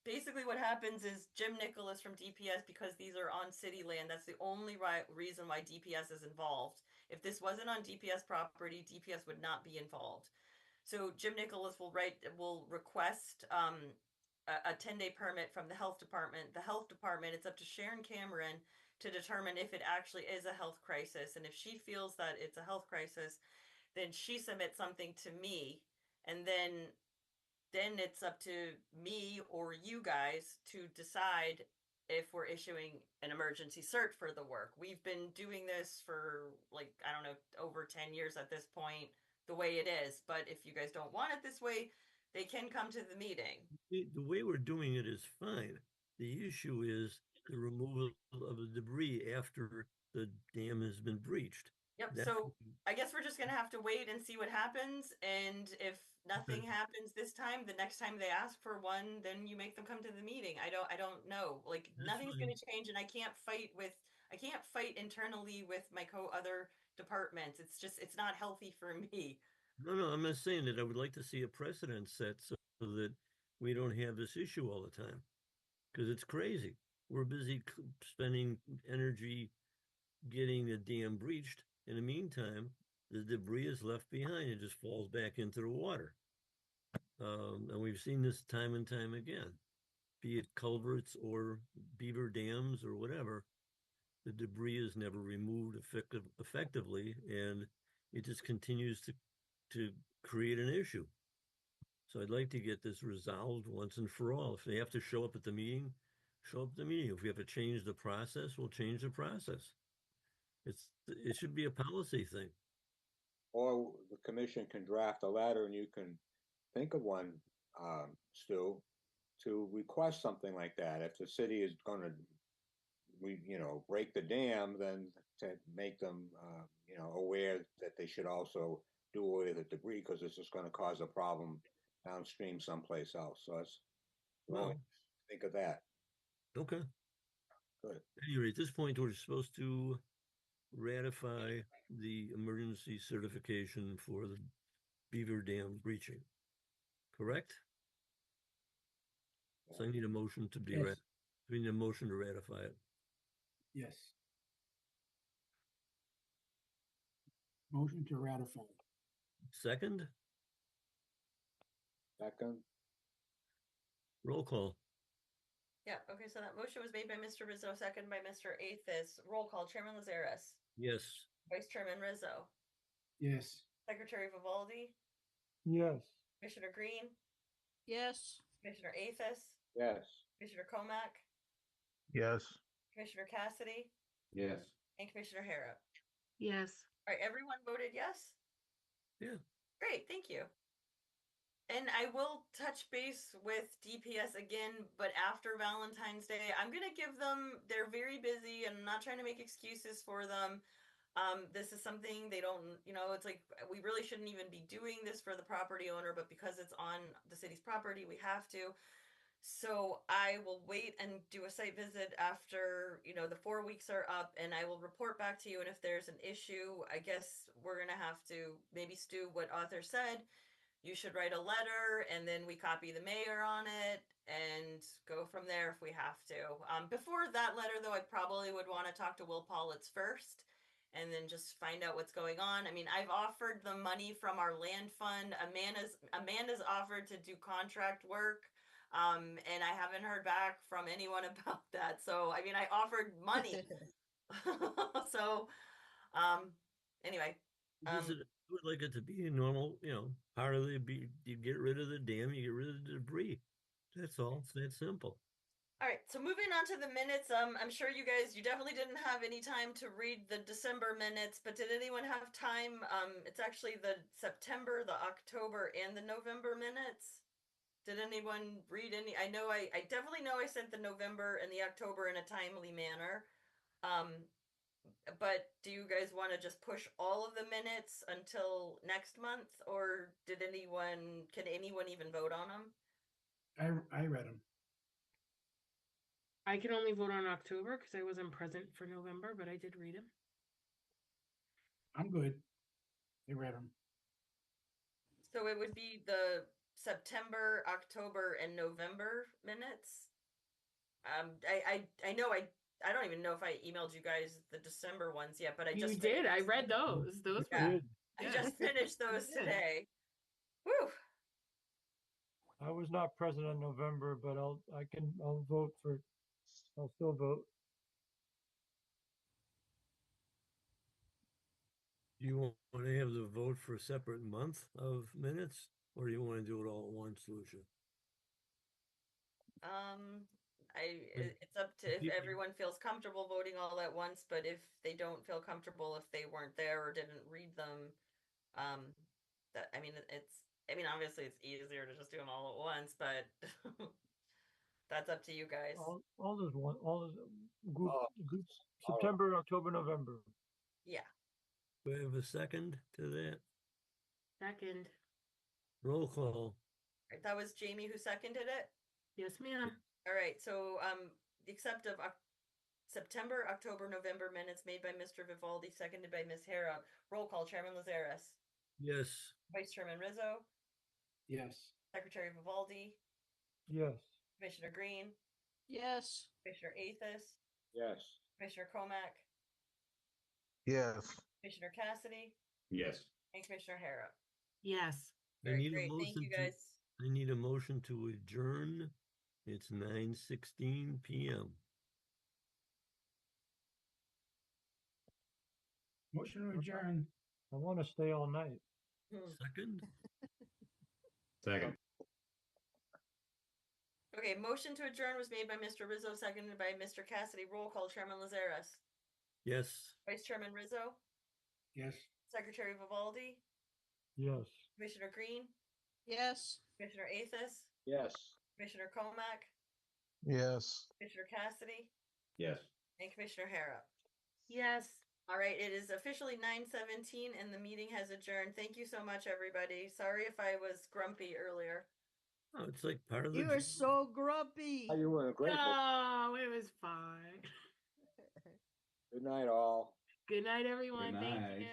basically what happens is Jim Nicholas from DPS, because these are on city land, that's the only reason why DPS is involved. If this wasn't on DPS property, DPS would not be involved. So Jim Nicholas will request a 10-day permit from the health department. The health department, it's up to Sharon Cameron to determine if it actually is a health crisis. And if she feels that it's a health crisis, then she submits something to me. And then it's up to me or you guys to decide if we're issuing an emergency cert for the work. We've been doing this for I don't know, over 10 years at this point, the way it is. But if you guys don't want it this way, they can come to the meeting. The way we're doing it is fine. The issue is the removal of the debris after the dam has been breached. Yep. So I guess we're just gonna have to wait and see what happens. And if nothing happens this time, the next time they ask for one, then you make them come to the meeting. I don't know. Nothing's gonna change, and I can't fight internally with my other departments. It's not healthy for me. No, I'm not saying that. I would like to see a precedent set so that we don't have this issue all the time, because it's crazy. We're busy spending energy getting the dam breached. In the meantime, the debris is left behind. It just falls back into the water. And we've seen this time and time again, be it culverts or beaver dams or whatever. The debris is never removed effectively, and it just continues to create an issue. So I'd like to get this resolved once and for all. If they have to show up at the meeting, show up at the meeting. If we have to change the process, we'll change the process. It should be a policy thing. Or the commission can draft a letter, and you can think of one, Stu, to request something like that. If the city is going to, break the dam, then to make them, aware that they should also do away with the debris, because it's just going to cause a problem downstream someplace else. So that's think of that. Okay. Good. Anyway, at this point, we're supposed to ratify the emergency certification for the Beaver Dam breaching, correct? So I need a motion to be we need a motion to ratify it. Yes. Motion to ratify. Second? Second. Roll call. Yeah, okay, so that motion was made by Mr. Rizzo, second by Mr. Athis. Roll call, Chairman Lazaris. Yes. Vice Chairman Rizzo. Yes. Secretary Vivaldi. Yes. Commissioner Green. Yes. Commissioner Athis. Yes. Commissioner Comack. Yes. Commissioner Cassidy. Yes. And Commissioner Harrop. Yes. All right, everyone voted yes? Yeah. Great, thank you. And I will touch base with DPS again, but after Valentine's Day, I'm going to give them, they're very busy, and I'm not trying to make excuses for them. This is something they don't, it's like, we really shouldn't even be doing this for the property owner, but because it's on the city's property, we have to. So I will wait and do a site visit after, the 4 weeks are up, and I will report back to you. And if there's an issue, I guess we're going to have to maybe Stu what Arthur said. You should write a letter, and then we copy the mayor on it and go from there if we have to. Before that letter, though, I probably would want to talk to Will Politz first and then just find out what's going on. I mean, I've offered the money from our land fund. Amanda's offered to do contract work, and I haven't heard back from anyone about that. So, I mean, I offered money. So, anyway. I would like it to be a normal, part of you get rid of the dam, you get rid of the debris. That's all. It's that simple. All right, so moving on to the minutes, I'm sure you definitely didn't have any time to read the December minutes, but did anyone have time? It's actually the September, the October, and the November minutes. Did anyone read any? I definitely know I sent the November and the October in a timely manner. But do you guys want to just push all of the minutes until next month, or can anyone even vote on them? I read them. I can only vote on October because I wasn't present for November, but I did read them. I'm good. I read them. So it would be the September, October, and November minutes. I know I don't even know if I emailed you guys the December ones yet, but I You just did. I read those. Those were. Good. I Yes. just finished those You did. today. Whew. I was not present in November, but I'll still vote. Do you want to have the vote for a separate month of minutes, or do you want to do it all at once, Lucia? It's up to if everyone feels comfortable voting all at once, but if they don't feel comfortable, if they weren't there or didn't read them, obviously it's easier to just do them all at once, but that's up to you guys. All is one. All is group. September, October, November. Yeah. Do we have a second to that? Second. Roll call. Right, that was Jamie who seconded it. Yes, ma'am. All right, so except of September, October, November minutes made by Mr. Vivaldi, seconded by Ms. Hera. Roll call, Chairman Lazaris. Yes. Vice Chairman Rizzo. Yes. Secretary Vivaldi. Yes. Commissioner Green. Yes. Commissioner Athos. Yes. Commissioner Comack. Yes. Commissioner Cassidy. Yes. And Commissioner Hera. Yes. Very great. Thank you, guys. I need a motion to adjourn. It's 9:16 p.m. Motion to adjourn. I want to stay all night. Second? Second. Okay, motion to adjourn was made by Mr. Rizzo, seconded by Mr. Cassidy. Roll call, Chairman Lazaris. Yes. Vice Chairman Rizzo. Yes. Secretary Vivaldi. Yes. Commissioner Green. Yes. Commissioner Athos. Yes. Commissioner Comack. Yes. Commissioner Cassidy. Yes. And Commissioner Hera. Yes. All right, it is officially 9:17 and the meeting has adjourned. Thank you so much, everybody. Sorry if I was grumpy earlier. Oh, it's like part of the You are so grumpy. You were great. Oh, it was fine. Good night, all. Good night, everyone. Good Thank night. you.